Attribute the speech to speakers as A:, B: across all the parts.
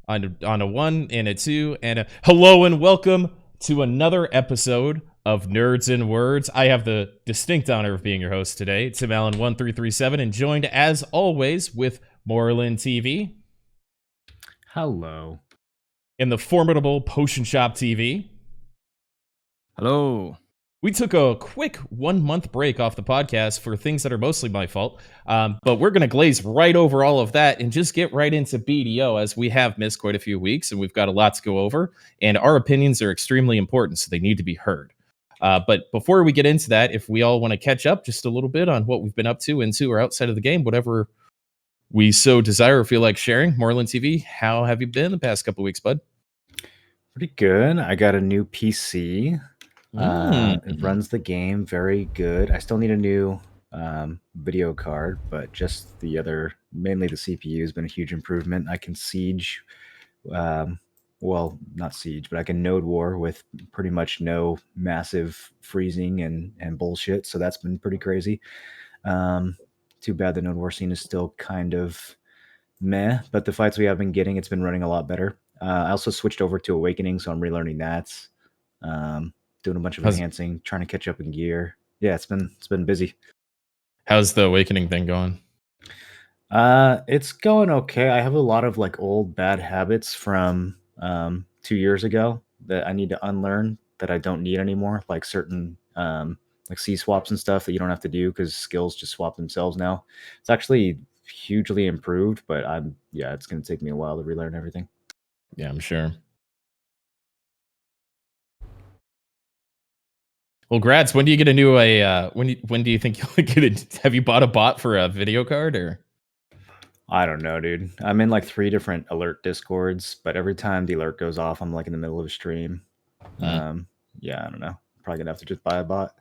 A: on a one and a two and a hello and welcome to another episode of Nerds and Words. I have the distinct honor of being your host today, Tim Allen 1337, and joined as always with Moreland TV.
B: Hello.
A: And the formidable Potion Shop TV.
C: Hello.
A: We took a quick 1 month break off the podcast for things that are mostly my fault, but we're going to glaze right over all of that and just get right into BDO, as we have missed quite a few weeks and we've got a lot to go over, and our opinions are extremely important, so they need to be heard. But before we get into that, if we all want to catch up just a little bit on what we've been up to, into or outside of the game, whatever we so desire or feel like sharing. Moreland TV, how have you been the past couple weeks, bud?
B: Pretty good. I got a new PC. It runs the game very good. I still need a new video card, but just mainly the CPU has been a huge improvement. I can siege, well, not siege, but I can node war with pretty much no massive freezing and bullshit. So that's been pretty crazy. Too bad the node war scene is still kind of meh, but the fights we have been getting, it's been running a lot better. I also switched over to Awakening, so I'm relearning that. Doing a bunch of enhancing, trying to catch up in gear. Yeah, it's been busy.
A: How's the Awakening thing going?
B: It's going okay. I have a lot of like old bad habits from 2 years ago that I need to unlearn, that I don't need anymore, like certain like C swaps and stuff that you don't have to do because skills just swap themselves now. It's actually hugely improved, but it's going to take me a while to relearn everything.
A: Yeah, I'm sure. Well, Grads, when do you get a new when do you think you'll get it? Have you bought a bot for a video card, or?
B: I don't know, dude. I'm in like 3 different alert discords, but every time the alert goes off, I'm like in the middle of a stream. I don't know. Probably gonna have to just buy a bot.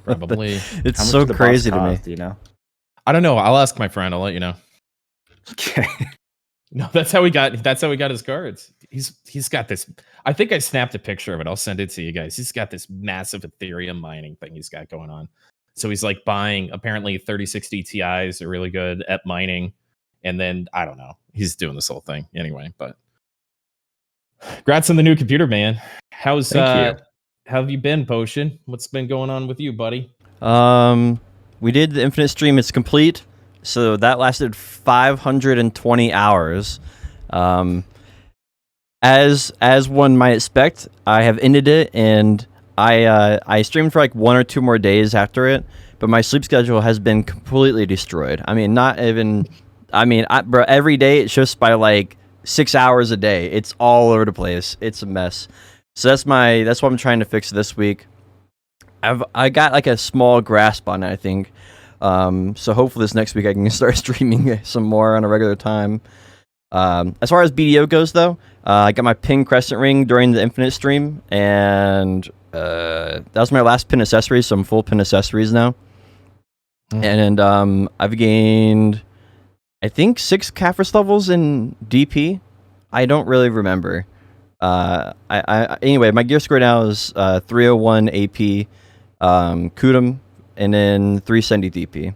A: Probably.
C: It's so crazy to me.
B: Do you know?
A: I don't know. I'll ask my friend. I'll let you know.
B: Okay.
A: No, that's how we got his cards. He's got this. I think I snapped a picture of it. I'll send it to you guys. He's got this massive Ethereum mining thing he's got going on. So he's like buying, apparently 3060 Ti's are really good at mining. And then I don't know. He's doing this whole thing anyway, but congrats on the new computer, man. How have you been, Potion? What's been going on with you, buddy?
C: We did the Infinite stream. It's complete. So that lasted 520 hours. As one might expect, I have ended it, and I streamed for like 1 or 2 more days after it, but my sleep schedule has been completely destroyed. I mean, bro, every day it shifts by like 6 hours a day. It's all over the place. It's a mess. So that's what I'm trying to fix this week. I got like a small grasp on it, I think. So hopefully this next week I can start streaming some more on a regular time. As far as BDO goes, though, I got my pin crescent ring during the Infinite stream, and that was my last pin accessory, so I'm full pin accessories now. And I've gained, I think, 6 Caphras levels in DP. I don't really remember. Anyway, my gear score now is 301 AP, Kudum, and then 370 DP.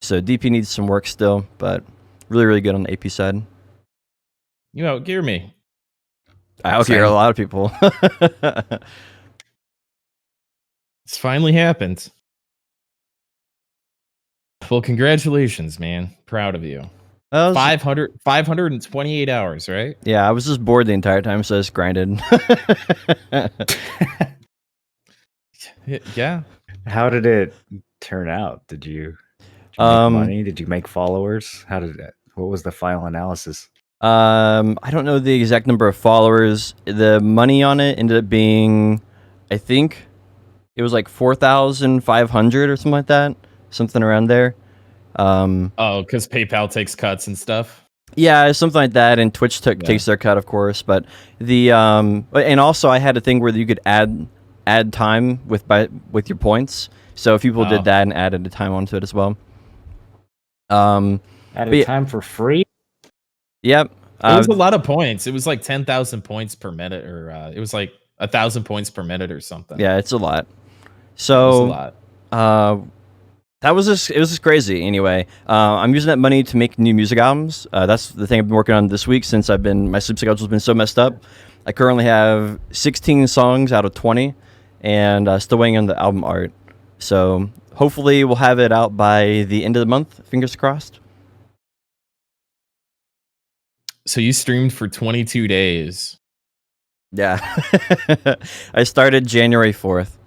C: So DP needs some work still, but really, really good on the AP side.
A: You outgear me.
C: I outgear a lot of people.
A: It's finally happened. Well, congratulations, man. Proud of you. 528 hours, right?
C: Yeah, I was just bored the entire time, so I just grinded.
A: Yeah.
B: How did it turn out? Did you make money? Did you make followers? What was the final analysis?
C: I don't know the exact number of followers. The money on it ended up being, I think it was like 4,500 or something like that. Something around there.
A: Because PayPal takes cuts and stuff.
C: Yeah, something like that, and Twitch takes their cut, of course. But and also I had a thing where you could add time with your points. So if people did that and added a time onto it as well.
B: Added time for free?
C: Yep.
A: It was a lot of points. It was like 10,000 points per minute, or it was like 1,000 points per minute or something.
C: Yeah, it's a lot. So
A: it's a lot.
C: It was just crazy. Anyway, I'm using that money to make new music albums. That's the thing I've been working on this week since my sleep schedule's been so messed up. I currently have 16 songs out of 20, and still waiting on the album art. So hopefully we'll have it out by the end of the month. Fingers crossed.
A: So you streamed for 22 days.
C: Yeah. I started January 4th.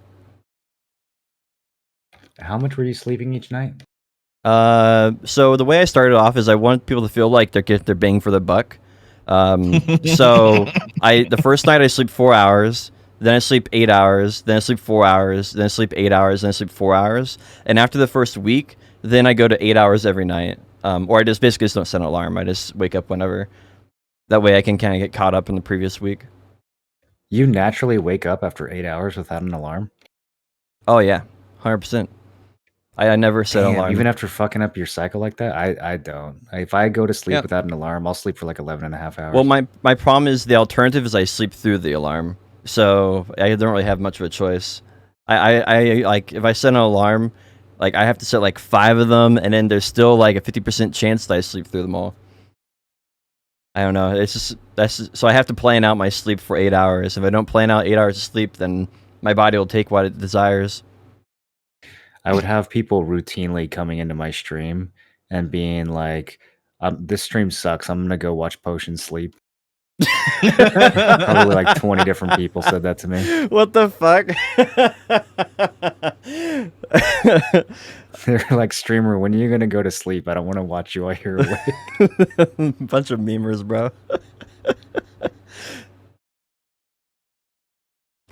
B: How much were you sleeping each night?
C: So the way I started off is I want people to feel like they're getting their bang for the buck. So the first night I sleep 4 hours, then I sleep 8 hours, then I sleep 4 hours, then I sleep 8 hours, then I sleep 4 hours. And after the first week, then I go to 8 hours every night. Or I just basically don't set an alarm. I just wake up whenever. That way I can kind of get caught up in the previous week.
B: You naturally wake up after 8 hours without an alarm?
C: Oh yeah, 100%. I never set an alarm.
B: Even after fucking up your cycle like that, I don't. If I go to sleep without an alarm, I'll sleep for like 11 and a half hours.
C: Well, my problem is the alternative is I sleep through the alarm. So I don't really have much of a choice. I like, if I set an alarm, like I have to set like 5 of them, and then there's still like a 50% chance that I sleep through them all. I don't know. So I have to plan out my sleep for 8 hours. If I don't plan out 8 hours of sleep, then my body will take what it desires.
B: I would have people routinely coming into my stream and being like, this stream sucks. I'm going to go watch Potion sleep. Probably like 20 different people said that to me.
C: What the fuck?
B: They're like, streamer, when are you going to go to sleep? I don't want to watch you while you're awake.
C: Bunch of memers, bro.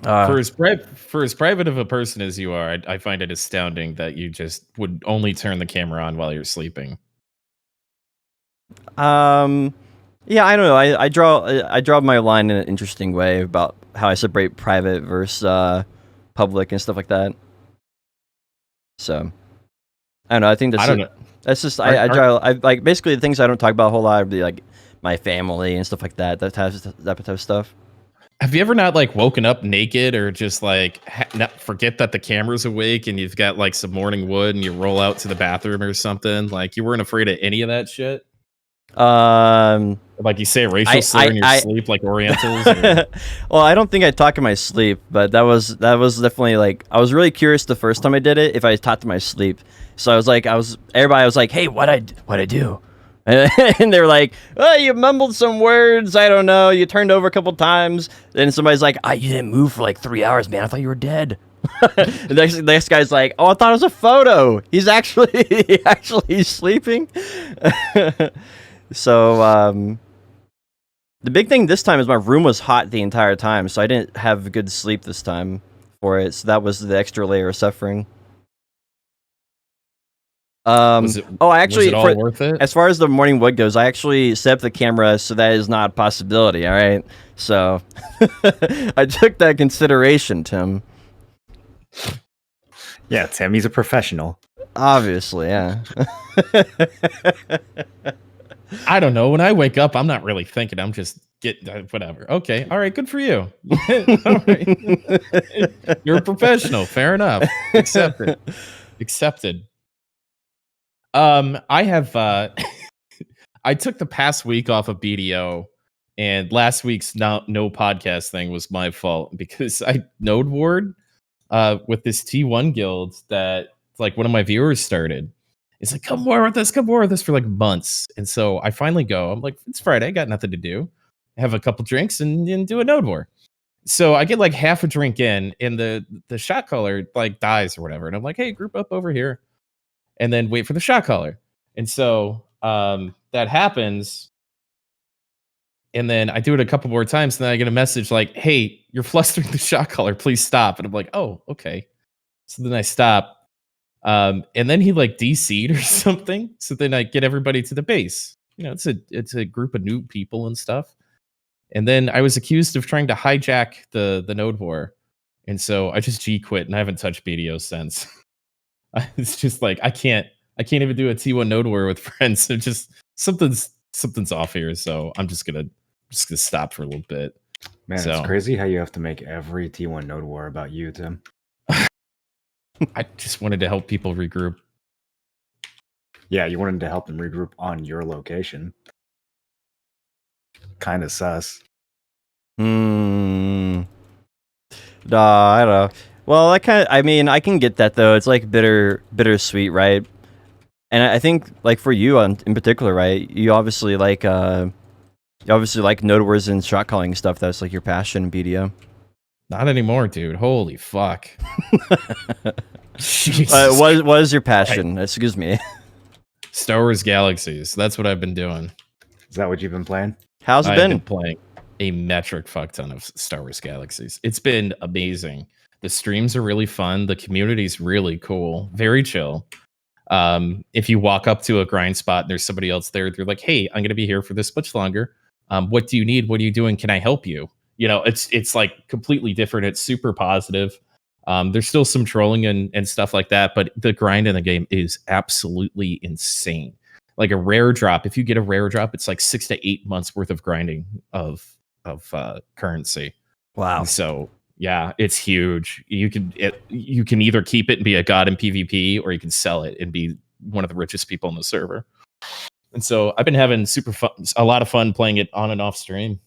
A: For as private of a person as you are, I find it astounding that you just would only turn the camera on while you're sleeping.
C: Yeah, I don't know. I draw my line in an interesting way about how I separate private versus public and stuff like that. So I don't know. I think that's just I like basically the things I don't talk about a whole lot would be like my family and stuff like that. That type of stuff.
A: Have you ever not like woken up naked or just like forget that the camera's awake and you've got like some morning wood and you roll out to the bathroom or something? Like you weren't afraid of any of that shit? Like you say a racial slur in your sleep, like Orientals? Or...
C: Well, I don't think I talk in my sleep, but that was definitely like, I was really curious the first time I did it if I talked in my sleep. So I was like, everybody was like, hey, what'd I do? And they're like, oh, you mumbled some words. I don't know. You turned over a couple times. Then somebody's like, you didn't move for like 3 hours, man. I thought you were dead. The next guy's like, oh, I thought it was a photo. He's actually sleeping. So the big thing this time is my room was hot the entire time, so I didn't have good sleep this time for it. So that was the extra layer of suffering.
A: Was it all worth it?
C: As far as the morning wood goes, I actually set up the camera so that is not a possibility. All right, so I took that consideration, Tim.
B: Yeah, Tim, he's a professional.
C: Obviously, yeah.
A: I don't know. When I wake up, I'm not really thinking. I'm just whatever. Okay, all right, good for you. All right. You're a professional. Fair enough. Accepted. I have I took the past week off of BDO, and last week's no podcast thing was my fault because I node ward with this T1 guild that like one of my viewers started. It's like, come more with us for like months. And so I finally go. I'm like, it's Friday, I got nothing to do. Have a couple drinks and do a node war. So I get like half a drink in, and the shot caller like dies or whatever. And I'm like, hey, group up over here. And then wait for the shot caller. And so that happens. And then I do it a couple more times. And then I get a message like, hey, you're flustering the shot caller. Please stop. And I'm like, oh, okay. So then I stop. And then he like DC'd or something. So then I get everybody to the base. You know, it's a group of new people and stuff. And then I was accused of trying to hijack the node war. And so I just G quit and I haven't touched BDO since. It's just like I can't even do a T1 node war with friends. So just something's off here. So I'm just gonna stop for a little bit.
B: Man, it's crazy how you have to make every T1 node war about you, Tim.
A: I just wanted to help people regroup.
B: Yeah, you wanted to help them regroup on your location. Kind of sus.
C: Hmm. Nah, I don't know. Well, I mean, I can get that though. It's like bittersweet, right? And I think like for you in particular, right? You obviously like node words and shot calling stuff. That's like your passion in BDO.
A: Not anymore, dude. Holy fuck. Jesus.
C: What is your passion? Excuse me.
A: Star Wars Galaxies. That's what I've been doing.
B: Is that what you've been playing?
C: How's it
A: I've
C: been?
A: been playing a metric fuck ton of Star Wars Galaxies. It's been amazing. The streams are really fun. The community's really cool. Very chill. If you walk up to a grind spot and there's somebody else there, they're like, "Hey, I'm going to be here for this much longer. What do you need? What are you doing? Can I help you?" You know, it's like completely different. It's super positive. There's still some trolling and stuff like that, but the grind in the game is absolutely insane. Like a rare drop, if you get a rare drop, it's like 6 to 8 months worth of grinding of currency.
C: Wow.
A: And so yeah, it's huge. You can either keep it and be a god in PvP, or you can sell it and be one of the richest people on the server. And so I've been having a lot of fun playing it on and off stream.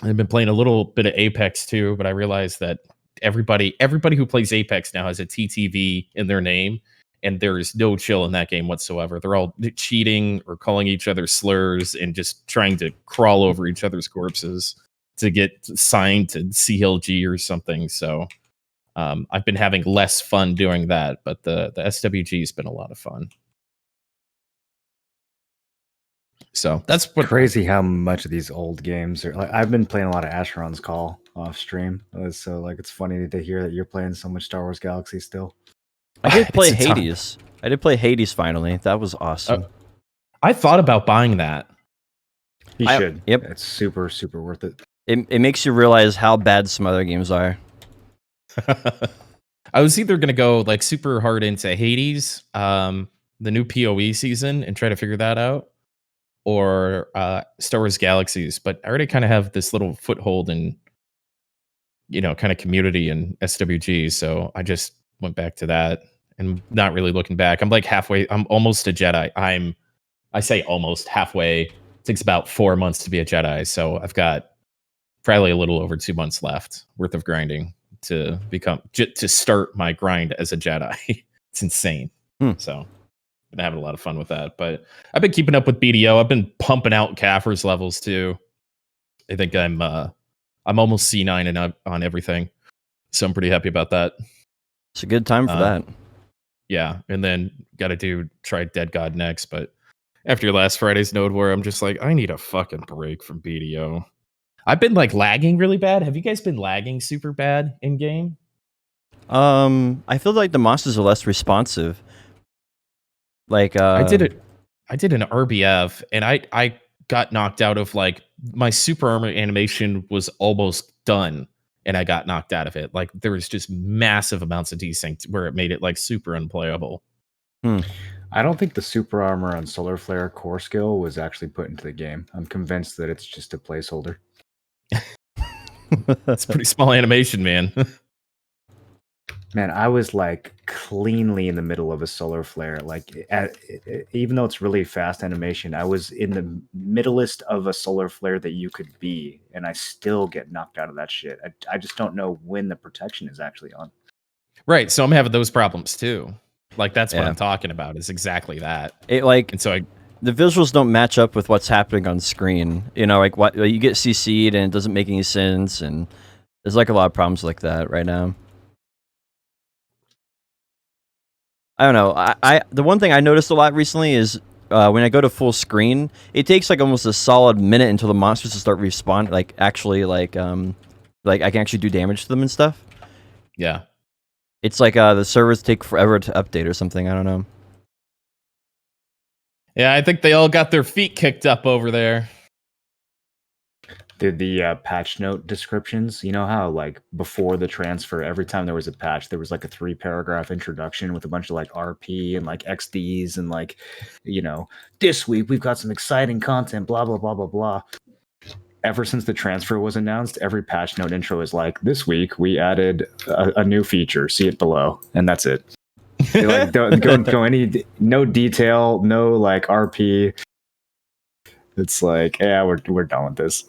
A: I've been playing a little bit of Apex too, but I realized that everybody who plays Apex now has a TTV in their name, and there is no chill in that game whatsoever. They're all cheating or calling each other slurs and just trying to crawl over each other's corpses to get signed to CLG or something. So I've been having less fun doing that, but the SWG has been a lot of fun. So that's what
B: Crazy how much of these old games are. Like, I've been playing a lot of Asheron's Call off stream, so like it's funny to hear that you're playing so much Star Wars Galaxy still.
C: I did play
A: It's a ton.
C: Hades. I did play Hades finally. That was awesome.
A: I thought about buying that.
B: You should.
C: Yep.
B: It's super, super worth it.
C: It makes you realize how bad some other games are.
A: I was either going to go like super hard into Hades, the new PoE season, and try to figure that out, or Star Wars Galaxies. But I already kind of have this little foothold in, kind of community and SWG. So I just went back to that and not really looking back. I'm like halfway. I'm almost a Jedi. I say almost halfway. It takes about 4 months to be a Jedi. So I've got probably a little over 2 months left worth of grinding to start my grind as a Jedi. It's insane. So been having a lot of fun with that. But I've been keeping up with BDO. I've been pumping out Kaffir's levels too. I think I'm almost C9 and up on everything. So I'm pretty happy about that.
C: It's a good time for that.
A: Yeah. And then got to try Dead God next. But after last Friday's Node War, I'm just like, I need a fucking break from BDO. I've been like lagging really bad. Have you guys been lagging super bad in game?
C: I feel like the monsters are less responsive. Like
A: I did an RBF and I got knocked out of like my super armor animation was almost done and I got knocked out of it. Like there was just massive amounts of desync where it made it like super unplayable.
B: I don't think the super armor on Solar Flare core skill was actually put into the game. I'm convinced that it's just a placeholder.
A: It's pretty small animation, man.
B: Man, I was like cleanly in the middle of a solar flare. Like, even though it's really fast animation, I was in the middlest of a solar flare that you could be, and I still get knocked out of that shit. I just don't know when the protection is actually on.
A: Right, so I'm having those problems too. Like that's what I'm talking about. Is exactly that.
C: And so the visuals don't match up with what's happening on screen. Like what you get CC'd and it doesn't make any sense, and there's like a lot of problems like that right now. I don't know. I the one thing I noticed a lot recently is when I go to full screen, it takes like almost a solid minute until the monsters to start respawning. Like actually, like I can actually do damage to them and stuff.
A: Yeah,
C: it's like the servers take forever to update or something. I don't know.
A: Yeah, I think they all got their feet kicked up over there.
B: Did the patch note descriptions, you know how like before the transfer, every time there was a patch, there was like a 3-paragraph introduction with a bunch of like RP and like XDs and like, this week we've got some exciting content, blah, blah, blah, blah, blah. Ever since the transfer was announced, every patch note intro is like, this week we added a new feature, see it below. And that's it. They like don't go any no detail, no like RP. It's like, yeah, we're done with this.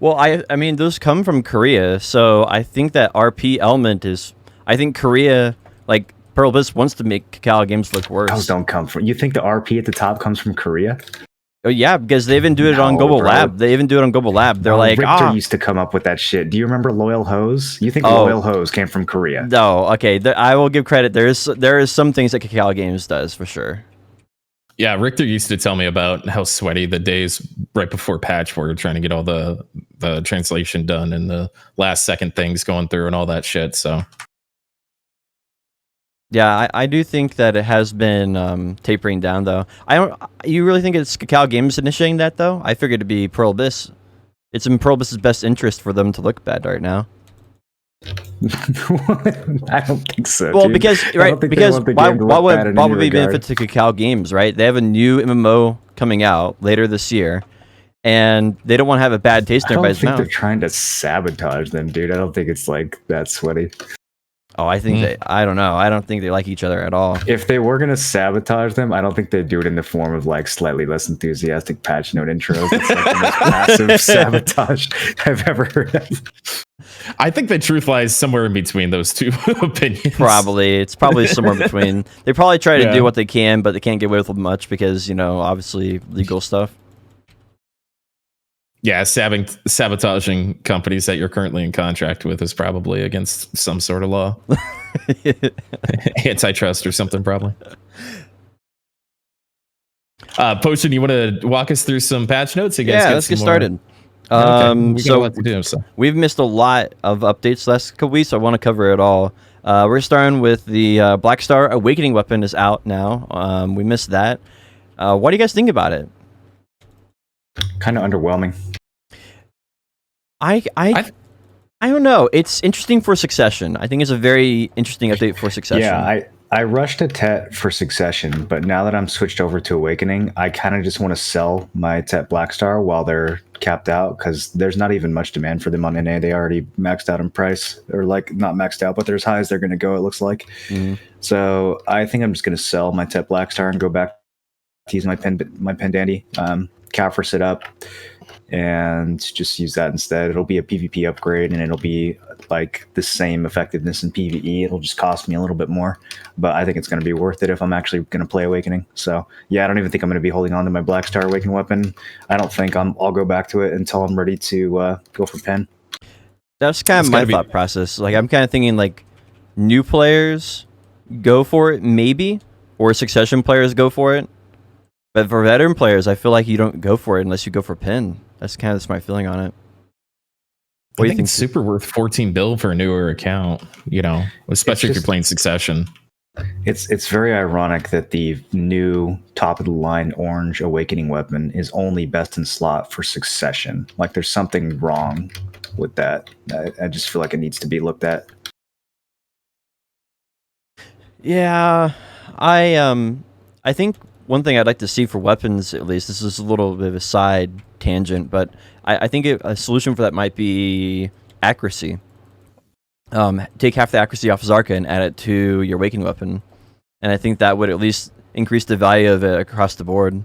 C: Well, I mean, those come from Korea, so I think that RP element is. I think Korea, like Pearl Bliss, wants to make Kakao games look worse.
B: Those don't come from. You think the RP at the top comes from Korea?
C: Oh yeah, because they even do it on Global Lab. They even do it on Global Lab. They're like,
B: Richter used to come up with that shit. Do you remember Loyal Hose? You think Loyal Hose came from Korea?
C: No, okay. I will give credit. There is some things that Kakao Games does for sure.
A: Yeah, Richter used to tell me about how sweaty the days right before patch were, trying to get all the translation done and the last second things going through and all that shit. So
C: yeah, I do think that it has been tapering down though. You really think it's Kakao Games initiating that though? I figured it'd be Pearl Bliss. It's in Pearl Bliss's best interest for them to look bad right now.
B: I don't think so.
C: Well,
B: dude.
C: because why would be benefit to Kakao Games, right? They have a new MMO coming out later this year, and they don't want to have a bad taste in everybody's mouth.
B: I don't think they're trying to sabotage them, dude. I don't think it's like that sweaty.
C: Oh, I think I don't know. I don't think they like each other at all.
B: If they were going to sabotage them, I don't think they'd do it in the form of like slightly less enthusiastic patch note intros. It's like the most massive sabotage I've ever heard of.
A: I think the truth lies somewhere in between those two opinions.
C: Probably. It's probably somewhere between. They probably try to do what they can, but they can't get away with much because, obviously legal stuff. Yeah,
A: sabotaging companies that you're currently in contract with is probably against some sort of law. Antitrust or something, probably. Potion, you want to walk us through some patch notes?
C: Let's get started. We've missed a lot of updates last couple weeks, so I want to cover it all. We're starting with the Black Star Awakening weapon is out now. We missed that. What do you guys think about it?
B: Kind of underwhelming.
C: I don't know. It's interesting for Succession. I think it's a very interesting update for Succession.
B: Yeah, I rushed a Tet for Succession, but now that I'm switched over to Awakening, I kind of just want to sell my Tet Black Star while they're capped out, because there's not even much demand for them on NA. They already maxed out in price, or like not maxed out, but they're as high as they're going to go, it looks like. Mm-hmm. So I think I'm just going to sell my Tet Black Star and go back to use my Pendandy, Kafris it up, and just use that instead. It'll be a PvP upgrade, and it'll be like the same effectiveness in PvE. It'll just cost me a little bit more, but I think it's going to be worth it if I'm actually going to play Awakening. So yeah, I don't even think I'm going to be holding on to my Black Star Awakening weapon. I don't think I'll go back to it until I'm ready to go for Pen.
C: That's kind of my thought process. Like, I'm kind of thinking like new players go for it maybe, or Succession players go for it. But for veteran players, I feel like you don't go for it unless you go for Pen. That's kind of my feeling on it.
A: What do you think? It's super worth 14 bill for a newer account, especially if you're playing Succession.
B: It's very ironic that the new top of the line orange Awakening weapon is only best in slot for Succession. Like, there's something wrong with that. I just feel like it needs to be looked at.
C: Yeah, I think one thing I'd like to see for weapons, at least, this is a little bit of a side tangent, but I think a solution for that might be accuracy. Take half the accuracy off Zarka and add it to your Awakening weapon. And I think that would at least increase the value of it across the board.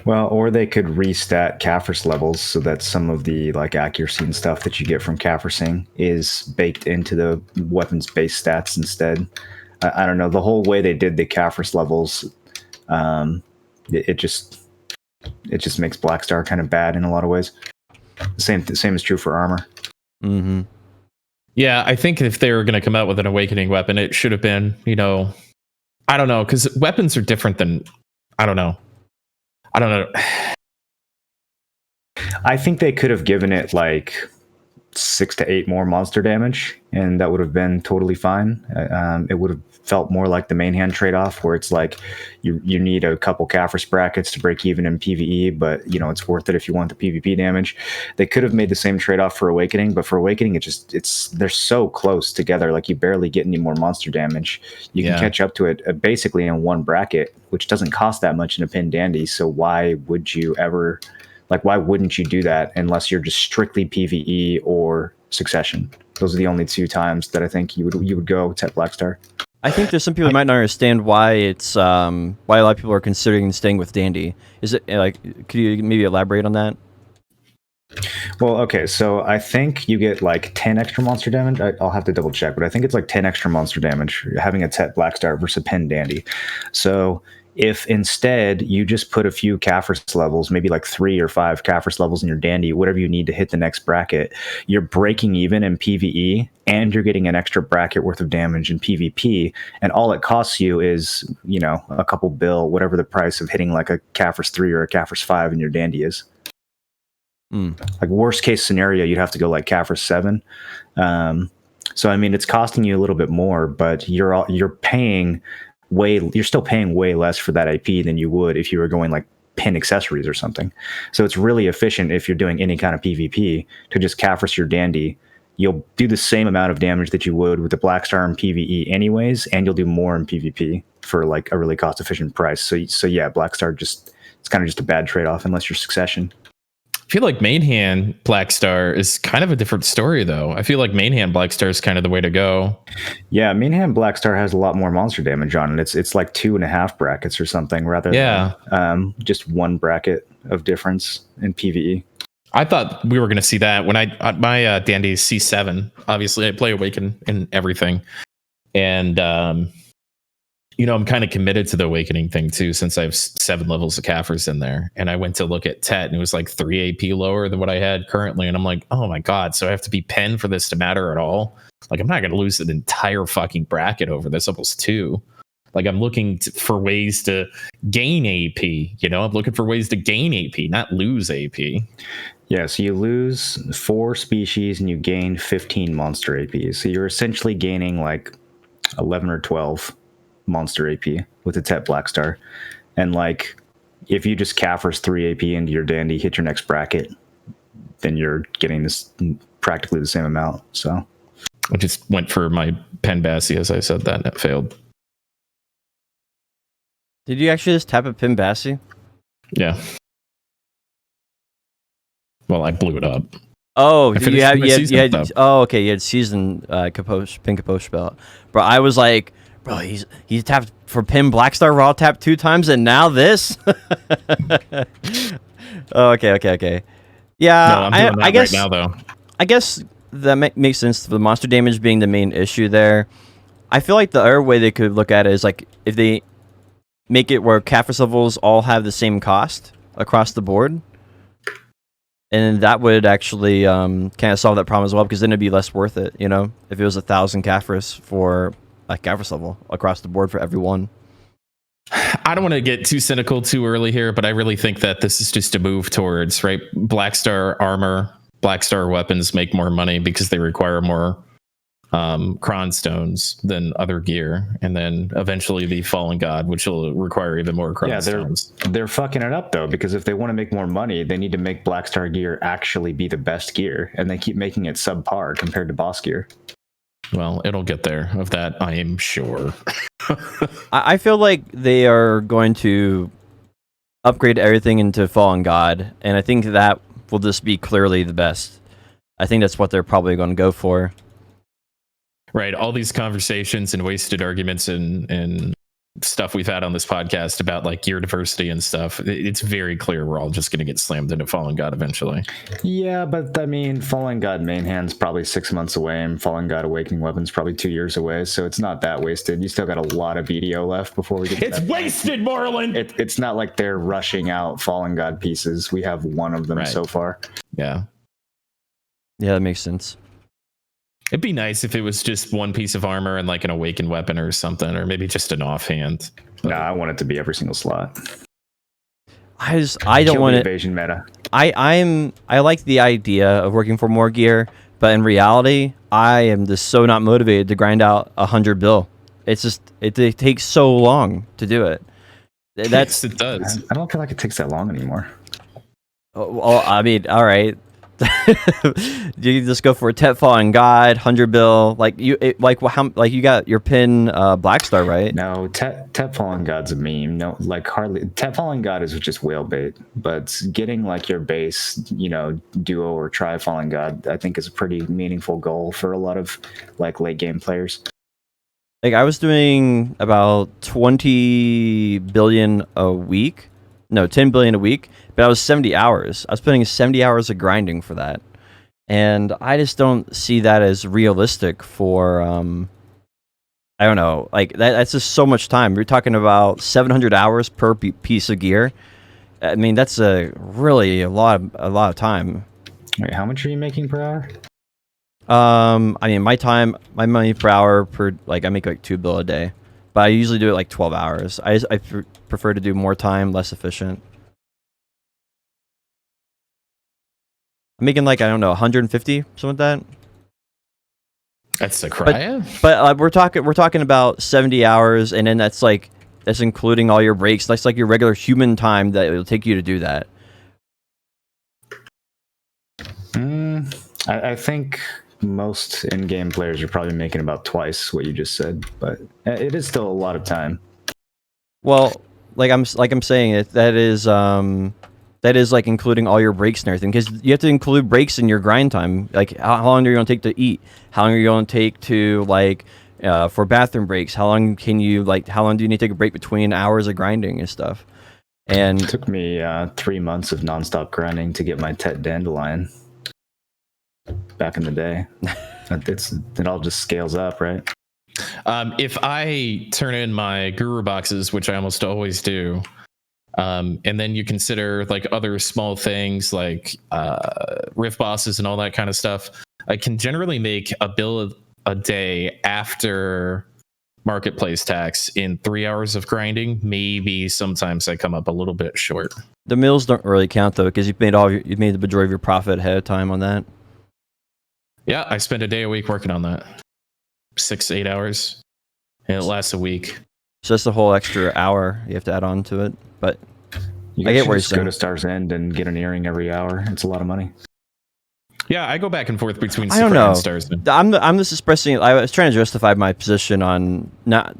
B: Well, or they could restat Kafris levels so that some of the like accuracy and stuff that you get from Kafrising is baked into the weapon's base stats instead. I don't know. The whole way they did the Kafris levels, it just makes Black Star kind of bad in a lot of ways. The same is true for armor.
C: Mm-hmm.
A: Yeah, I think if they were going to come out with an Awakening weapon, it should have been, I don't know, because weapons are different than, I don't know.
B: I think they could have given it like 6 to 8 more monster damage, and that would have been totally fine. It would have felt more like the main hand trade-off, where it's like you need a couple Kafris brackets to break even in PvE, but it's worth it if you want the PvP damage. They could have made the same trade-off for Awakening, but for Awakening, they're so close together, like you barely get any more monster damage. You can catch up to it basically in one bracket, which doesn't cost that much in a Pin Dandy. So why would you ever? Like, why wouldn't you do that unless you're just strictly PvE or Succession? Those are the only two times that I think you would go Tet Black Star.
C: I think there's some people who might not understand why it's why a lot of people are considering staying with Dandy. Is it like? Could you maybe elaborate on that?
B: Well, okay, so I think you get like 10 extra monster damage. I'll have to double check, but I think it's like 10 extra monster damage having a Tet Blackstar versus a Pen Dandy. So if instead you just put a few Kaffir's levels, maybe like 3 or 5 Kaffir's levels in your Dandy, whatever you need to hit the next bracket, you're breaking even in PvE and you're getting an extra bracket worth of damage in PvP. And all it costs you is, a couple bill, whatever the price of hitting like a Kaffir's 3 or a Kaffir's 5 in your Dandy is. Like worst case scenario, you'd have to go like Kaffir's 7. So I mean, it's costing you a little bit more, but you're still paying way less for that IP than you would if you were going like pin accessories or something. So it's really efficient if you're doing any kind of PvP to just Kaffir's your Dandy. You'll do the same amount of damage that you would with the Blackstar in PvE anyways, and you'll do more in PvP for like a really cost efficient price. So yeah, Blackstar it's kind of just a bad trade off unless you're Succession.
A: I feel like main hand Blackstar is kind of a different story, though. I feel like main hand Blackstar is kind of the way to go.
B: Yeah, main hand Blackstar has a lot more monster damage on it. It's like 2.5 brackets or something rather than just one bracket of difference in PvE.
A: I thought we were going to see that when my Dandy is C7. Obviously, I play Awaken in everything, and I'm kind of committed to the Awakening thing too, since I have 7 levels of Kaffir's in there. And I went to look at Tet, and it was like 3 AP lower than what I had currently. And I'm like, oh my God, so I have to be pen for this to matter at all? Like, I'm not going to lose an entire fucking bracket over this, almost 2. Like, I'm looking for ways to gain AP, I'm looking for ways to gain AP, not lose AP.
B: Yeah, so you lose 4 species and you gain 15 monster AP. So you're essentially gaining like 11 or 12 monster AP with the Tet Blackstar. And like, if you just Kaffir's 3 AP into your Dandy, hit your next bracket, then you're getting this practically the same amount. So
A: I just went for my Pen Bassi as I said that, and it failed.
C: Did you actually just tap a Pen Bassi?
A: Yeah. Well, I blew it up.
C: Oh, you had okay, you had season Pin Kaposh belt. Bro, I was like, bro, he's tapped for Pin Blackstar Raw tap 2 times, and now this. Oh, okay. Yeah,
A: no, I'm doing that
C: I guess
A: right now though.
C: I guess that makes sense for the monster damage being the main issue there. I feel like the other way they could look at it is like if they make it where Kaffir's levels all have the same cost across the board. And that would actually kind of solve that problem as well, because then it'd be less worth it, if it was 1,000 Kaffir's for a Kaffir's level across the board for everyone.
A: I don't want to get too cynical too early here, but I really think that this is just a move towards, right? Blackstar armor, Blackstar weapons make more money because they require more Cron stones than other gear, and then eventually the Fallen God, which will require even more Cron stones.
B: They're fucking it up though, because if they want to make more money, they need to make Blackstar gear actually be the best gear, and they keep making it subpar compared to boss gear.
A: Well, it'll get there. Of that, I am sure.
C: I feel like they are going to upgrade everything into Fallen God, and I think that will just be clearly the best. I think that's what they're probably going to go for.
A: Right, all these conversations and wasted arguments and stuff we've had on this podcast about like gear diversity and stuff, it's very clear we're all just going to get slammed into Fallen God eventually.
B: Yeah, but I mean, Fallen God main hand's probably 6 months away, and Fallen God Awakening weapon's probably 2 years away, so it's not that wasted. You still got a lot of BDO left before we get to
A: It's wasted, Marlon!
B: It's not like they're rushing out Fallen God pieces. We have one of them so far.
A: Yeah,
C: that makes sense.
A: It'd be nice if it was just one piece of armor and like an awakened weapon or something, or maybe just an offhand.
B: No, I want it to be every single slot.
C: I don't want it.
B: Invasion meta.
C: I like the idea of working for more gear, but in reality, I am just so not motivated to grind out 100 bill. It's just it takes so long to do it.
A: Yes, it does.
B: I don't feel like it takes that long anymore.
C: Well, I mean, all right. You just go for a Tet Fallen God, 100 bill, you got your pin Blackstar, right?
B: No, Tet Fallen God's a meme. No, hardly. Tet Fallen God is just whale bait, but getting like your base, duo or tri Fallen God, I think is a pretty meaningful goal for a lot of like late game players.
C: Like I was doing about 20 billion a week. No, 10 billion a week, but I was 70 hours. I was putting 70 hours of grinding for that. And I just don't see that as realistic for I don't know. Like that's just so much time. You're talking about 700 hours per piece of gear. I mean, that's really a lot of time.
B: Wait, how much are you making per hour?
C: I mean, my money per hour I make like 2 bill a day, but I usually do it like 12 hours. I prefer to do more time, less efficient. I'm making like, I don't know, 150, something like that.
A: That's a cry.
C: But we're talking about 70 hours, and then that's including all your breaks. That's like your regular human time that it'll take you to do that.
B: I think most in-game players are probably making about twice what you just said, but it is still a lot of time.
C: Well, like I'm saying, that is like including all your breaks and everything, because you have to include breaks in your grind time. Like how long are you going to take to eat? How long are you going to take to for bathroom breaks? How long do you need to take a break between hours of grinding and stuff? And
B: it took me 3 months of nonstop grinding to get my Tet Dandelion back in the day. It all just scales up, right?
A: If I turn in my guru boxes, which I almost always do, and then you consider like other small things like riff bosses and all that kind of stuff, I can generally make a bill a day after marketplace tax in 3 hours of grinding. Maybe sometimes I come up a little bit short.
C: The mills don't really count though, because you've made the majority of your profit ahead of time on that.
A: Yeah, I spend a day a week working on that. 6 to 8 hours, and it lasts a week.
C: So that's the whole extra hour you have to add on to it. But
B: I get where you go to Star's End and get an earring every hour. It's a lot of money.
A: Yeah, I go back and forth between
C: I don't know.
A: and Star's End.
C: I'm just expressing. I was trying to justify my position on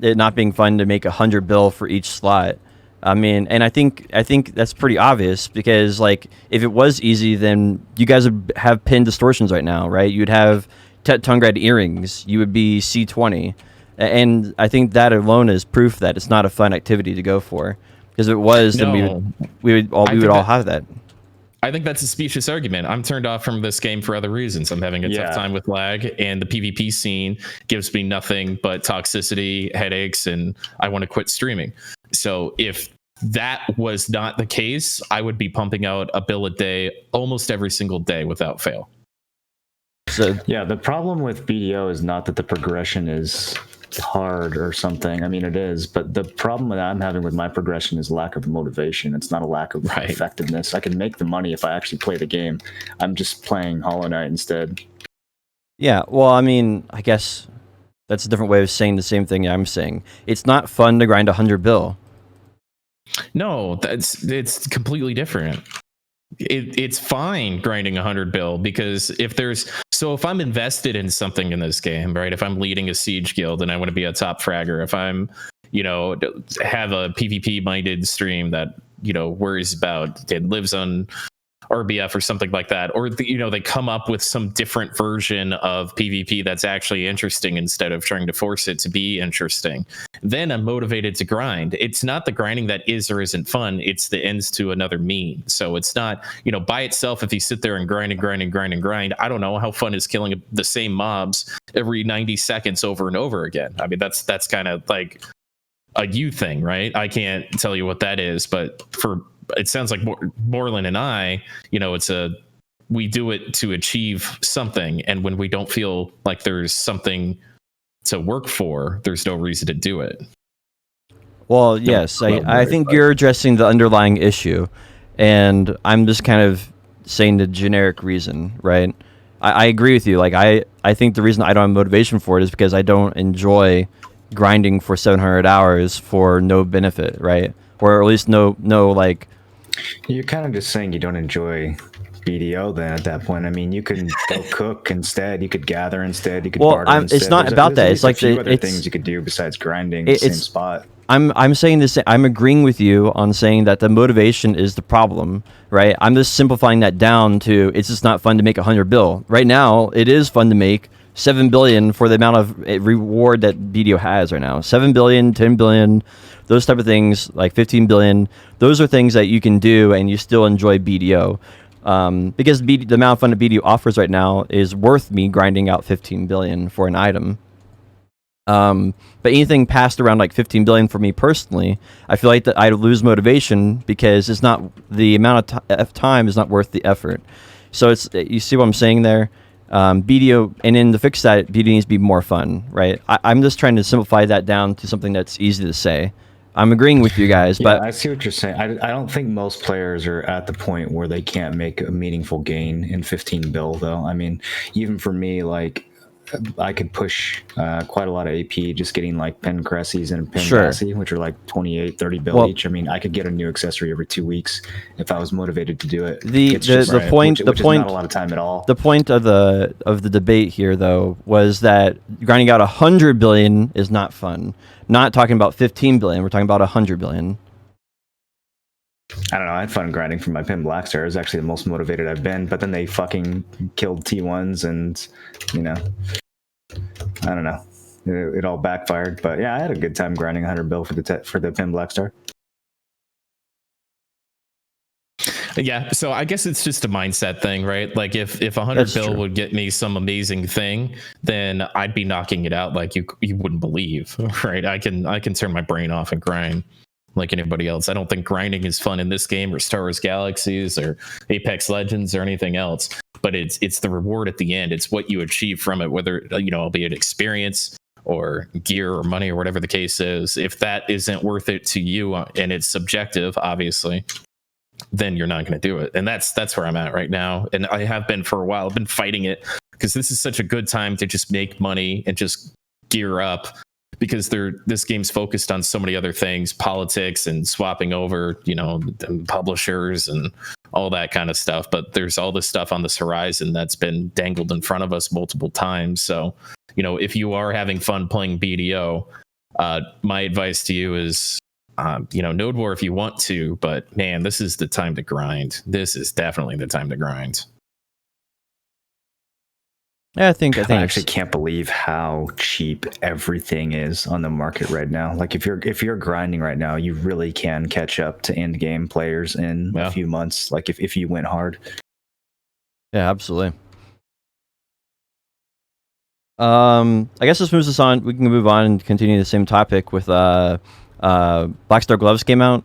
C: it not being fun to make 100 bill for each slot. I mean, and I think that's pretty obvious, because like if it was easy, then you guys would have pin distortions right now, right? You'd have Tet Tungrat earrings. You would be C20, and I think that alone is proof that it's not a fun activity to go for. Because if it was, then we would all have that.
A: I think that's a specious argument. I'm turned off from this game for other reasons. I'm having a tough time with lag, and the PvP scene gives me nothing but toxicity, headaches, and I want to quit streaming. So if that was not the case, I would be pumping out a bill a day almost every single day without fail.
B: So yeah, the problem with BDO is not that the progression is hard or something. I mean, it is, but the problem that I'm having with my progression is lack of motivation. It's not a lack of effectiveness. I can make the money if I actually play the game. I'm just playing Hollow Knight instead. Yeah,
C: well, I mean, I guess that's a different way of saying the same thing I'm saying. It's not fun to grind 100 bill.
A: No, it's completely different. It's fine grinding 100 bill, because if I'm invested in something in this game, right? If I'm leading a siege guild and I want to be a top fragger, if I'm, have a PvP minded stream that, worries about, it lives on RBF or something like that, or they come up with some different version of PvP that's actually interesting instead of trying to force it to be interesting, then I'm motivated to grind. It's not the grinding that is or isn't fun, it's the ends to another mean. So it's not, by itself, if you sit there and grind, I don't know how fun is killing the same mobs every 90 seconds over and over again. I mean, that's kind of like a you thing, right? I can't tell you what that is, but it sounds like Moreland and I, we do it to achieve something. And when we don't feel like there's something to work for, there's no reason to do it.
C: Well, yes, I think you're addressing the underlying issue, and I'm just kind of saying the generic reason, right? I agree with you. Like, I think the reason I don't have motivation for it is because I don't enjoy grinding for 700 hours for no benefit, right? Or at least no like.
B: You're kind of just saying you don't enjoy BDO then at that point. I mean, you can go cook instead. You could gather instead. You could barter instead.
C: It's not about that. It's like
B: a few other things you could do besides grinding the same spot.
C: I'm saying this. I'm agreeing with you on saying that the motivation is the problem, right? I'm just simplifying that down to it's just not fun to make 100 bill. Right now, it is fun to make 7 billion for the amount of reward that BDO has right now. 7 billion, 10 billion, those type of things, like 15 billion. Those are things that you can do and you still enjoy BDO. Because the amount of fun that BDO offers right now is worth me grinding out 15 billion for an item. But anything past around like 15 billion for me personally, I feel like that I lose motivation because it's not the amount of time is not worth the effort. So it's, you see what I'm saying there? BDO, and then to fix that, BDO needs to be more fun, right? I'm just trying to simplify that down to something that's easy to say. I'm agreeing with you guys, but
B: I see what you're saying. I don't think most players are at the point where they can't make a meaningful gain in 15 bill, though. I mean, even for me, like, I could push quite a lot of AP just getting like pen Cresses and pen Gassy, which are like 28, 30 bill each. I mean, I could get a new accessory every 2 weeks if I was motivated to do it.
C: The point is not
B: a lot of time at all.
C: The point of the debate here, though, was that grinding out 100 billion is not fun. Not talking about 15 billion. We're talking about 100 billion.
B: I don't know. I had fun grinding for my Pin Blackstar. It was actually the most motivated I've been, but then they fucking killed T1s and, you know, I don't know. It all backfired. But yeah, I had a good time grinding 100 bill for the Pin Blackstar.
A: Yeah, so I guess it's just a mindset thing, right? Like if 100 bill would get me some amazing thing, then I'd be knocking it out like you wouldn't believe, right? I can turn my brain off and grind like anybody else. I don't think grinding is fun in this game or Star Wars Galaxies or Apex Legends or anything else, but it's the reward at the end. It's what you achieve from it, whether, you know, be it experience or gear or money or whatever the case is. If that isn't worth it to you, and it's subjective, obviously, then you're not going to do it. And that's where I'm at right now. And I have been for a while. I've been fighting it because this is such a good time to just make money and just gear up, because this game's focused on so many other things, politics and swapping over, you know, publishers and all that kind of stuff. But there's all this stuff on this horizon that's been dangled in front of us multiple times. So, you know, if you are having fun playing BDO, my advice to you is, you know, Node War if you want to, but man, this is the time to grind. This is definitely the time to grind.
C: Yeah, I think
B: I actually can't believe how cheap everything is on the market right now. Like if you're grinding right now, you really can catch up to end game players in a few months. Like if you went hard.
C: Yeah, absolutely. I guess this moves us on. We can move on and continue the same topic with Blackstar Gloves came out.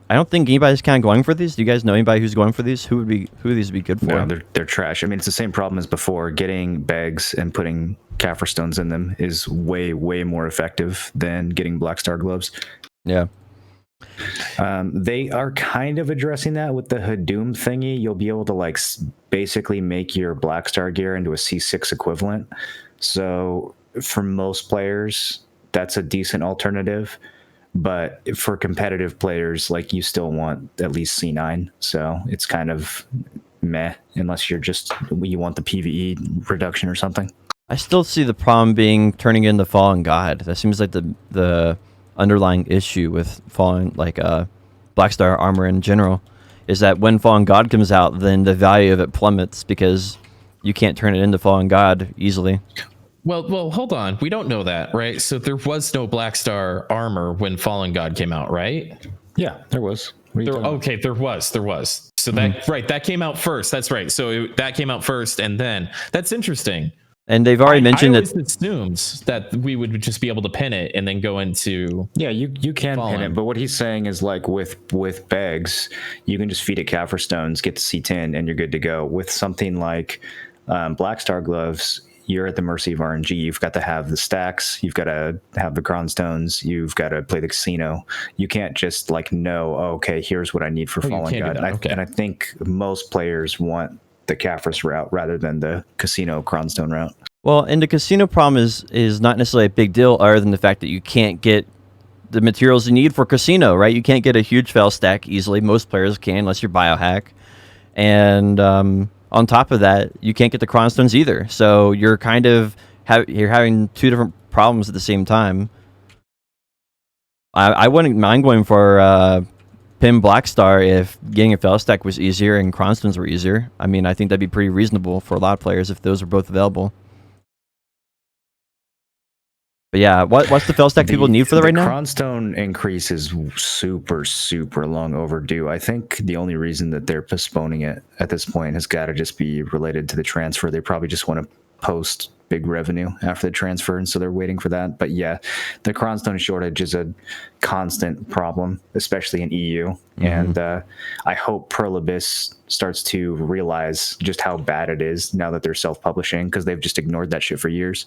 C: I don't think anybody's kind of going for these. Do you guys know anybody who's going for these? Who these would be good for?
B: No, they're trash. I mean, it's the same problem as before. Getting bags and putting Kaffir stones in them is way more effective than getting Blackstar Gloves.
C: Yeah.
B: They are kind of addressing that with the Hadoom thingy. You'll be able to like basically make your Blackstar gear into a C6 equivalent. So for most players, that's a decent alternative. But for competitive players, like, you still want at least C9. So it's kind of meh, unless you want the PvE reduction or something.
C: I still see the problem being turning into Fallen God. That seems like the underlying issue with Fallen, like Blackstar armor in general, is that when Fallen God comes out, then the value of it plummets because you can't turn it into Fallen God easily.
A: Well, hold on. We don't know that, right? So there was no Blackstar armor when Fallen God came out, right?
B: Yeah, there was.
A: There was. So that came out first. That's right. So that came out first, and then that's interesting.
C: And they've already mentioned
A: I always assumed that we would just be able to pin it and then go into.
B: Yeah, you can pin it, but what he's saying is, like, with bags, you can just feed it Kaffir stones, get to C10, and you're good to go. With something like Blackstar Gloves, you're at the mercy of RNG. You've got to have the stacks. You've got to have the Cron stones. You've got to play the casino. You can't just okay, here's what I need for Fallen God. And I think most players want the Kaffir's route rather than the casino Cronstone route.
C: Well, and the casino problem is not necessarily a big deal, other than the fact that you can't get the materials you need for casino, right? You can't get a huge fail stack easily. Most players can, unless you're biohack. And on top of that, you can't get the Cronstones either. So you're kind of you're having two different problems at the same time. I wouldn't mind going for Pin Blackstar if getting a fail stack was easier and Cronstones were easier. I mean, I think that'd be pretty reasonable for a lot of players if those were both available. But yeah, what's the fail stack people need for that right now?
B: The Cronstone increase is super long overdue. I think the only reason that they're postponing it at this point has got to just be related to the transfer. They probably just want to post big revenue after the transfer, and so they're waiting for that. But yeah, the Cronstone shortage is a constant problem, especially in EU. And I hope Pearl Abyss starts to realize just how bad it is now that they're self-publishing, because they've just ignored that shit for years.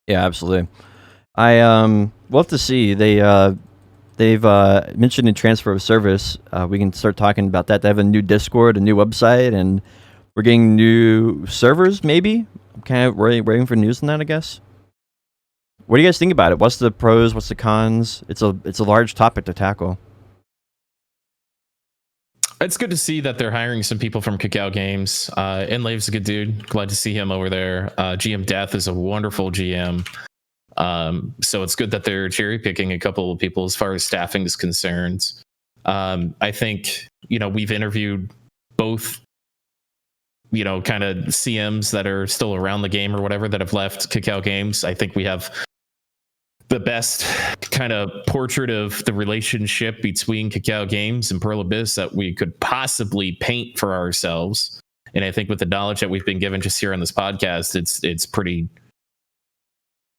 C: Yeah, absolutely. We'll have to see. They've mentioned a transfer of service. We can start talking about that. They have a new Discord, a new website, and we're getting new servers, maybe? I'm kind of waiting for news on that, I guess. What do you guys think about it? What's the pros? What's the cons? It's a large topic to tackle.
A: It's good to see that they're hiring some people from Kakao Games. Inlave's a good dude. Glad to see him over there. GM Death is a wonderful GM. So it's good that they're cherry picking a couple of people as far as staffing is concerned. I think, we've interviewed both, kind of CMs that are still around the game or whatever that have left Kakao Games. I think we have the best kind of portrait of the relationship between Kakao Games and Pearl Abyss that we could possibly paint for ourselves. And I think with the knowledge that we've been given just here on this podcast, it's pretty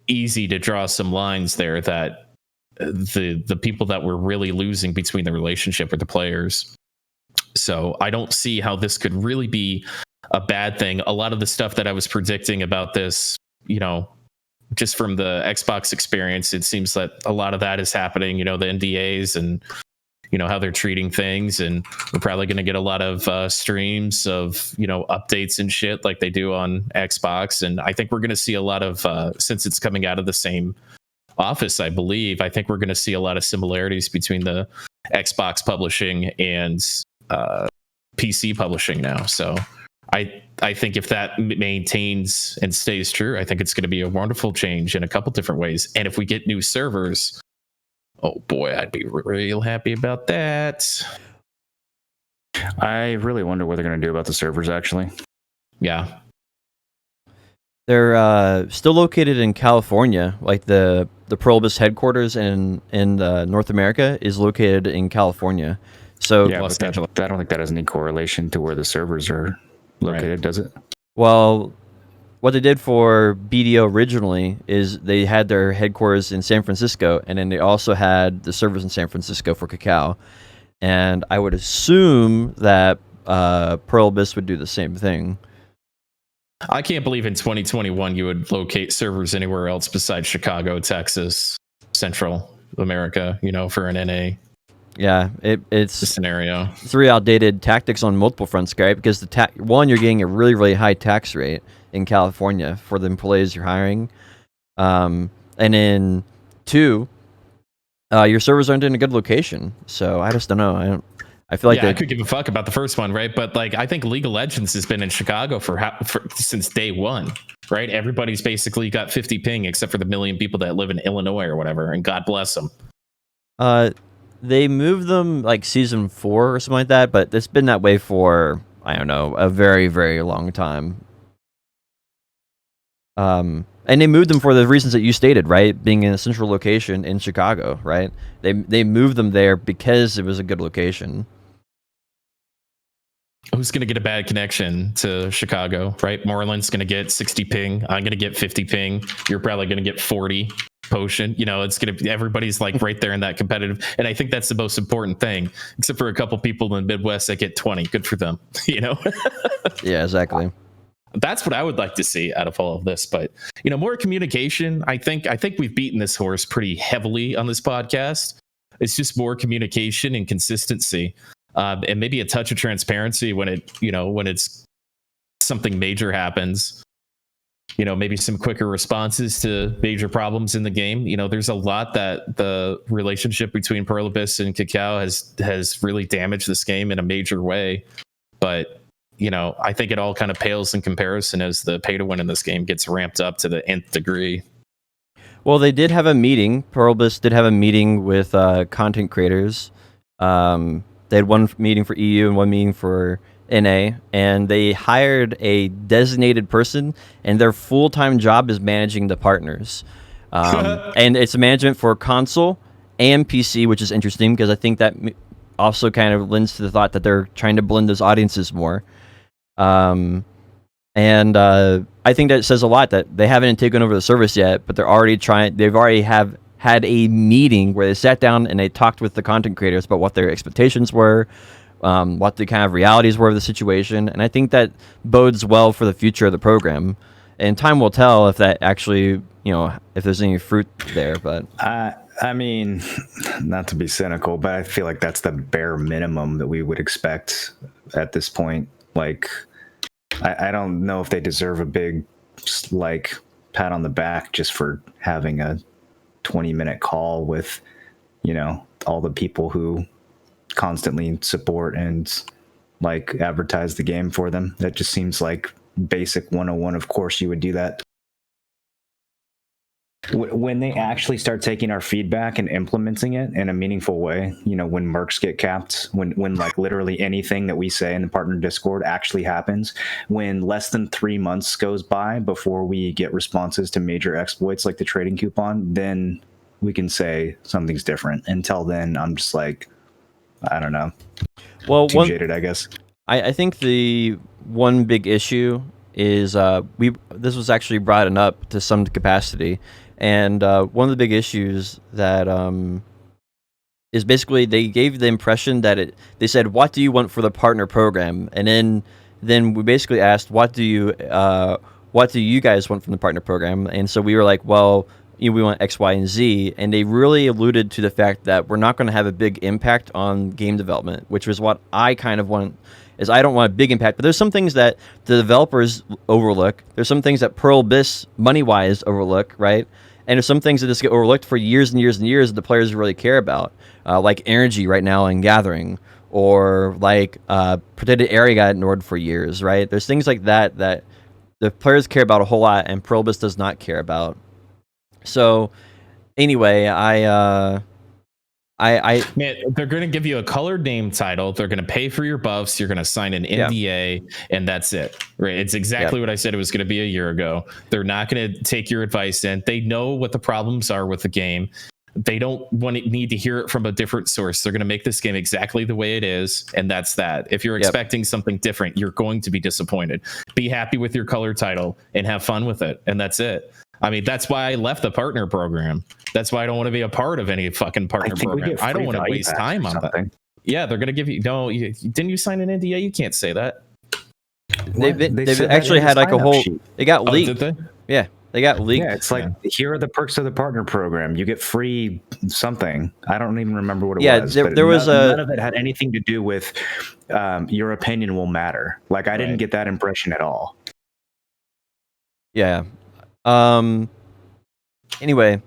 A: easy to draw some lines there that the people that we're really losing between the relationship with the players. So I don't see how this could really be a bad thing. A lot of the stuff that I was predicting about this, just from the Xbox experience, it seems that a lot of that is happening, the NDAs and, how they're treating things. And we're probably going to get a lot of streams of, updates and shit like they do on Xbox. And I think we're going to see a lot of, since it's coming out of the same office, I believe, I think we're going to see a lot of similarities between the Xbox publishing and PC publishing now. So I think if that maintains and stays true, I think it's going to be a wonderful change in a couple different ways. And if we get new servers, oh boy, I'd be real happy about that.
B: I really wonder what they're going to do about the servers, actually.
A: Yeah.
C: They're still located in California. Like the Pearl Abyss headquarters in North America is located in California. So
B: yeah, but I don't think that has any correlation to where the servers are located, right. Does it?
C: Well, what they did for BDO originally is they had their headquarters in San Francisco, and then they also had the servers in San Francisco for Kakao. And I would assume that Pearl Abyss would do the same thing.
A: I can't believe in 2021 you would locate servers anywhere else besides Chicago, Texas, Central America, for an NA.
C: Yeah, it's
A: the scenario.
C: It's really outdated tactics on multiple fronts, right? Because one, you're getting a really, really high tax rate in California for the employees you're hiring, and then two, your servers aren't in a good location. So I just don't know. I feel like
A: I could give a fuck about the first one, right? But I think League of Legends has been in Chicago since day one, right? Everybody's basically got 50 ping except for the million people that live in Illinois or whatever, and God bless them.
C: They moved them like season 4 or something like that, but it's been that way for, I don't know, a very, very long time. And they moved them for the reasons that you stated, right? Being in a central location in Chicago, right? They moved them there because it was a good location.
A: Who's going to get a bad connection to Chicago, right? Moreland's going to get 60 ping. I'm going to get 50 ping. You're probably going to get 40. Potion, it's going to be, everybody's like right there in that competitive, and I think that's the most important thing, except for a couple people in the Midwest that get 20. Good for them. Yeah,
C: exactly.
A: That's what I would like to see out of all of this. But more communication. I think we've beaten this horse pretty heavily on this podcast. It's just more communication and consistency, and maybe a touch of transparency when it's something major happens. Maybe some quicker responses to major problems in the game. There's a lot that the relationship between Pearl Abyss and Kakao has really damaged this game in a major way. But, I think it all kind of pales in comparison as the pay to win in this game gets ramped up to the nth degree.
C: Well, they did have a meeting. Pearl Abyss did have a meeting with content creators. They had one meeting for EU and one meeting for NA, and they hired a designated person, and their full-time job is managing the partners. And it's a management for console and PC, which is interesting because I think that also kind of lends to the thought that they're trying to blend those audiences more. And I think that says a lot that they haven't taken over the service yet, but they're already trying. They've already have had a meeting where they sat down and they talked with the content creators about what their expectations were, what the kind of realities were of the situation, and I think that bodes well for the future of the program. And time will tell if that actually, if there's any fruit there. But
B: I mean, not to be cynical, but I feel like that's the bare minimum that we would expect at this point. Like, I don't know if they deserve a big, like, pat on the back just for having a 20-minute call with, all the people who constantly support and, like, advertise the game for them. That just seems like basic 101. Of course you would do that. When they actually start taking our feedback and implementing it in a meaningful way, when mercs get capped, when like literally anything that we say in the partner Discord actually happens, when less than 3 months goes by before we get responses to major exploits like the trading coupon, then we can say something's different. Until then, I'm just like, I don't know.
C: Well,
B: too jaded, I guess.
C: I think the one big issue is this was actually brought up to some capacity. And one of the big issues that is basically they gave the impression that they said, what do you want for the partner program? And then we basically asked, what do you guys want from the partner program? And so we were like, well, we want X, Y, and Z. And they really alluded to the fact that we're not going to have a big impact on game development, which was what I kind of want. Is I don't want a big impact, but there's some things that the developers overlook. There's some things that Pearl Abyss money-wise overlook, right? And there's some things that just get overlooked for years and years and years that the players really care about, like energy right now in Gathering, or like protected area got ignored for years, right? There's things like that that the players care about a whole lot, and Pearl Abyss does not care about. So, anyway,
A: Man, they're going to give you a colored name title. They're going to pay for your buffs. You're going to sign an NDA, and that's it. Right? It's exactly what I said it was going to be a year ago. They're not going to take your advice in. They know what the problems are with the game. They don't need to hear it from a different source. They're going to make this game exactly the way it is, and that's that. If you're expecting something different, you're going to be disappointed. Be happy with your color title and have fun with it, and that's it. I mean, that's why I left the partner program. That's why I don't want to be a part of any fucking partner program. I don't want to waste time on that. Yeah, they're going to give you... No, didn't you sign an NDA? You can't say that.
C: They've actually had like a whole... They got leaked.
A: Did they?
C: Yeah, they got leaked.
B: Yeah, it's like, here are the perks of the partner program. You get free something. I don't even remember what it was.
C: There was
B: none of it had anything to do with your opinion will matter. Like, I didn't get that impression at all.
C: Yeah. Anyway,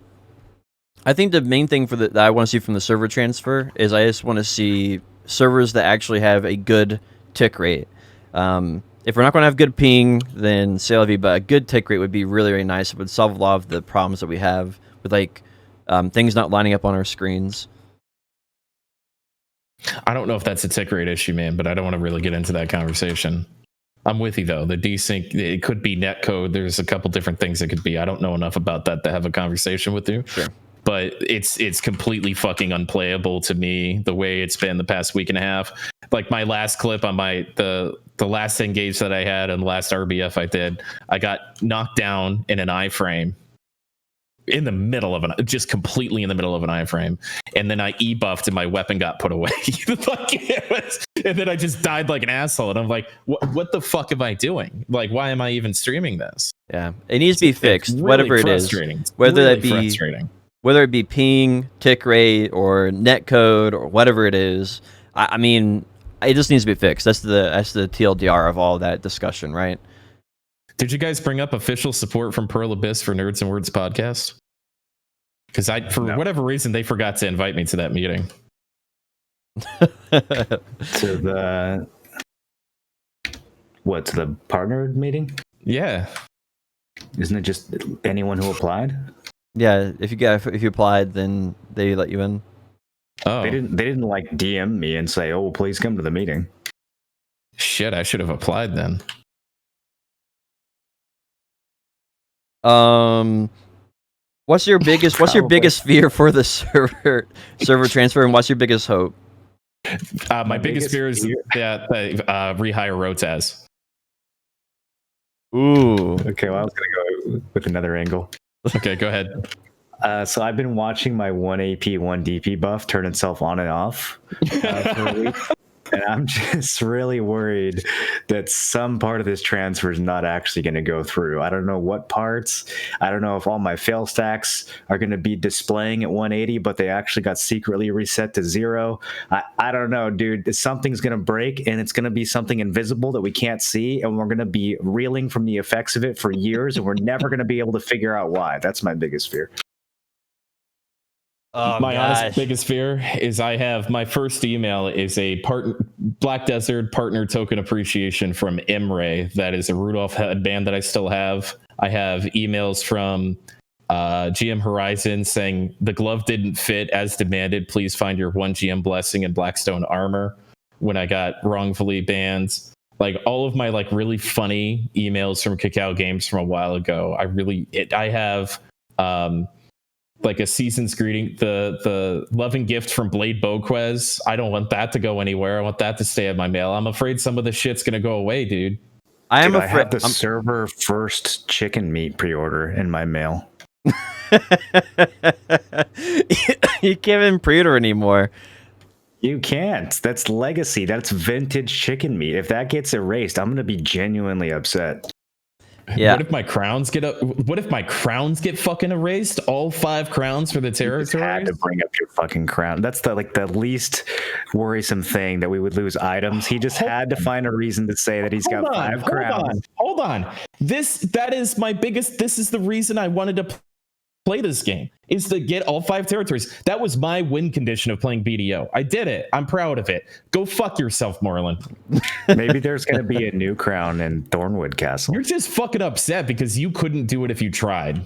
C: I think the main thing that I want to see from the server transfer is I just want to see servers that actually have a good tick rate. If we're not going to have good ping, then c'est la vie, but a good tick rate would be really, really nice. It would solve a lot of the problems that we have with like things not lining up on our screens.
A: I don't know if that's a tick rate issue, man, but I don't want to really get into that conversation. I'm with you, though. The desync, it could be netcode. There's a couple different things it could be. I don't know enough about that to have a conversation with you.
C: Sure.
A: But it's completely fucking unplayable to me the way it's been the past week and a half. Like my last clip on the last engage that I had and the last RBF I did, I got knocked down in an iframe. In the middle of just completely in the middle of an iframe, and then I e-buffed and my weapon got put away. And then I just died like an asshole. And I'm like, what the fuck am I doing? Like, why am I even streaming this?
C: Yeah, it needs to be fixed.
A: Really
C: whatever it is, whether it be ping, tick rate, or netcode, or whatever it is. I mean, it just needs to be fixed. That's the TLDR of all that discussion, right?
A: Did you guys bring up official support from Pearl Abyss for Nerds and Words podcast? Because whatever reason, they forgot to invite me to that meeting.
B: To the partner meeting?
A: Yeah.
B: Isn't it just anyone who applied?
C: Yeah, if you applied, then they let you in.
A: Oh,
B: they didn't like DM me and say, "Oh, please come to the meeting."
A: Shit, I should have applied then.
C: What's your biggest fear for the server transfer, and what's your biggest hope?
A: My biggest fear is that rehire Rotaz.
C: Ooh.
B: Okay, well, I was gonna go with another angle.
A: Okay, go ahead.
B: So I've been watching my 1 AP, 1 DP buff turn itself on and off for a week. And I'm just really worried that some part of this transfer is not actually going to go through. I don't know what parts. I don't know if all my fail stacks are going to be displaying at 180, but they actually got secretly reset to 0. I don't know, dude. Something's going to break, and it's going to be something invisible that we can't see, and we're going to be reeling from the effects of it for years, and we're never going to be able to figure out why. That's my biggest fear.
C: Oh,
A: my honest biggest fear is I have my first email is a Black Desert partner token appreciation from Imre. That is a Rudolph headband that I still have. I have emails from GM Horizon saying the glove didn't fit as demanded. Please find your 1 GM blessing in Blackstone armor when I got wrongfully banned. Like all of my like really funny emails from Cacao Games from a while ago. I have like a season's greeting, the love and gift from Blade Boquez. I don't want that to go anywhere. I want that to stay in my mail. I'm afraid some of the shit's gonna go away, dude.
B: I have the server first chicken meat pre-order in my mail.
C: You can't even pre-order anymore.
B: You can't. That's legacy. That's vintage chicken meat. If that gets erased, I'm gonna be genuinely upset.
C: Yeah.
A: What if my crowns get fucking erased? All 5 crowns for the territories?
B: You had to bring up your fucking crown. That's the least worrisome thing, that we would lose items. He just had to find a reason to say that he's got 5 crowns.
A: Hold on. This is the reason I wanted to play this game, is to get all 5 territories. That was my win condition of playing BDO. I did it. I'm proud of it. Go fuck yourself, Moreland.
B: Maybe there's going to be a new crown in Thornwood Castle.
A: You're just fucking upset because you couldn't do it if you tried.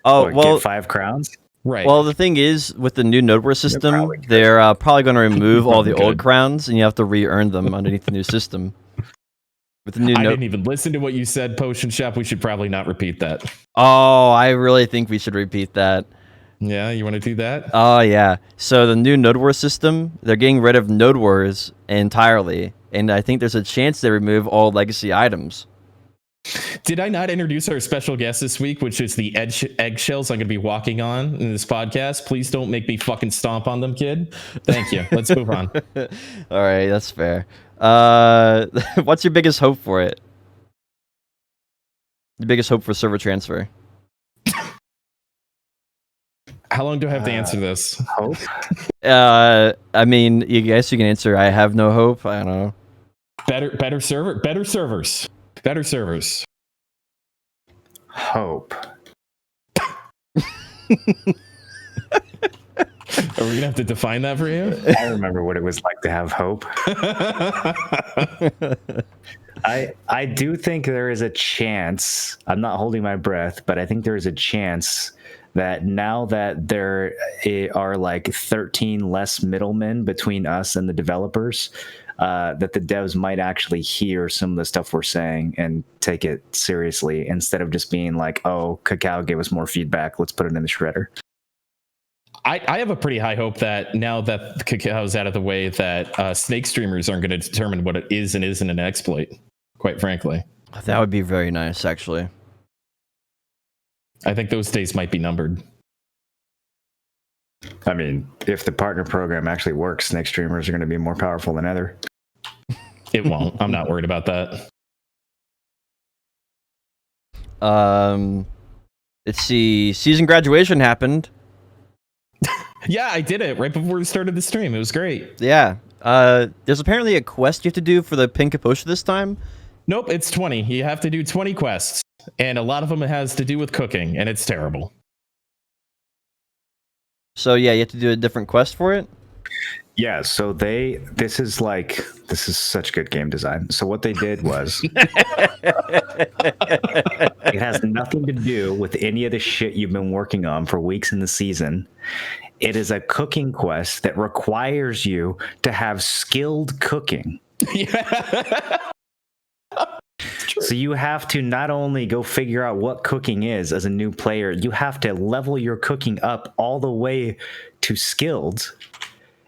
C: Oh, well,
B: get 5 crowns?
A: Right.
C: Well, the thing is, with the new node war system, they're probably going to remove all the old crowns, and you have to re-earn them underneath the new system. With the new
A: I didn't even listen to what you said, Potion Shop. We should probably not repeat that.
C: Oh, I really think we should repeat that.
A: Yeah, you want to do that?
C: Oh, yeah. So the new Node Wars system, they're getting rid of Node Wars entirely, and I think there's a chance they remove all legacy items.
A: Did I not introduce our special guest this week, which is the eggshells I'm going to be walking on in this podcast? Please don't make me fucking stomp on them, kid. Thank you. Let's move on.
C: All right, that's fair. What's your biggest hope for it? The biggest hope for server transfer?
A: How long do I have to answer this?
B: Hope?
C: I mean, you guess you can answer, I have no hope. I don't know.
A: Better servers.
B: Hope.
A: Are we gonna have to define that for you?
B: I remember what it was like to have hope. I do think there is a chance. I'm not holding my breath, but I think there is a chance that now that there are like 13 less middlemen between us and the developers, that the devs might actually hear some of the stuff we're saying and take it seriously, instead of just being like, oh, Cacao gave us more feedback, let's put it in the shredder.
A: I have a pretty high hope that now that Cacao's out of the way, that snake streamers aren't going to determine what it is and isn't an exploit, quite frankly.
C: That would be very nice, actually.
A: I think those days might be numbered.
B: I mean, if the partner program actually works, snake streamers are going to be more powerful than ever.
A: It won't. I'm not worried about that.
C: Let's see. Season graduation happened.
A: Yeah, I did it right before we started the stream. It was great.
C: Yeah. There's apparently a quest you have to do for the pink capocha this time.
A: Nope, it's 20. You have to do 20 quests, and a lot of them has to do with cooking, and it's terrible.
C: So yeah, you have to do a different quest for it?
B: Yeah, so this is such good game design. So what they did was, it has nothing to do with any of the shit you've been working on for weeks in the season. It is a cooking quest that requires you to have skilled cooking.
A: Yeah.
B: So you have to not only go figure out what cooking is as a new player, you have to level your cooking up all the way to skilled,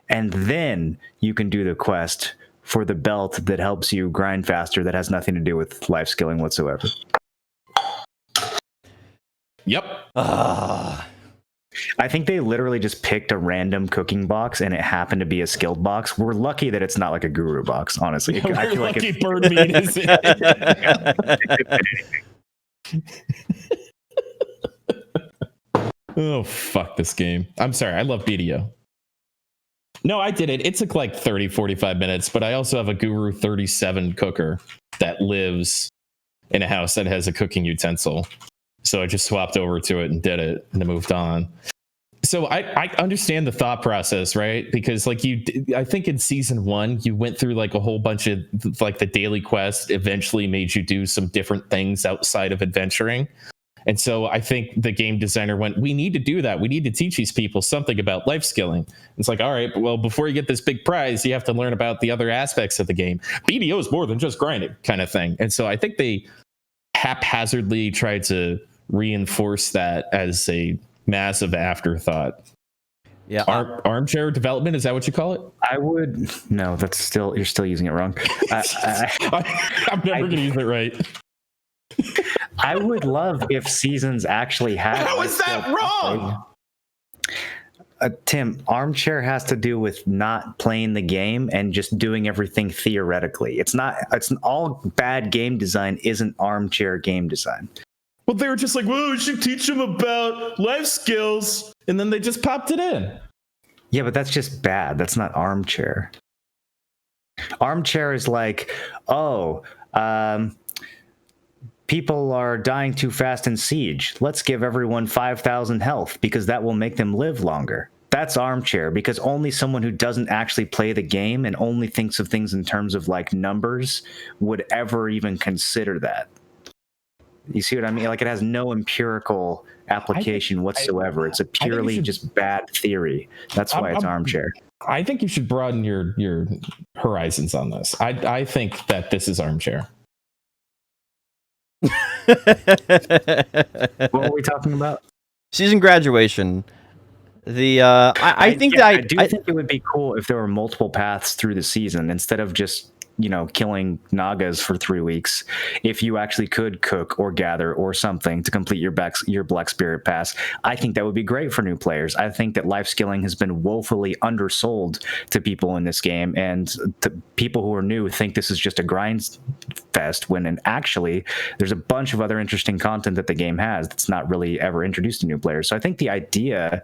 B: and then you can do the quest for the belt that helps you grind faster that has nothing to do with life skilling whatsoever.
A: Yep.
B: I think they literally just picked a random cooking box and it happened to be a skilled box. We're lucky that it's not like a guru box, honestly.
A: Yeah,
B: I feel
A: lucky
B: like
A: bird meat is Oh, fuck this game. I'm sorry. I love BDO. No, I did it. It took like 30, 45 minutes, but I also have a Guru 37 cooker that lives in a house that has a cooking utensil. So I just swapped over to it and did it and then moved on. So I understand the thought process, right? Because like I think in season 1, you went through like a whole bunch of like the daily quest eventually made you do some different things outside of adventuring. And so I think the game designer went, we need to do that. We need to teach these people something about life skilling. It's like, all right, well, before you get this big prize, you have to learn about the other aspects of the game. BDO is more than just grinding kind of thing. And so I think they haphazardly tried to reinforce that as a massive afterthought.
C: Yeah.
A: Armchair development, is that what you call it?
B: I would... No, you're still using it wrong.
A: I'm never going to use it right.
B: I would love if seasons actually had...
A: How is that wrong?
B: Tim, armchair has to do with not playing the game and just doing everything theoretically. It's all bad game design isn't armchair game design.
A: Well, they were just like, well, we should teach them about life skills. And then they just popped it in.
B: Yeah, but that's just bad. That's not armchair. Armchair is like, people are dying too fast in Siege. Let's give everyone 5,000 health because that will make them live longer. That's armchair, because only someone who doesn't actually play the game and only thinks of things in terms of like numbers would ever even consider that. You see what I mean? Like, it has no empirical application whatsoever. It's a purely just bad theory. That's why it's armchair.
A: I think you should broaden your horizons on this. I think that this is armchair.
B: What were we talking about?
C: Season graduation. I think
B: it would be cool if there were multiple paths through the season instead of just killing Nagas for 3 weeks. If you actually could cook or gather or something to complete your Black Spirit Pass, I think that would be great for new players. I think that life skilling has been woefully undersold to people in this game, and to people who are new think this is just a grind fest, when actually there's a bunch of other interesting content that the game has that's not really ever introduced to new players. So I think the idea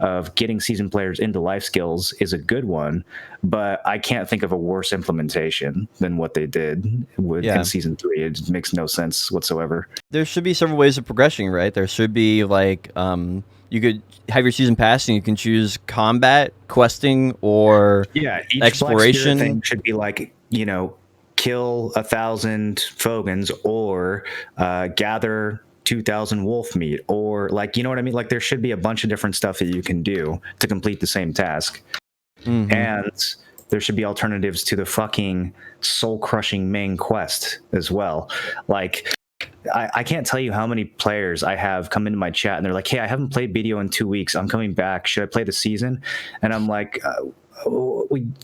B: of getting seasoned players into life skills is a good one, but I can't think of a worse implementation than what they did in season 3. It makes no sense whatsoever.
C: There should be several ways of progressing, right? There should be like you could have your season pass and you can choose combat, questing, or
B: each
C: exploration.
B: Black Spirit thing should be like, kill 1,000 Fogans or gather 2,000 wolf meat, or like, you know what I mean? Like, there should be a bunch of different stuff that you can do to complete the same task. Mm-hmm. And there should be alternatives to the fucking soul-crushing main quest as well. Like, I can't tell you how many players I have come into my chat and they're like, hey, I haven't played BDO in 2 weeks. I'm coming back. Should I play the season? And I'm like,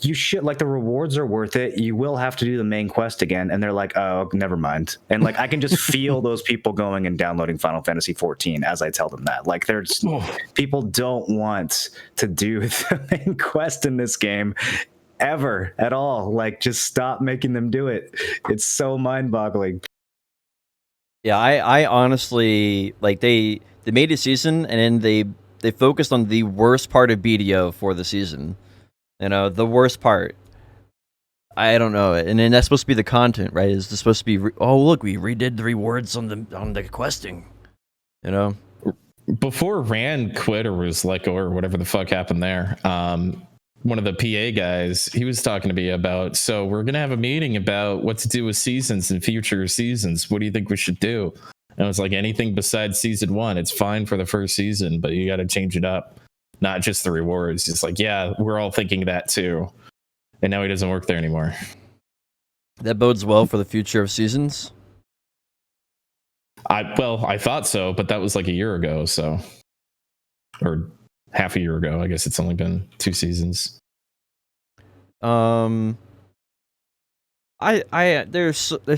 B: you should. Like, the rewards are worth it. You will have to do the main quest again. And they're like, oh, never mind. And like, I can just feel those people going and downloading Final Fantasy 14 as I tell them that. Like, there's people don't want to do the main quest in this game ever at all. Like, just stop making them do it. It's so mind-boggling.
C: Yeah, I honestly, like, they made a season and then they focused on the worst part of BDO for the season. The worst part. I don't know. And then that's supposed to be the content, right? It's supposed to be, look, we redid the rewards on the questing.
A: Before Rand quit or was let go or whatever the fuck happened there, one of the PA guys, he was talking to me about, so we're going to have a meeting about what to do with seasons and future seasons. What do you think we should do? And I was like, anything besides season 1. It's fine for the first season, but you got to change it up. Not just the rewards. It's like, yeah, we're all thinking that too. And now he doesn't work there anymore.
C: That bodes well for the future of seasons.
A: I thought so, but that was like a year ago, so, or half a year ago. I guess it's only been 2 seasons.
C: There's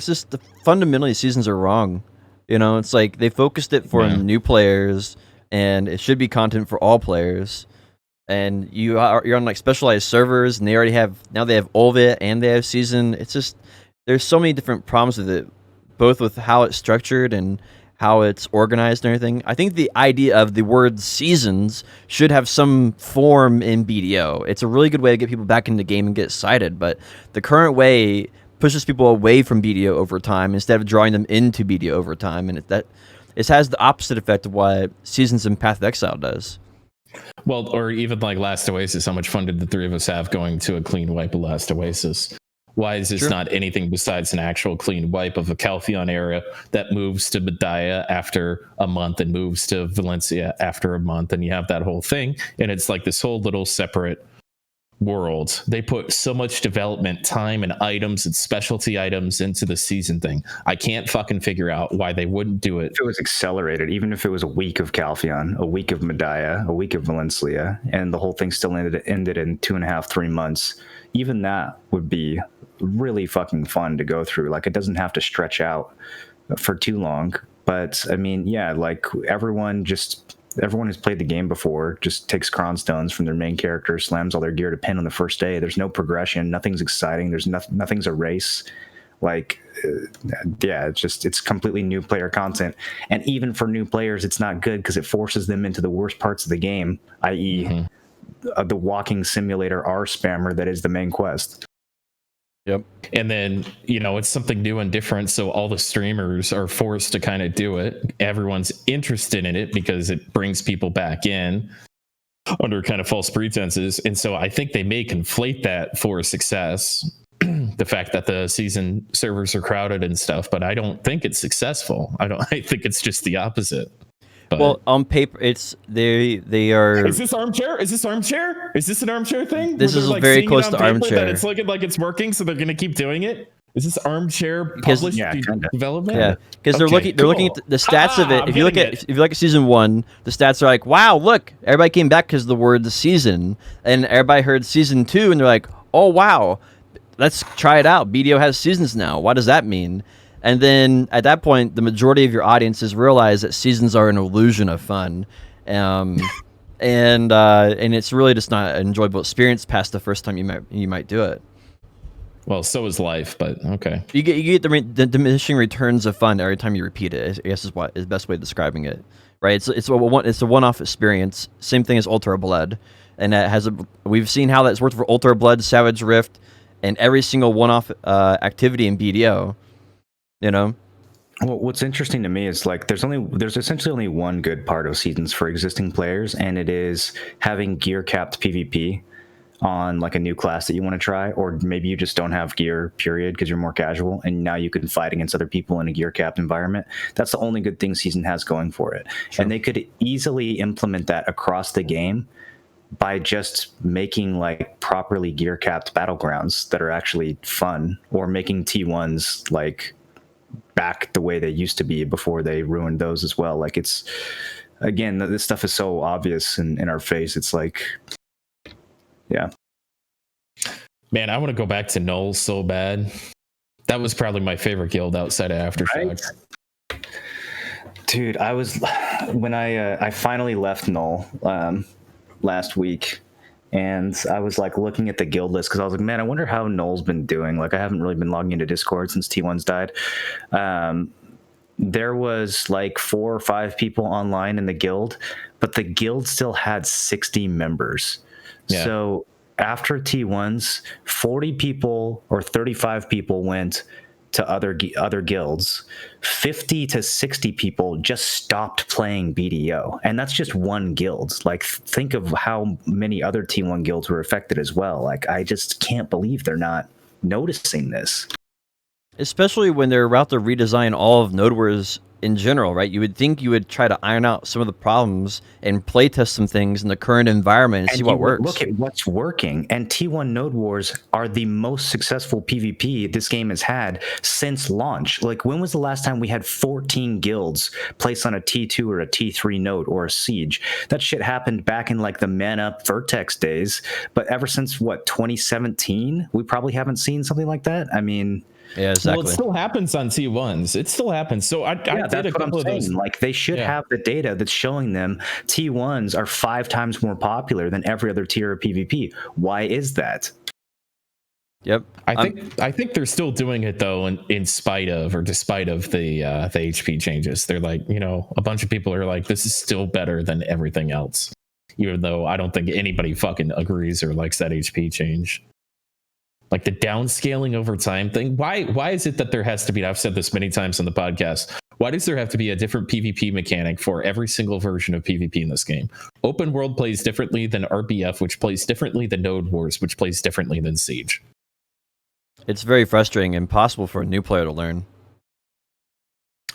C: just fundamentally seasons are wrong. You know, it's like they focused it for new players, and it should be content for all players. And you're on like specialized servers, and they have all of it, and they have season. It's just there's so many different problems with it, both with how it's structured and how it's organized and everything. I think the idea of the word seasons should have some form in BDO. It's a really good way to get people back into the game and get excited, but the current way pushes people away from BDO over time instead of drawing them into BDO over time, and it has the opposite effect of what Seasons in Path of Exile does.
A: Well, or even like Last Oasis, how much fun did the three of us have going to a clean wipe of Last Oasis? Why is this not anything besides an actual clean wipe of a Calpheon area that moves to Medaya after a month and moves to Valencia after a month, and you have that whole thing, and it's like this whole little separate world. They put so much development time and items and specialty items into the season thing. I can't fucking figure out why they wouldn't do it.
B: If it was accelerated, even if it was a week of Calpheon, a week of Medaya, a week of Valencia, and the whole thing still ended in 2.5, 3 months, even that would be really fucking fun to go through. Like, it doesn't have to stretch out for too long. But I mean, yeah, like everyone who's played the game before just takes Cronstones from their main character, slams all their gear to pin on the first day. There's no progression. Nothing's exciting. There's nothing's a race. Like, yeah, it's completely new player content. And even for new players, it's not good because it forces them into the worst parts of the game, i.e. The walking simulator R spammer that is the main quest.
C: Yep.
A: And then, it's something new and different, so all the streamers are forced to kind of do it. Everyone's interested in it because it brings people back in under kind of false pretenses. And so I think they may conflate that for success, the fact that the season servers are crowded and stuff, but I don't think it's successful. I think it's just the opposite. But
C: well, on paper, it's they are.
A: Is this armchair? Is this armchair? Is this an armchair thing?
C: This is like very close to armchair.
A: That it's looking like it's working, so they're going to keep doing it. Is this armchair published development?
C: Yeah, because they're looking at the stats of it. If you look at season 1, the stats are like, wow, look, everybody came back because of the word the season, and everybody heard season 2, and they're like, oh wow, let's try it out. BDO has seasons now. What does that mean? And then at that point, the majority of your audiences realize that seasons are an illusion of fun, and it's really just not an enjoyable experience past the first time you might do it.
A: Well, so is life, but okay.
C: You get the diminishing returns of fun every time you repeat it. I guess is the best way of describing it, right? It's a one-off experience. Same thing as Ultra Blood, and we've seen how that's worked for Ultra Blood, Savage Rift, and every single one-off activity in BDO. Well,
B: what's interesting to me is like there's essentially only one good part of seasons for existing players, and it is having gear capped PvP on like a new class that you want to try, or maybe you just don't have gear period because you're more casual, and now you can fight against other people in a gear capped environment. That's the only good thing season has going for it. Sure. And they could easily implement that across the game by just making like properly gear capped battlegrounds that are actually fun, or making T1s like back the way they used to be before they ruined those as well. Like, it's, again, this stuff is so obvious in our face. It's like, yeah.
A: Man, I want to go back to Null so bad. That was probably my favorite guild outside of Aftershock.
B: Right? Dude, when I finally left Null last week, and I was like looking at the guild list because I was like, man, I wonder how Null's been doing. Like, I haven't really been logging into Discord since T1's died. There was like 4 or 5 people online in the guild, but the guild still had 60 members. Yeah. So after T1's, 40 people or 35 people went to other guilds. 50 to 60 people just stopped playing BDO, and that's just one guild. Like, think of how many other T1 guilds were affected as well. Like, I just can't believe they're not noticing this.
C: Especially when they're about to redesign all of Nodeware's in general, right? You would think you would try to iron out some of the problems and play test some things in the current environment and see what works.
B: Look at what's working. And T1 Node Wars are the most successful PvP this game has had since launch. Like, when was the last time we had 14 guilds placed on a T2 or a T3 node or a siege? That shit happened back in like the Man Up Vertex days. But ever since, what, 2017, we probably haven't seen something like that. I mean...
C: Yeah, exactly.
A: Well, it still happens on T1s. It still happens. So I did a couple of those.
B: Like, they should have the data that's showing them T1s are 5 times more popular than every other tier of PvP. Why is that?
C: Yep.
A: I think they're still doing it though, in spite of or despite of the HP changes. They're like, a bunch of people are like, this is still better than everything else, even though I don't think anybody fucking agrees or likes that HP change. Like the downscaling over time thing. Why is it that there has to be, I've said this many times on the podcast, why does there have to be a different PvP mechanic for every single version of PvP in this game? Open World plays differently than RBF, which plays differently than Node Wars, which plays differently than Siege.
C: It's very frustrating and impossible for a new player to learn.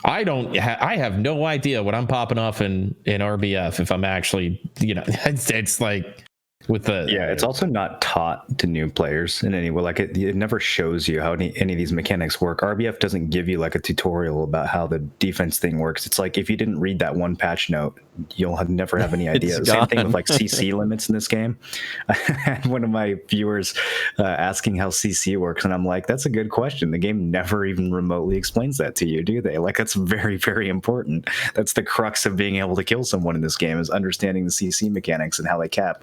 A: I have no idea what I'm popping off in RBF if I'm actually, it's like...
B: it's also not taught to new players in any way. Like it never shows you how any of these mechanics work. RBF doesn't give you like a tutorial about how the defense thing works. It's like, if you didn't read that one patch note, you'll never have any idea. Same thing with like CC limits in this game. I had one of my viewers asking how CC works, and I'm like, that's a good question. The game never even remotely explains that to you, do they? Like, that's very, very important. That's the crux of being able to kill someone in this game, is understanding the CC mechanics and how they cap.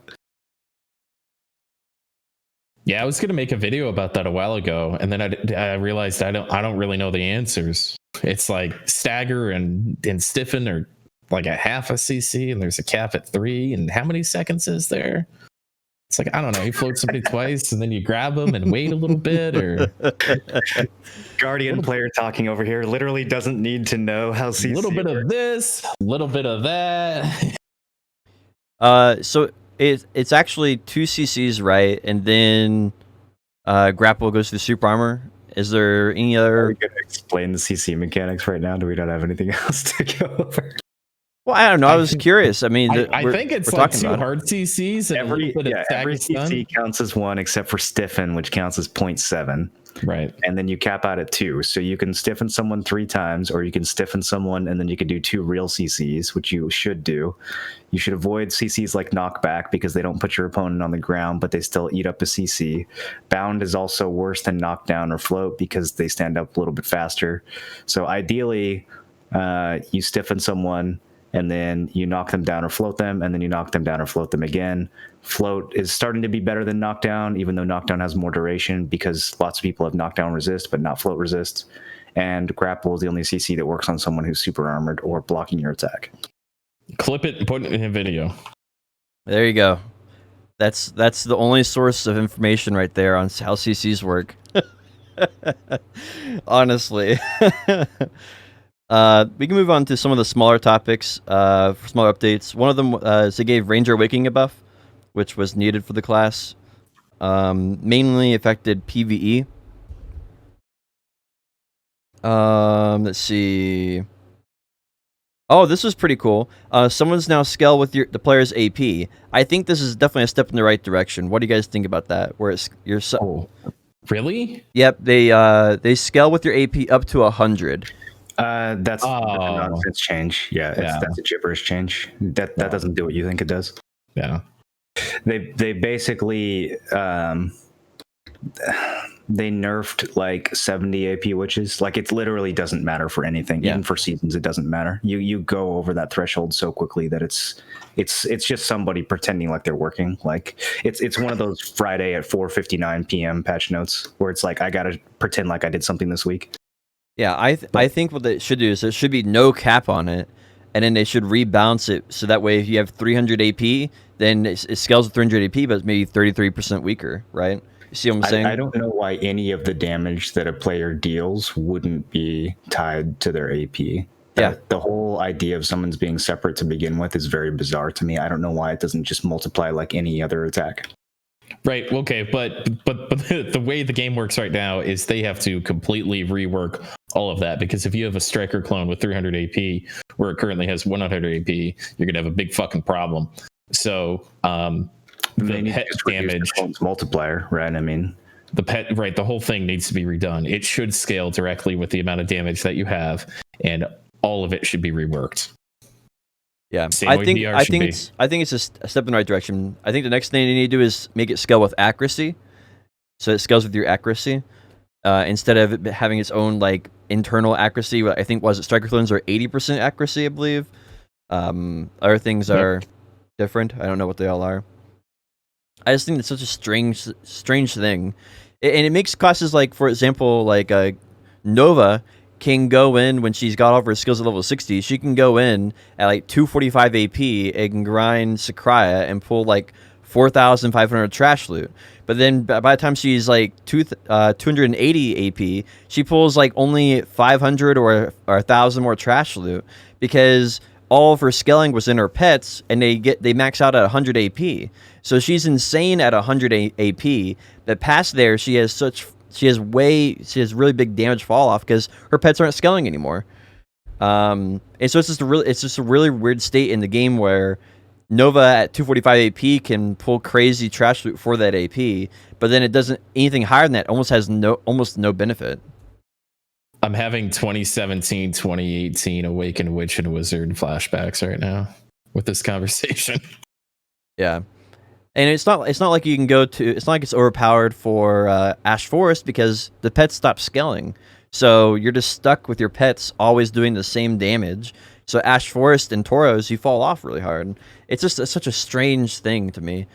A: Yeah, I was gonna make a video about that a while ago, and then I realized I don't really know the answers. It's like stagger and stiffen are like a half a CC, and there's a cap at 3. And how many seconds is there? It's like, I don't know. You float somebody twice, and then you grab them and wait a little bit, or
B: Guardian player talking over here literally doesn't need to know how CC.
A: A little bit of this, a little bit of that.
C: So. It's actually 2 CCs, right? And then grapple goes to the super armor. Is there any other...
B: Are we going to explain the CC mechanics right now? Do we not have anything else to go over?
C: Well, I don't know. I was curious. I mean,
A: I think it's like 2 hard CCs. And every
B: CC counts as 1 except for stiffen, which counts as 0.7.
A: Right.
B: And then you cap out at 2. So you can stiffen someone 3 times, or you can stiffen someone and then you can do 2 real CCs, which you should do. You should avoid CCs like knockback because they don't put your opponent on the ground, but they still eat up a CC. Bound is also worse than knockdown or float because they stand up a little bit faster. So ideally, you stiffen someone, and then you knock them down or float them, and then you knock them down or float them again. Float is starting to be better than knockdown, even though knockdown has more duration because lots of people have knockdown resist, but not float resist. And grapple is the only CC that works on someone who's super armored or blocking your attack.
A: Clip it and put it in a video.
C: There you go. That's the only source of information right there on how CCs work. Honestly. We can move on to some of the smaller topics, for smaller updates. One of them is they gave Ranger Waking a buff, which was needed for the class. Mainly affected PvE. Let's see. Oh, this was pretty cool. Someone's now scale with the player's AP. I think this is definitely a step in the right direction. What do you guys think about that? Where
A: really?
C: Yep, they scale with your AP up to 100.
B: That's a nonsense change. That's a gibberish change. That doesn't do what you think it does.
A: Yeah.
B: They basically they nerfed like 70 AP witches. Like, it literally doesn't matter for anything. Even for seasons, it doesn't matter. You go over that threshold so quickly that it's just somebody pretending like they're working. Like, it's one of those Friday at 4:59 p.m. patch notes where it's like, I gotta pretend like I did something this week.
C: Yeah, I think what they should do is there should be no cap on it, and then they should rebalance it so that way if you have 300 AP, then it scales with 300 AP, but it's maybe 33% weaker, right? You see what I'm saying?
B: I don't know why any of the damage that a player deals wouldn't be tied to their AP. The whole idea of someone's being separate to begin with is very bizarre to me. I don't know why it doesn't just multiply like any other attack.
A: Right. Okay. But the way the game works right now is they have to completely rework all of that, because if you have a striker clone with 300 AP where it currently has 100 AP, you're gonna have a big fucking problem. So the pet damage
B: multiplier, right? I mean,
A: the whole thing needs to be redone. It should scale directly with the amount of damage that you have, and all of it should be reworked.
C: Yeah, I think it's a step in the right direction. I think the next thing you need to do is make it scale with accuracy, so it scales with your accuracy instead of it having its own like internal accuracy. I think striker clones are 80% accuracy, I believe. Other things are different. I don't know what they all are. I just think it's such a strange thing, and it makes classes like, for example, like Nova can go in when she's got all of her skills at level 60. She can go in at like 245 AP and grind Sakraya and pull like 4,500 trash loot. But then by the time she's like 280 AP, she pulls like only 500 or 1,000 more trash loot because all of her scaling was in her pets, and they max out at 100 AP. So she's insane at 100 AP. But past there, she has really big damage fall off because her pets aren't scaling anymore. And so it's just a really weird state in the game where Nova at 245 AP can pull crazy trash loot for that AP, but then it doesn't, anything higher than that almost has almost no benefit.
A: I'm having 2017, 2018 Awakened Witch and Wizard flashbacks right now with this conversation.
C: Yeah. And it's not like you can it's not like it's overpowered for Ash Forest because the pets stop scaling. So you're just stuck with your pets always doing the same damage. So Ash Forest and Tauros, you fall off really hard. It's just such a strange thing to me.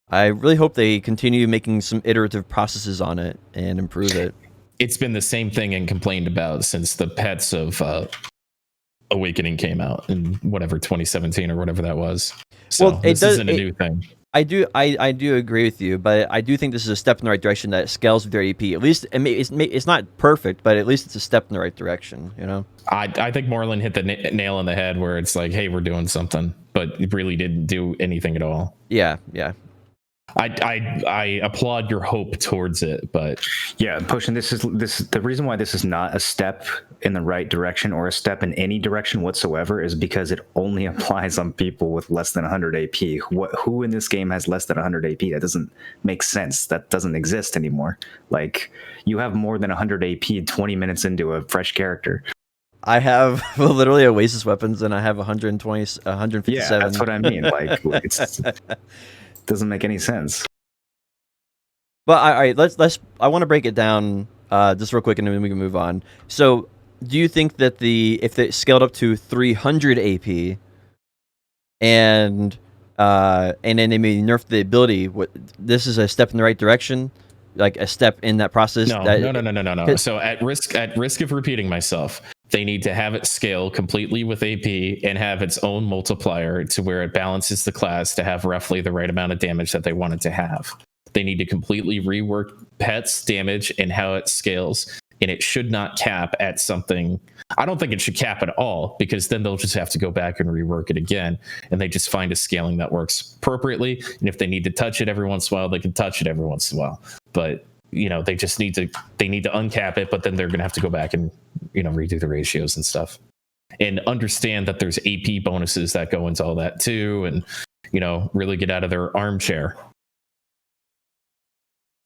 C: I really hope they continue making some iterative processes on it and improve it.
A: It's been the same thing and complained about since the pets of Awakening came out in whatever 2017 or whatever that was. So this isn't a new thing.
C: I do agree with you, but I do think this is a step in the right direction that scales with their AP. At least it's not perfect, but at least it's a step in the right direction. You know,
A: I think Moreland hit the nail on the head where it's like, hey, we're doing something, but it really didn't do anything at all.
C: Yeah.
A: I applaud your hope towards it, but
B: yeah, Potion, this is the reason why this is not a step in the right direction or a step in any direction whatsoever is because it only applies on people with less than 100 AP. Who in this game has less than 100 AP? That doesn't make sense. That doesn't exist anymore. Like, you have more than 100 AP 20 minutes into a fresh character.
C: I have literally Oasis weapons, and I have 157.
B: Yeah, that's what I mean. Like, it's doesn't make any sense.
C: But all right, let's. I want to break it down just real quick, and then we can move on. So, do you think that if they scaled up to 300 AP, and then they may nerf the ability, this is a step in the right direction, like a step in that process?
A: No. So at risk of repeating myself, they need to have it scale completely with AP and have its own multiplier to where it balances the class to have roughly the right amount of damage that they want it to have. They need to completely rework pets damage and how it scales, and it should not cap at something. I don't think it should cap at all, because then they'll just have to go back and rework it again, and they just find a scaling that works appropriately. And if they need to touch it every once in a while, they can touch it every once in a while. But they just need to uncap it, but then they're going to have to go back and redo the ratios and stuff, and understand that there's AP bonuses that go into all that too, and really get out of their armchair.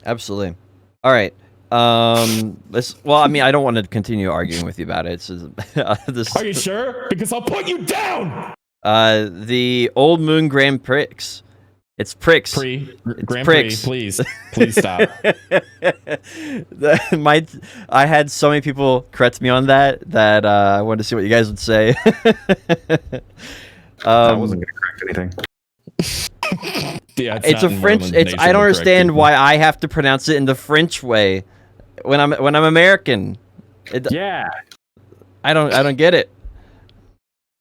C: Absolutely. All right. I don't want to continue arguing with you about it.
A: Are you sure? Because I'll put you down.
C: The Old Moon Grand Prix. It's Prix.
A: Grand Prix, please stop.
C: I had so many people correct me on that I wanted to see what you guys would say.
B: I wasn't going to correct anything.
A: Yeah,
C: it's a French. I don't understand why I have to pronounce it in the French way when I'm American. I don't get it.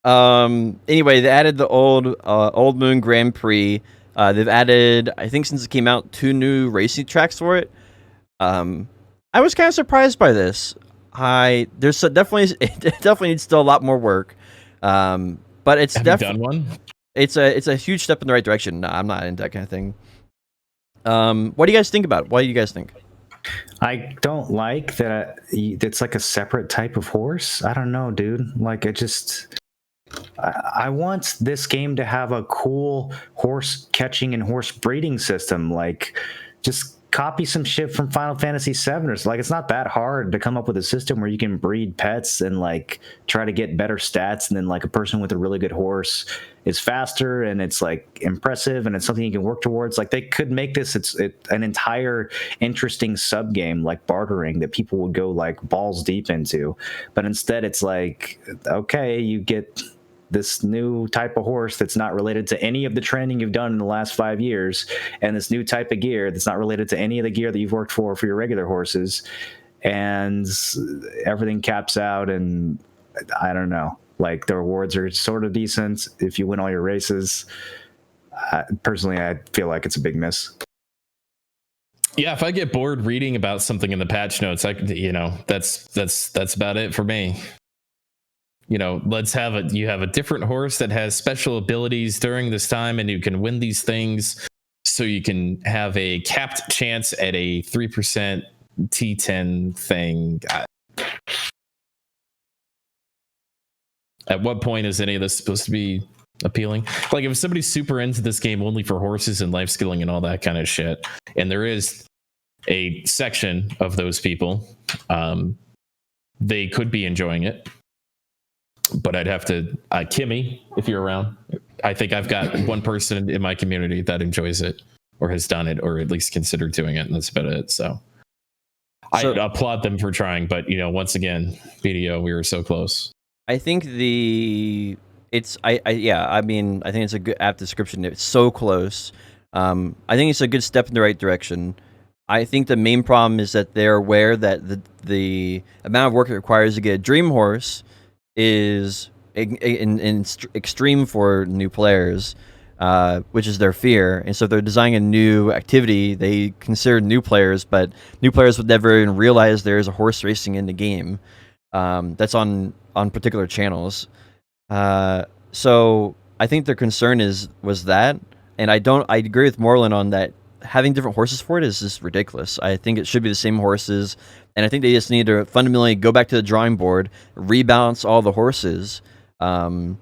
C: Anyway, they added the Old Moon Grand Prix. They've added, I think since it came out, 2 new racing tracks for it. I was kind of surprised by this. It definitely needs still a lot more work. But it's definitely
A: done one.
C: It's a huge step in the right direction. No, I'm not into that kind of thing. What do you guys think about it? What do you guys think?
B: I don't like that it's like a separate type of horse. I don't know, dude. Like, I want this game to have a cool horse catching and horse breeding system. Like, just copy some shit from Final Fantasy VII. Or like, it's not that hard to come up with a system where you can breed pets and like try to get better stats, and then like a person with a really good horse is faster and it's like impressive and it's something you can work towards. Like, they could make this an entire interesting sub game like bartering that people would go like balls deep into, but instead it's like, okay, you get this new type of horse that's not related to any of the training you've done in the last 5 years, and this new type of gear that's not related to any of the gear that you've worked for your regular horses, and everything caps out. And I don't know, like, the rewards are sort of decent if you win all your races. Personally, I feel like it's a big miss.
A: Yeah, if I get bored reading about something in the patch notes, that's about it for me. Let's have you have a different horse that has special abilities during this time, and you can win these things, so you can have a capped chance at a 3% T10 thing. At what point is any of this supposed to be appealing? Like, if somebody's super into this game only for horses and life skilling and all that kind of shit, and there is a section of those people, they could be enjoying it. But I'd have to, Kimmy, if you're around, I think I've got one person in my community that enjoys it or has done it or at least considered doing it, and that's about it. So I applaud them for trying, but once again, BDO, we were so close.
C: I think I think it's a good app description. It's so close. I think it's a good step in the right direction. I think the main problem is that they're aware that the amount of work it requires to get a dream horse is in extreme for new players, which is their fear. And so they're designing a new activity. They consider new players, but new players would never even realize there is a horse racing in the game. That's on particular channels. So I think their concern was that, and I agree with Moreland on that. Having different horses for it is just ridiculous. I think it should be the same horses, and I think they just need to fundamentally go back to the drawing board, rebalance all the horses, and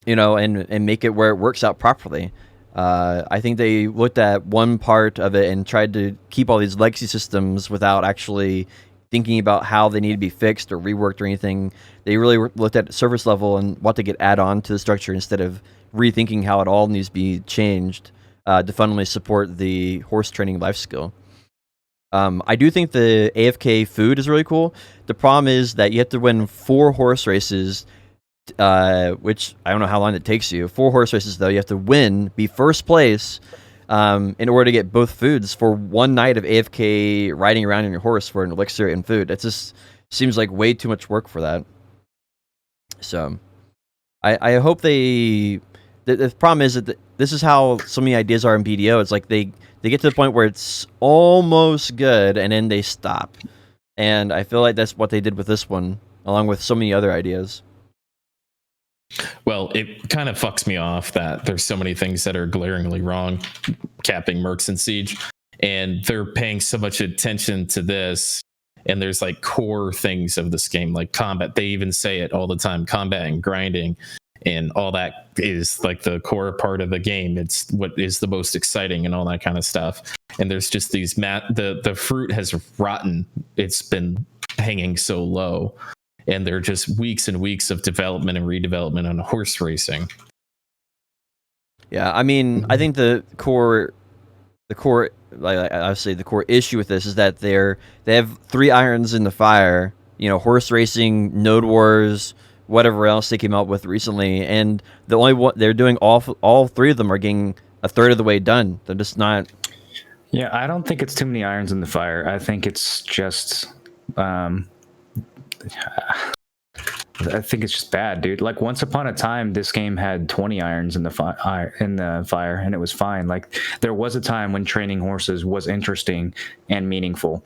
C: make it where it works out properly. I think they looked at one part of it and tried to keep all these legacy systems without actually thinking about how they need to be fixed or reworked or anything. They really looked at surface level and what they could add on to the structure instead of rethinking how it all needs to be changed to fundamentally support the horse training life skill. I do think the AFK food is really cool. The problem is that you have to win 4 horse races, which I don't know how long it takes you. 4 horse races, though, you have to win, be first place, in order to get both foods for one night of AFK riding around on your horse for an elixir and food. That just seems like way too much work for that. So I hope the problem is that this is how so many ideas are in BDO. It's like they get to the point where it's almost good, and then they stop. And I feel like that's what they did with this one, along with so many other ideas.
A: Well, it kind of fucks me off that there's so many things that are glaringly wrong, capping Mercs and Siege, and they're paying so much attention to this. And there's like core things of this game, like combat. They even say it all the time, combat and grinding. And all that is like the core part of the game. It's what is the most exciting and all that kind of stuff. And there's just these the fruit has rotten. It's been hanging so low, and they're just weeks and weeks of development and redevelopment on horse racing.
C: Yeah, I mean, I think the core, like I would say, the core issue with this is that they have 3 irons in the fire. Horse racing, Node Wars, whatever else they came out with recently, and the only one they're doing, all 3 of them are getting a third of the way done. They're just not.
B: Yeah, I don't think it's too many irons in the fire. I think it's just, I think it's just bad, dude. Like, once upon a time, this game had 20 irons in the fire, and it was fine. Like, there was a time when training horses was interesting and meaningful.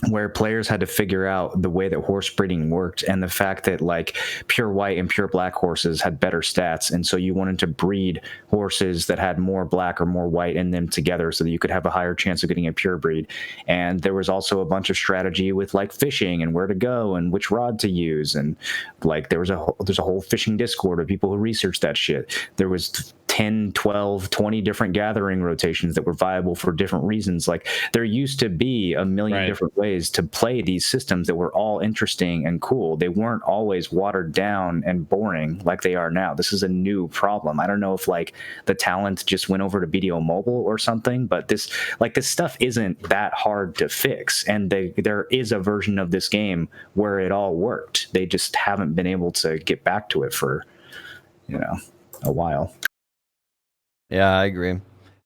B: where players had to figure out the way that horse breeding worked, and the fact that like pure white and pure black horses had better stats, and so you wanted to breed horses that had more black or more white in them together so that you could have a higher chance of getting a pure breed. And there was also a bunch of strategy with like fishing and where to go and which rod to use, and like there's a whole fishing Discord of people who research that shit. There was 10, 12, 20 different gathering rotations that were viable for different reasons. Like there used to be a million different ways to play these systems that were all interesting and cool. They weren't always watered down and boring like they are now. This is a new problem. I don't know if like the talent just went over to BDO Mobile or something, but this stuff isn't that hard to fix. And there is a version of this game where it all worked. They just haven't been able to get back to it for, a while.
C: Yeah, I agree.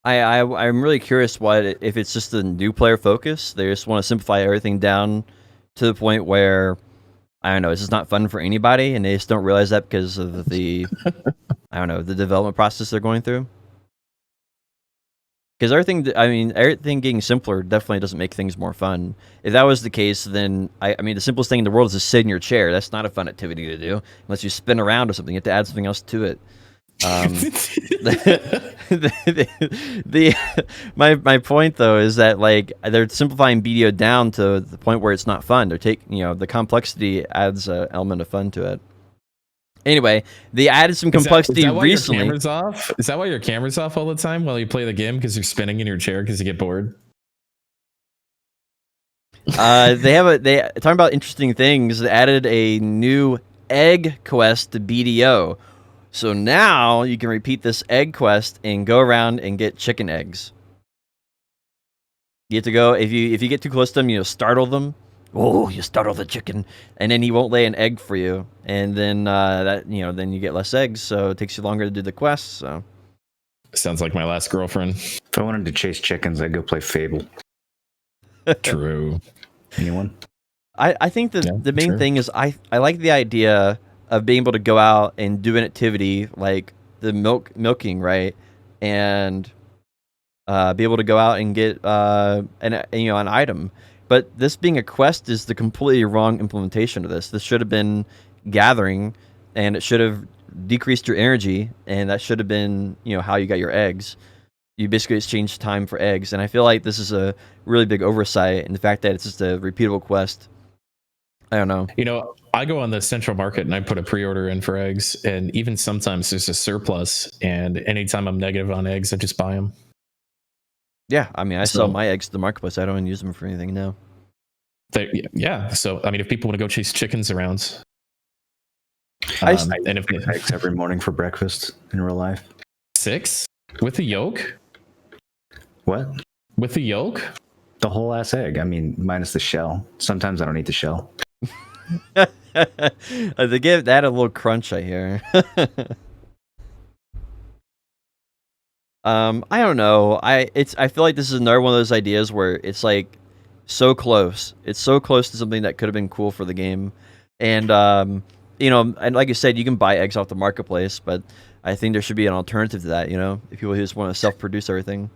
C: I'm really curious if it's just a new player focus. They just want to simplify everything down to the point where, I don't know, it's just not fun for anybody, and they just don't realize that because of the, I don't know, the development process they're going through. Because everything getting simpler definitely doesn't make things more fun. If that was the case, then, the simplest thing in the world is to sit in your chair. That's not a fun activity to do. Unless you spin around or something, you have to add something else to it. My point though is that like they're simplifying BDO down to the point where it's not fun. They're the complexity adds an element of fun to it. Anyway, they added some complexity recently.
A: Is that why your camera's off all the time while you play the game? Because you're spinning in your chair because you get bored?
C: They talking about interesting things. They added a new egg quest to BDO. So now you can repeat this egg quest and go around and get chicken eggs. You have to go, if you get too close to them, startle them. Oh, you startle the chicken, and then he won't lay an egg for you, and then then you get less eggs, so it takes you longer to do the quest. So
A: sounds like my last girlfriend.
B: If I wanted to chase chickens, I'd go play Fable.
A: True.
B: Anyone?
C: I think the main thing is I like the idea of being able to go out and do an activity like the milking, right, and be able to go out and get an item. But this being a quest is the completely wrong implementation of this. This should have been gathering, and it should have decreased your energy, and that should have been how you got your eggs. You basically exchanged time for eggs, and I feel like this is a really big oversight in the fact that it's just a repeatable quest. I don't know.
A: I go on the central market and I put a pre-order in for eggs, and even sometimes there's a surplus, and anytime I'm negative on eggs, I just buy them.
C: Yeah, I sell my eggs to the marketplace. I don't even use them for anything now.
A: Yeah, so if people want to go chase chickens around,
B: and if eggs every morning for breakfast in real life,
A: 6 with the yolk.
B: What?
A: With the yolk?
B: The whole ass egg. Minus the shell. Sometimes I don't eat the shell.
C: They give that a little crunch, I hear. I don't know. I feel like this is another one of those ideas where it's like so close. It's so close to something that could have been cool for the game. And and like you said, you can buy eggs off the marketplace, but I think there should be an alternative to that, if people just want to self-produce everything.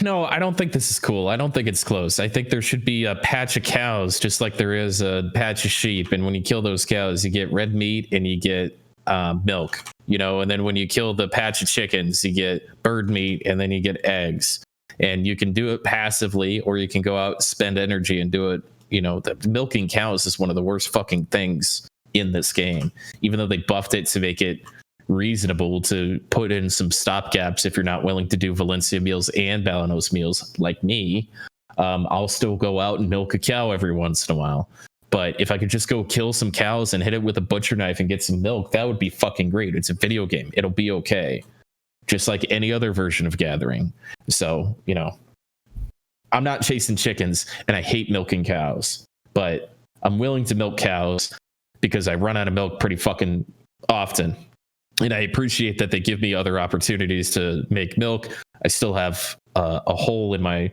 A: No, I don't think this is cool. I don't think it's close. I think there should be a patch of cows, just like there is a patch of sheep. And when you kill those cows, you get red meat and you get milk, and then when you kill the patch of chickens, you get bird meat and then you get eggs. And you can do it passively, or you can go out, spend energy and do it. The milking cows is one of the worst fucking things in this game, even though they buffed it to make it reasonable to put in some stopgaps. If you're not willing to do Valencia meals and Balanos meals like me, I'll still go out and milk a cow every once in a while. But if I could just go kill some cows and hit it with a butcher knife and get some milk, that would be fucking great. It's a video game. It'll be okay. Just like any other version of Gathering. So, I'm not chasing chickens and I hate milking cows, but I'm willing to milk cows because I run out of milk pretty fucking often. And I appreciate that they give me other opportunities to make milk. I still have a hole in my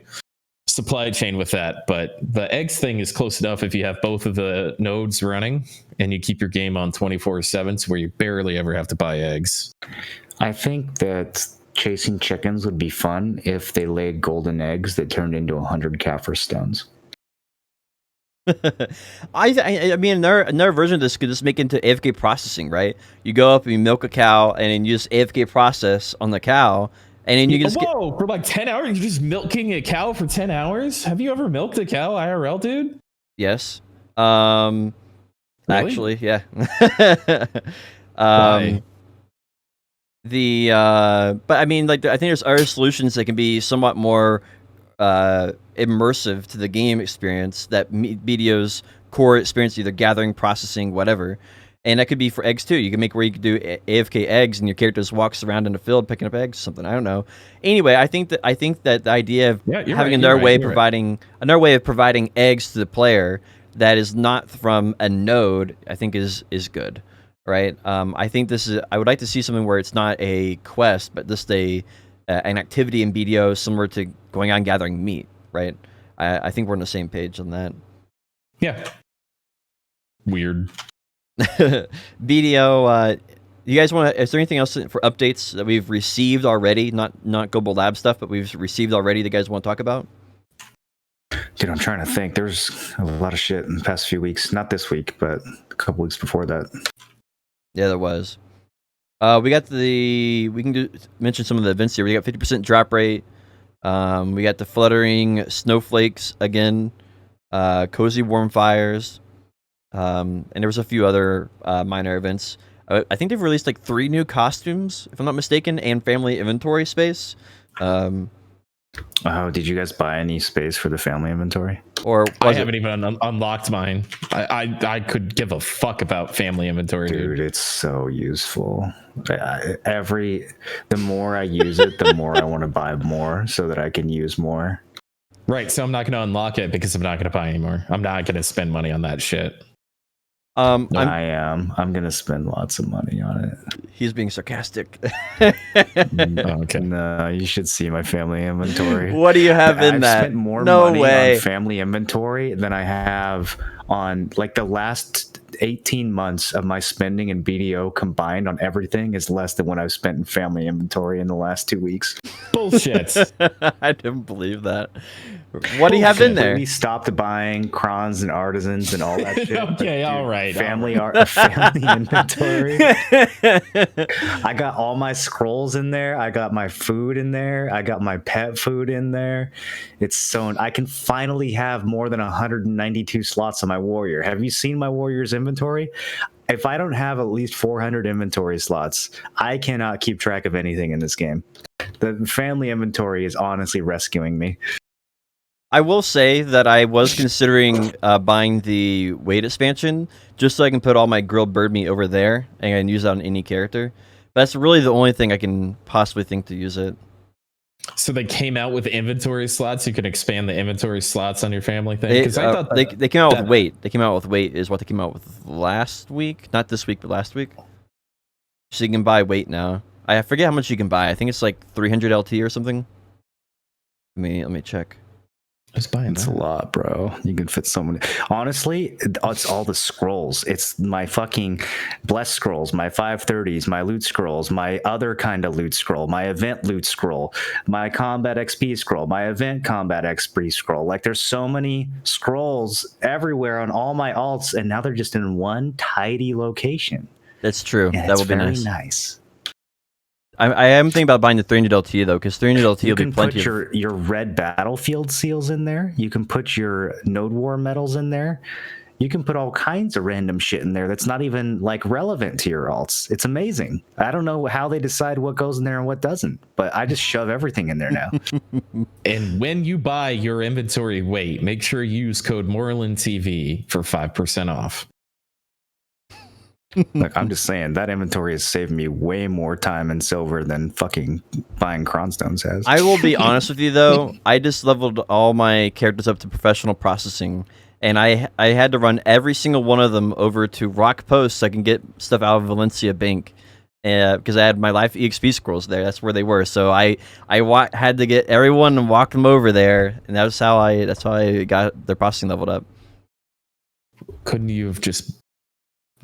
A: supply chain with that, but the eggs thing is close enough if you have both of the nodes running and you keep your game on 24/7 to where you barely ever have to buy eggs.
B: I think that chasing chickens would be fun if they laid golden eggs that turned into 100 Kaffir stones.
C: I mean, another version of this could just make into AFK processing, right? You go up and you milk a cow, and then you just AFK process on the cow, and then you can just
A: for like 10 hours? You're just milking a cow for 10 hours? Have you ever milked a cow IRL, dude?
C: Yes.
A: Really?
C: Actually, yeah.
A: Why?
C: But I mean, like, I think there's other solutions that can be somewhat more immersive to the game experience that BDO's core experience, either gathering, processing, whatever. And that could be for eggs too. You can make where you could do AFK eggs, and your character just walks around in the field picking up eggs or something. I don't know. Anyway, I think that the idea of having another way of providing eggs to the player that is not from a node, I think is good, right? I think I would like to see something where it's not a quest, but just an activity in BDO similar to going out and gathering meat, right? I think we're on the same page on that.
A: Yeah. Weird.
C: BDO, you guys want to? Is there anything else for updates that we've received already? Not Global Lab stuff, but we've received already. That you guys want to talk about?
B: Dude, I'm trying to think. There's a lot of shit in the past few weeks. Not this week, but a couple weeks before that.
C: Yeah, there was. We got we can mention some of the events here. We got 50% drop rate. We got the fluttering snowflakes again. Cozy warm fires. And there was a few other minor events. I think they've released like 3 new costumes, if I'm not mistaken, and family inventory space.
B: Did you guys buy any space for the family inventory?
C: Or
A: I haven't even unlocked mine. I could give a fuck about family inventory,
B: dude. It's so useful. The more I use it, the more I want to buy more so that I can use more.
A: Right, so I'm not going to unlock it because I'm not going to buy anymore. I'm not going to spend money on that shit.
B: I am. I'm going to spend lots of money on it.
C: He's being sarcastic.
A: Okay.
B: No, you should see my family inventory.
C: What do you have in that?
B: I've spent more money on family inventory than I have on, like, the last 18 months of my spending in BDO combined on everything is less than what I've spent in family inventory in the last 2 weeks.
A: Bullshit.
C: I didn't believe that. What do you have in there?
B: We stopped buying crons and artisans and all that shit.
A: Okay, all right.
B: Family inventory. I got all my scrolls in there. I got my food in there. I got my pet food in there. I can finally have more than 192 slots on my warrior. Have you seen my warrior's inventory? If I don't have at least 400 inventory slots, I cannot keep track of anything in this game. The family inventory is honestly rescuing me.
C: I will say that I was considering buying the weight expansion just so I can put all my grilled bird meat over there and I can use that on any character. But that's really the only thing I can possibly think to use it.
A: So they came out with inventory slots. You can expand the inventory slots on your family thing.
C: Because I thought they came out with weight. They came out with weight is what they came out with last week, not this week, but last week. So you can buy weight now. I forget how much you can buy. I think it's like 300 LT or something. Let me check.
B: It's a lot, bro. You can fit so many. Honestly, it's all the scrolls. It's my fucking blessed scrolls, my 530s, my loot scrolls, my other kind of loot scroll, my event loot scroll, my combat XP scroll, my event combat XP scroll. Like, there's so many scrolls everywhere on all my alts, and now they're just in one tidy location.
C: That's true.
B: And
C: that would be
B: nice.
C: I am thinking about buying the 300 LT though, because 300 LT will be plenty.
B: You can put your red battlefield seals in there. You can put your node war medals in there. You can put all kinds of random shit in there that's not even like relevant to your alts. It's amazing. I don't know how they decide what goes in there and what doesn't, but I just shove everything in there now.
A: And when you buy your inventory weight, make sure you use code MorelandTV for 5% off.
B: Look, I'm just saying that inventory has saved me way more time and silver than fucking buying cronstones has.
C: I will be honest with you though, I just leveled all my characters up to professional processing, and I had to run every single one of them over to Rock Post so I can get stuff out of Valencia Bank, because I had my life EXP scrolls there. That's where they were. So I had to get everyone and walk them over there, and that's how I got their processing leveled up.
A: Couldn't you have just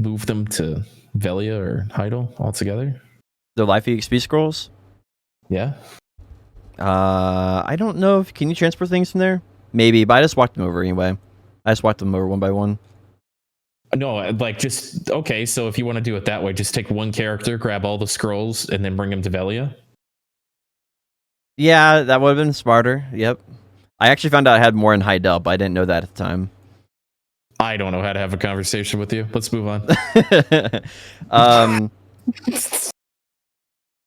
A: move them to Velia or Heidel altogether?
C: The life EXP scrolls?
A: Yeah.
C: I don't know if can you transfer things from there? Maybe, but I just walked them over anyway. I just walked them over one by one.
A: No, like just okay. So if you want to do it that way, just take one character, grab all the scrolls, and then bring them to Velia.
C: Yeah, that would have been smarter. Yep. I actually found out I had more in Heidel, but I didn't know that at the time.
A: I don't know how to have a conversation with you. Let's move on.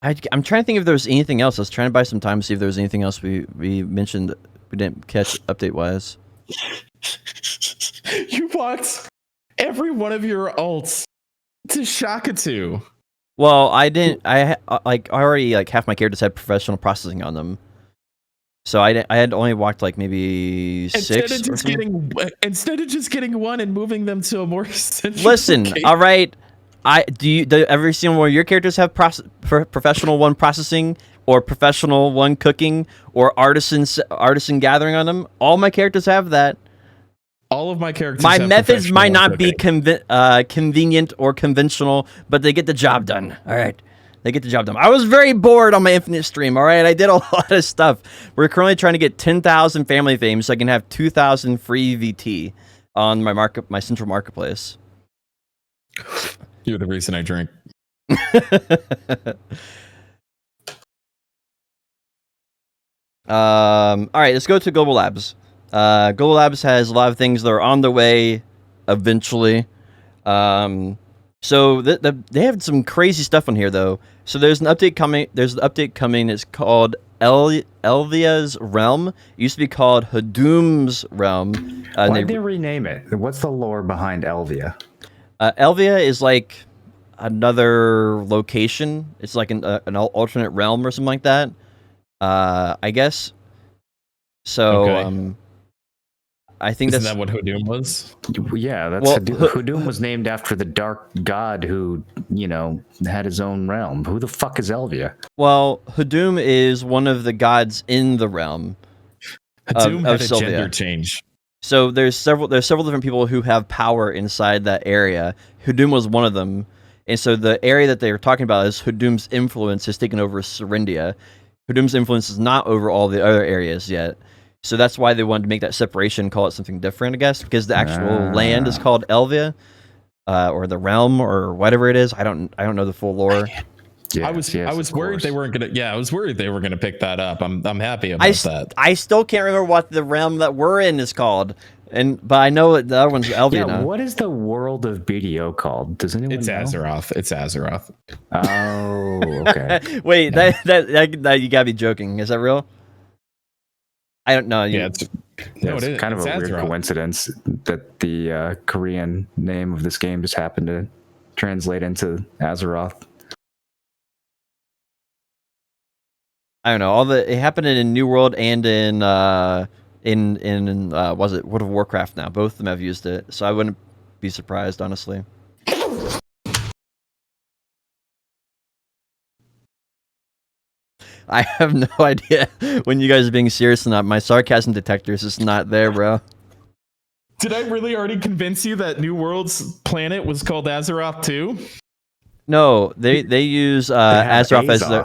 C: I'm trying to think if there was anything else. I was trying to buy some time to see if there was anything else we mentioned that we didn't catch update wise.
A: You walked every one of your alts to Shakatu.
C: Well, I didn't. I already half my characters had professional processing on them, so I had only walked like maybe six.
A: Instead of just getting one and moving them to a more central
C: Listen,
A: location.
C: all right. Do every single one of your characters have professional one processing or professional one cooking or artisan gathering on them? All my characters have that.
A: All of my characters.
C: My
A: have
C: methods might not be
A: cooking.
C: convenient or conventional, but they get the job done. All right. They get the job done. I was very bored on my Infinite stream, all right? I did a lot of stuff. We're currently trying to get 10,000 family fame so I can have 2,000 free VT on my central marketplace.
A: You're the reason I drink.
C: All right, let's go to Global Labs. Global Labs has a lot of things that are on the way eventually. So they have some crazy stuff on here though. So there's an update coming. It's called Elvia's Realm. It used to be called Hadoom's Realm.
B: Why'd they rename it? What's the lore behind Elvia?
C: Elvia is like another location. It's like an alternate realm or something like that. I guess. So
A: Okay.
C: I think
A: Isn't that what Hadoom was?
B: Yeah, that's Hadoom was named after the dark god who, had his own realm. Who the fuck is Elvia?
C: Well, Hadoom is one of the gods in the realm.
A: Hadoom had a
C: Sylvia.
A: gender change.
C: So there's several different people who have power inside that area. Hadoom was one of them. And so the area that they were talking about is Hadoom's influence has taken over Serendia. Hadoom's influence is not over all the other areas yet. So that's why they wanted to make that separation, call it something different, I guess, because the actual land is called Elvia, or the realm, or whatever it is. I don't know the full lore.
B: Yes,
A: I was worried they weren't gonna. Yeah, I was worried they were gonna pick that up. I'm happy about that.
C: I still can't remember what the realm that we're in is called, but I know that the other one's Elvia now.
B: What is the world of BDO called? Does anyone know?
A: Azeroth. It's Azeroth.
B: Oh, okay.
C: Wait, that you gotta be joking. Is that real? I don't know.
A: Yeah,
B: it's kind of a weird coincidence that the Korean name of this game just happened to translate into Azeroth.
C: I don't know. It happened in New World and in was it World of Warcraft now? Both of them have used it, so I wouldn't be surprised, honestly. I have no idea when you guys are being serious or not. My sarcasm detector is just not there, bro.
A: Did I really already convince you that New World's planet was called Azeroth too?
C: No, they use Azoth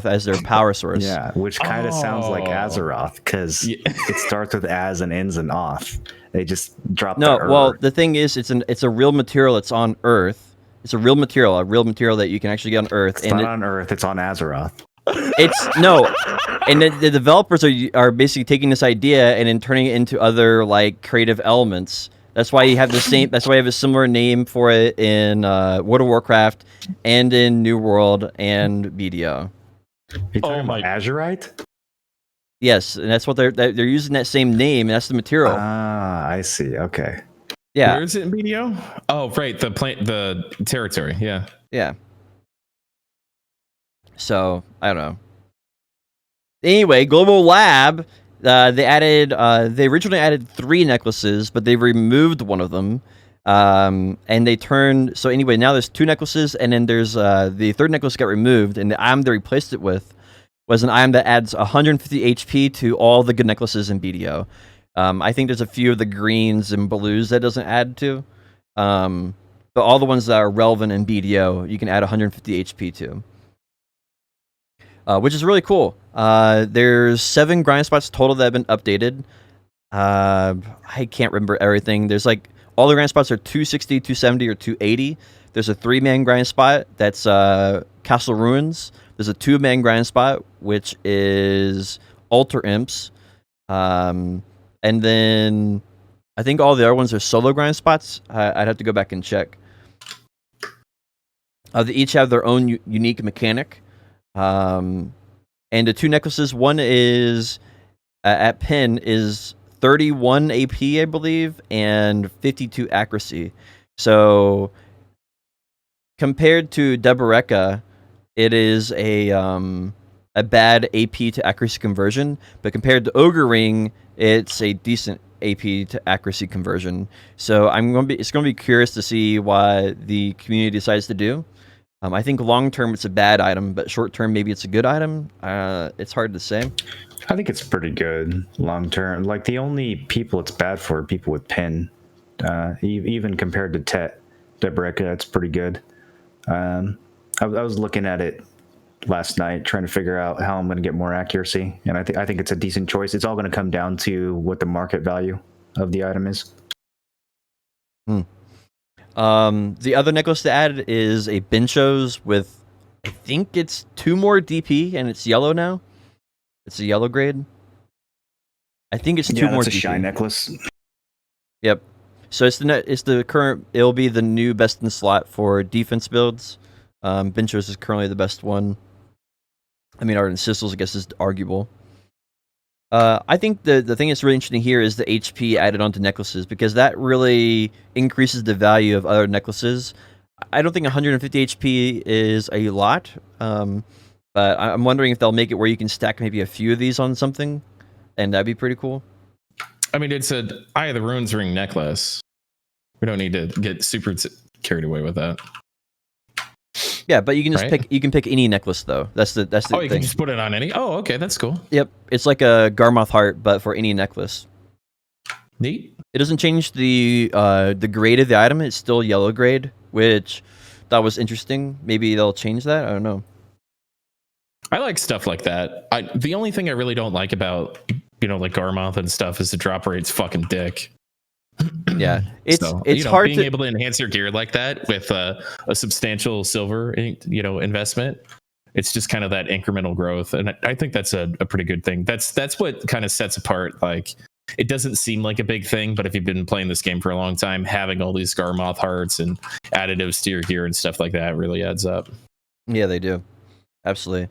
C: as their power source.
B: Yeah, which kind of sounds like Azeroth because it starts with Az and ends in Oth. They just drop
C: well, the thing is, it's a real material that's on Earth. It's a real material that you can actually get on Earth.
B: It's not on Earth. It's on Azeroth.
C: And the developers are basically taking this idea and then turning it into other creative elements. That's why you have the same. That's why you have a similar name for it in World of Warcraft and in New World and BDO.
B: You talking about Azurite?
C: Yes, and that's what they're using that same name, and that's the material.
B: Ah, I see. Okay.
C: Yeah.
A: Where is it in BDO? Oh, right, the territory. Yeah.
C: Yeah. So I don't know. Anyway, Global Lab. They originally added 3 necklaces, but they removed one of them. And they turned. So anyway, now there's 2 necklaces, and then there's the third necklace got removed, and the item they replaced it with was an item that adds 150 HP to all the good necklaces in BDO. I think there's a few of the greens and blues that doesn't add to. But all the ones that are relevant in BDO, you can add 150 HP to. Which is really cool. There's 7 grind spots total that have been updated. I can't remember everything. There's like all the grind spots are 260, 270, or 280. There's a 3-man grind spot that's Castle Ruins. There's a 2-man grind spot which is Altar Imps, and then I think all the other ones are solo grind spots. I'd have to go back and check. They each have their own unique mechanic, and the 2 necklaces. One is at pin is 31 AP, I believe, and 52 accuracy. So compared to Deboreka, it is a bad AP to accuracy conversion, but compared to Ogre Ring, it's a decent AP to accuracy conversion. So it's gonna be curious to see what the community decides to do. I think long term it's a bad item, but short term maybe it's a good item. It's hard to say.
B: I think it's pretty good long term. Like the only people it's bad for are people with pin. Even compared to Deboreka, it's pretty good. I was looking at it last night, trying to figure out how I'm going to get more accuracy, and I think it's a decent choice. It's all going to come down to what the market value of the item is.
C: The other necklace to add is a Binchos with, I think it's 2 more DP, and it's yellow now. It's a yellow grade. I think it's 2 more.
B: It's a
C: DP.
B: shine necklace.
C: Yep. So it's the current. It'll be the new best in slot for defense builds. Binchos is currently the best one. I mean, Ardent Sissels, I guess, is arguable. I think the thing that's really interesting here is the HP added onto necklaces, because that really increases the value of other necklaces. I don't think 150 HP is a lot, but I'm wondering if they'll make it where you can stack maybe a few of these on something, and that'd be pretty cool.
A: I mean, it's a Eye of the Runes ring necklace. We don't need to get super carried away with that.
C: Yeah, but you can just pick any necklace though. That's the
A: you
C: thing.
A: Can just put it on any. Oh, okay, that's cool.
C: Yep, it's like a Garmoth heart, but for any necklace.
A: Neat.
C: It doesn't change the grade of the item. It's still yellow grade, which that was interesting. Maybe they'll change that. I don't know.
A: I like stuff like that. The only thing I really don't like about like Garmoth and stuff is the drop rate's fucking dick.
C: Yeah, it's
A: hard being able to enhance your gear like that with a substantial silver investment. It's just kind of that incremental growth, and I think that's a pretty good thing. That's what kind of sets apart. Like, it doesn't seem like a big thing, but if you've been playing this game for a long time, having all these Garmoth hearts and additives to your gear and stuff like that really adds up.
C: Yeah, they do. Absolutely.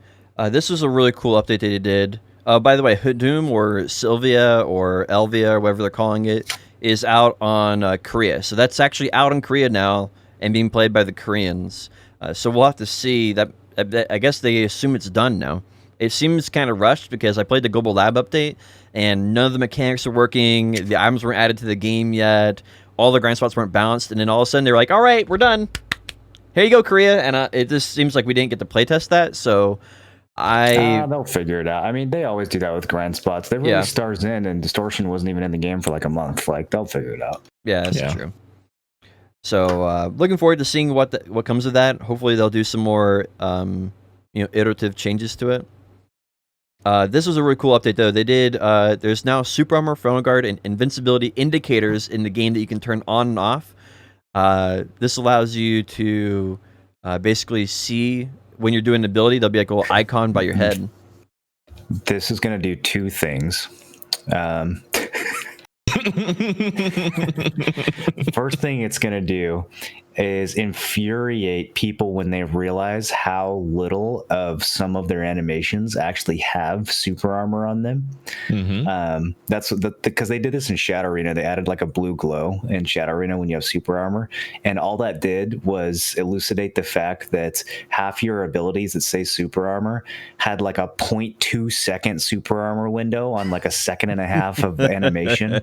C: This was a really cool update they did. By the way, Hudum or Sylvia or Elvia or whatever they're calling it is out on Korea. So that's actually out in Korea now and being played by the Koreans. So we'll have to see that. I guess they assume it's done now. It seems kind of rushed because I played the Global Lab update and none of the mechanics are working. The items weren't added to the game yet. All the grind spots weren't balanced. And then all of a sudden they were like, all right, we're done. Here you go, Korea. And it just seems like we didn't get to playtest that. So
B: they'll figure it out. I mean, they always do that with grind spots. They released Stars In, and Distortion wasn't even in the game for like a month. Like, they'll figure it out.
C: Yeah, that's true. So looking forward to seeing what comes of that. Hopefully they'll do some more iterative changes to it. This was a really cool update though. They did there's now Super Armor, Phone Guard, and Invincibility indicators in the game that you can turn on and off. This allows you to basically see when you're doing an ability. There'll be like a little icon by your head.
B: This is going to do 2 things. First thing it's going to do is infuriate people when they realize how little of some of their animations actually have super armor on them. Mm-hmm. That's because they did this in Shadow Arena. They added like a blue glow in Shadow Arena when you have super armor, and all that did was elucidate the fact that half your abilities that say super armor had like a 0.2 second super armor window on like a second and a half of animation,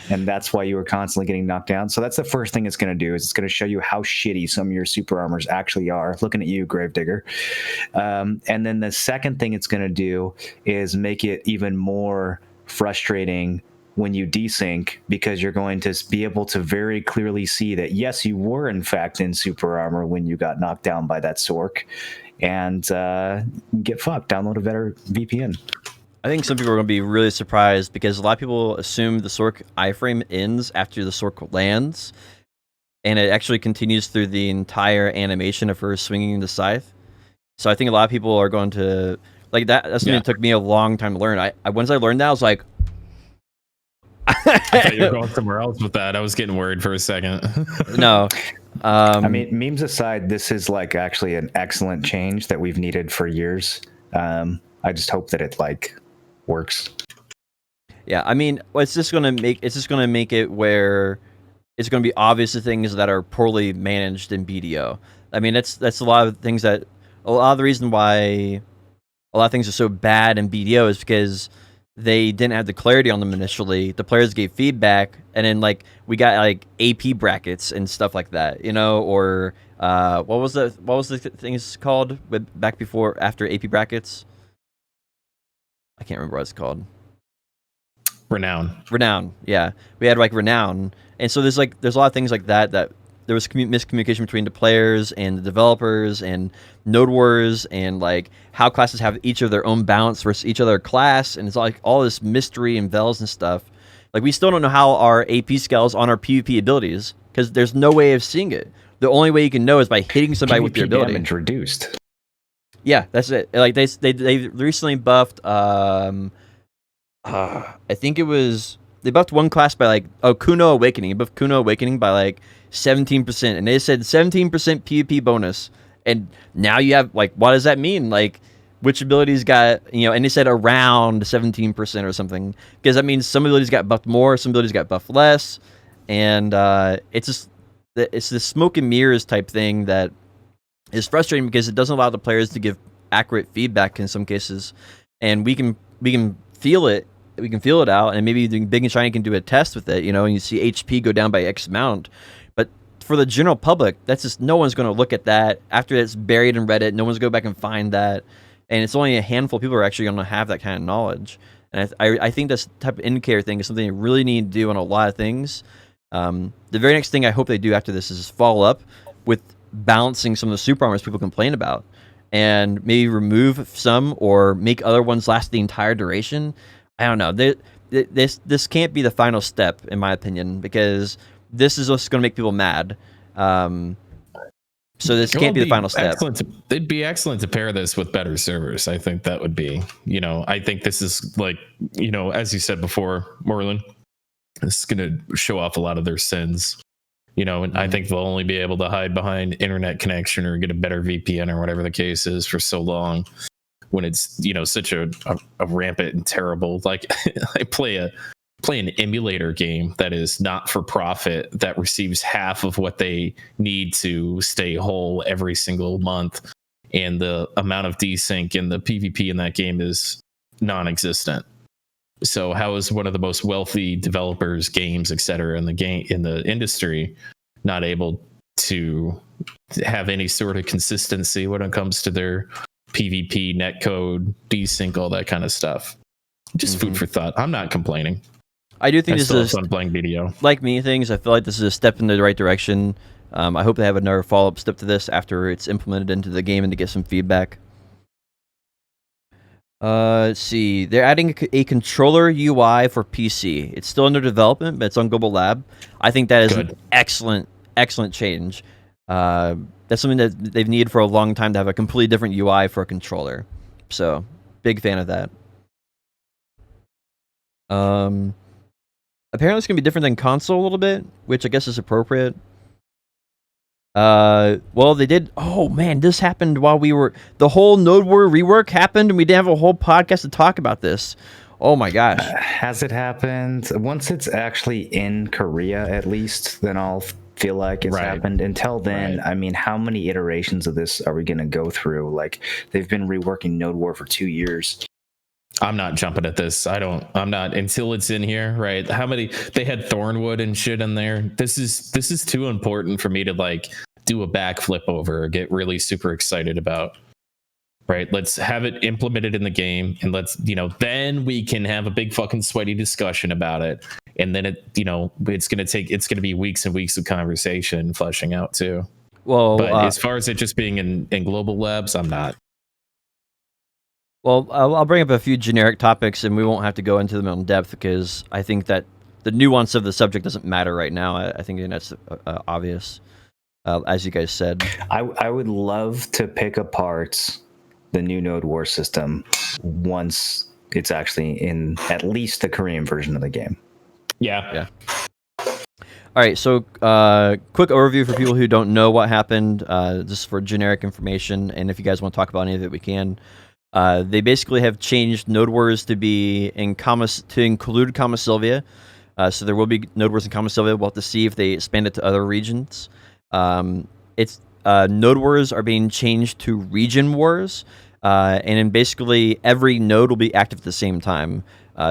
B: and that's why you were constantly getting knocked down. So that's the first thing it's going to do, is it's going to show you how shitty some of your super armors actually are. Looking at you, Gravedigger. And then the second thing it's going to do is make it even more frustrating when you desync, because you're going to be able to very clearly see that, yes, you were in fact in super armor when you got knocked down by that Sork, and get fucked. Download a better VPN.
C: I think some people are going to be really surprised because a lot of people assume the Sork iframe ends after the Sork lands, and it actually continues through the entire animation of her swinging the scythe. So I think a lot of people are going to like that. That's something that took me a long time to learn. I once I learned that, I was like,
A: I thought you were going somewhere else with that. I was getting worried for a second.
C: No.
B: I mean, memes aside, this is like actually an excellent change that we've needed for years. I just hope that it like works.
C: Yeah, I mean, it's just gonna make it where it's gonna be obvious the things that are poorly managed in BDO. I mean, that's a lot of things that a lot of the reason why a lot of things are so bad in BDO is because they didn't have the clarity on them initially. The players gave feedback, and then like we got like AP brackets and stuff like that, you know, or what was the things called back before after AP brackets? I can't remember what it's called. Renown, yeah. We had like Renown, and so there's a lot of things like that there was miscommunication between the players and the developers and node wars and like how classes have each of their own balance versus each other class, and it's like all this mystery and vels and stuff. Like we still don't know how our AP scales on our PvP abilities because there's no way of seeing it. The only way you can know is by hitting somebody with your ability.
B: Damage reduced.
C: Yeah, that's it. Like they recently buffed. I think it was they buffed one class by like Kuno Awakening. They buffed Kuno Awakening by like 17%, and they said 17% PvP bonus. And now you have like, what does that mean? Like, which abilities got And they said around 17% or something, because that means some abilities got buffed more, some abilities got buffed less, and it's the smoke and mirrors type thing that is frustrating because it doesn't allow the players to give accurate feedback in some cases, and we can feel it. We can feel it out, and maybe Big and Shiny can do a test with it, and you see HP go down by X amount. But for the general public, that's just no one's going to look at that after it's buried in Reddit. No one's going to go back and find that, and it's only a handful of people who are actually going to have that kind of knowledge. And I think this type of indicator thing is something you really need to do on a lot of things. The very next thing I hope they do after this is follow up with balancing some of the super armors people complain about, and maybe remove some or make other ones last the entire duration. I don't know. This can't be the final step, in my opinion, because this is just going to make people mad. So this can't be the final step.
A: It'd be excellent to pair this with better servers. I think that would be, I think this is like, as you said before, Moreland, this is going to show off a lot of their sins. And I think they'll only be able to hide behind internet connection or get a better VPN or whatever the case is for so long. When it's such a rampant and terrible, like I play an emulator game that is not for profit, that receives half of what they need to stay whole every single month, and the amount of desync in the PvP in that game is non-existent. So how is one of the most wealthy developers, games, etc., in the industry not able to have any sort of consistency when it comes to their PvP, netcode, desync, all that kind of stuff? Just food for thought. I'm not complaining.
C: I do think this is
A: fun playing video.
C: Like many things, I feel like this is a step in the right direction. I hope they have another follow-up step to this after it's implemented into the game and to get some feedback. Let's see. They're adding a controller UI for PC. It's still under development, but it's on Global Lab. I think that is an excellent change. That's something that they've needed for a long time, to have a completely different UI for a controller. So, big fan of that. Apparently it's going to be different than console a little bit, which I guess is appropriate. Well, they did. Oh man, this happened while the whole Node War rework happened, and we didn't have a whole podcast to talk about this. Oh my gosh.
B: Has it happened? Once it's actually in Korea, at least, then I'll feel like it's happened. Until then, I mean, how many iterations of this are we going to go through? Like, they've been reworking Node War for 2 years.
A: I'm not jumping at this. I'm not until it's in here, right? How many they had Thornwood and shit in there. This is too important for me to like do a backflip over or get really super excited about. Right? Let's have it implemented in the game, and let's, then we can have a big fucking sweaty discussion about it. And then it's going to be weeks and weeks of conversation fleshing out too.
C: Well,
A: but as far as it just being in global labs, I'm not.
C: Well, I'll bring up a few generic topics, and we won't have to go into them in depth because I think that the nuance of the subject doesn't matter right now. I think that's obvious, as you guys said.
B: I would love to pick apart the new Node War system once it's actually in at least the Korean version of the game.
A: Yeah.
C: All right, so quick overview for people who don't know what happened, just for generic information, and if you guys want to talk about any of it, we can. They basically have changed Node Wars to be to include Kama Sylvia. So there will be Node Wars in Kama Sylvia. We'll have to see if they expand it to other regions. Node Wars are being changed to Region Wars, and then basically every node will be active at the same time.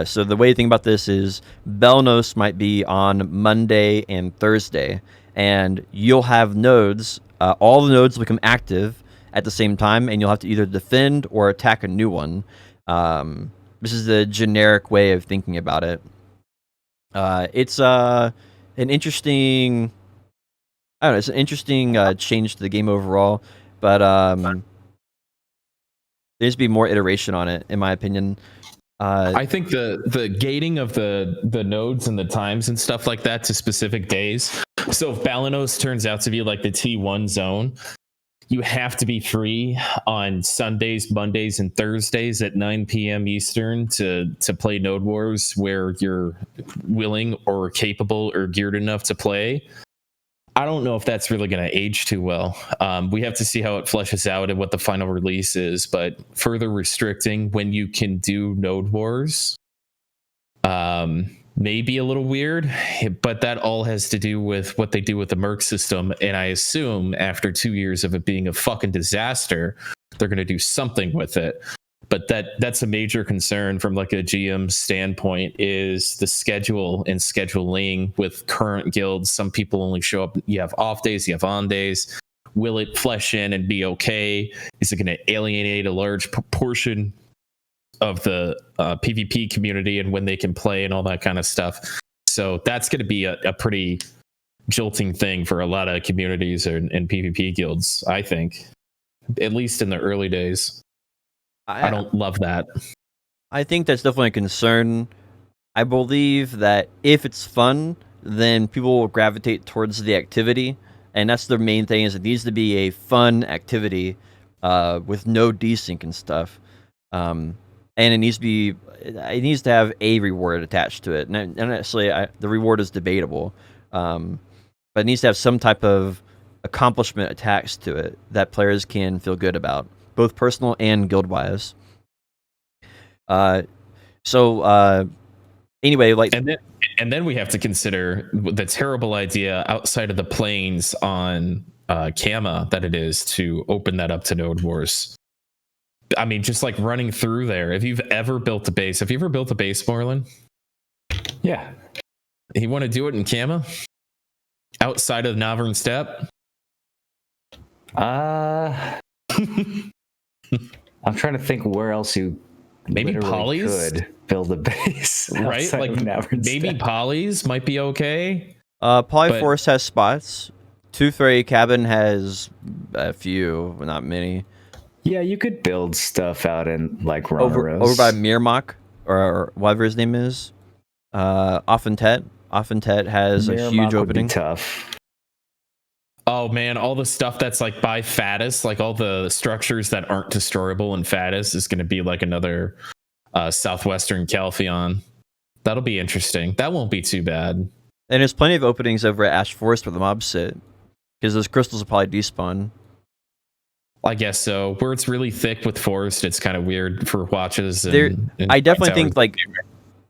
C: So the way to think about this is Belnos might be on Monday and Thursday, and you'll have nodes. All the nodes will become active at the same time, and you'll have to either defend or attack a new one. This is the generic way of thinking about it. It's an interesting. I don't know. It's an interesting change to the game overall, but there needs to be more iteration on it, in my opinion.
A: I think the gating of the nodes and the times and stuff like that to specific days. So if Balanos turns out to be like the T1 zone, you have to be free on Sundays, Mondays, and Thursdays at 9 p.m. Eastern to play Node Wars where you're willing or capable or geared enough to play. I don't know if that's really going to age too well. We have to see how it fleshes out and what the final release is, but further restricting when you can do Node Wars may be a little weird, but that all has to do with what they do with the Merc system. And I assume after 2 years of it being a fucking disaster, they're going to do something with it. But that's a major concern from like a GM standpoint is the schedule and scheduling with current guilds. Some people only show up. You have off days, you have on days. Will it flesh in and be okay? Is it going to alienate a large proportion of the PvP community and when they can play and all that kind of stuff? So that's going to be a pretty jolting thing for a lot of communities and PvP guilds, I think, at least in the early days. I don't love that.
C: I think that's definitely a concern. I believe that if it's fun, then people will gravitate towards the activity, and that's the main thing. Is it needs to be a fun activity with no desync and stuff, and it needs to have a reward attached to it. And actually, the reward is debatable, but it needs to have some type of accomplishment attached to it that players can feel good about, both personal and guild-wise. Anyway, like,
A: and then we have to consider the terrible idea outside of the planes on Kama that it is to open that up to Node Wars. I mean, just like running through there. If you've ever built a base, Moreland?
B: Yeah.
A: You want to do it in Kama? Outside of Navern Steppe?
B: I'm trying to think where else you
A: maybe Polys
B: could build a base,
A: right? Like maybe Polys might be okay.
C: Polyforest has spots. Tooth Fairy Cabin has a few, not many.
B: Yeah, you could build stuff out in like
C: over by Mirmok or whatever his name is. Offentet has a huge opening.
B: Tough.
A: Oh man, all the stuff that's like by Faddis, like all the structures that aren't destroyable in Faddis is going to be like another southwestern Calpheon. That'll be interesting. That won't be too bad.
C: And there's plenty of openings over at Ash Forest where the mobs sit, because those crystals will probably despawn.
A: I guess so. Where it's really thick with forest, it's kind of weird for watches.
C: I definitely think like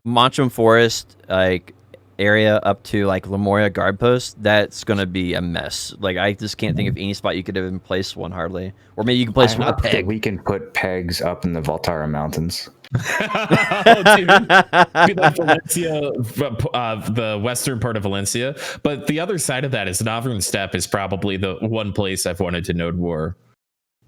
C: Montrum Forest, like area up to like Lemuria Guard Post, that's gonna be a mess. Like I just can't think of any spot you could even place one hardly, or maybe you can place one with a peg.
B: We can put pegs up in the Voltara Mountains.
A: Oh, dude. Be like Valencia, the western part of Valencia. But the other side of that is Navern Steppe is probably the one place I've wanted to Node War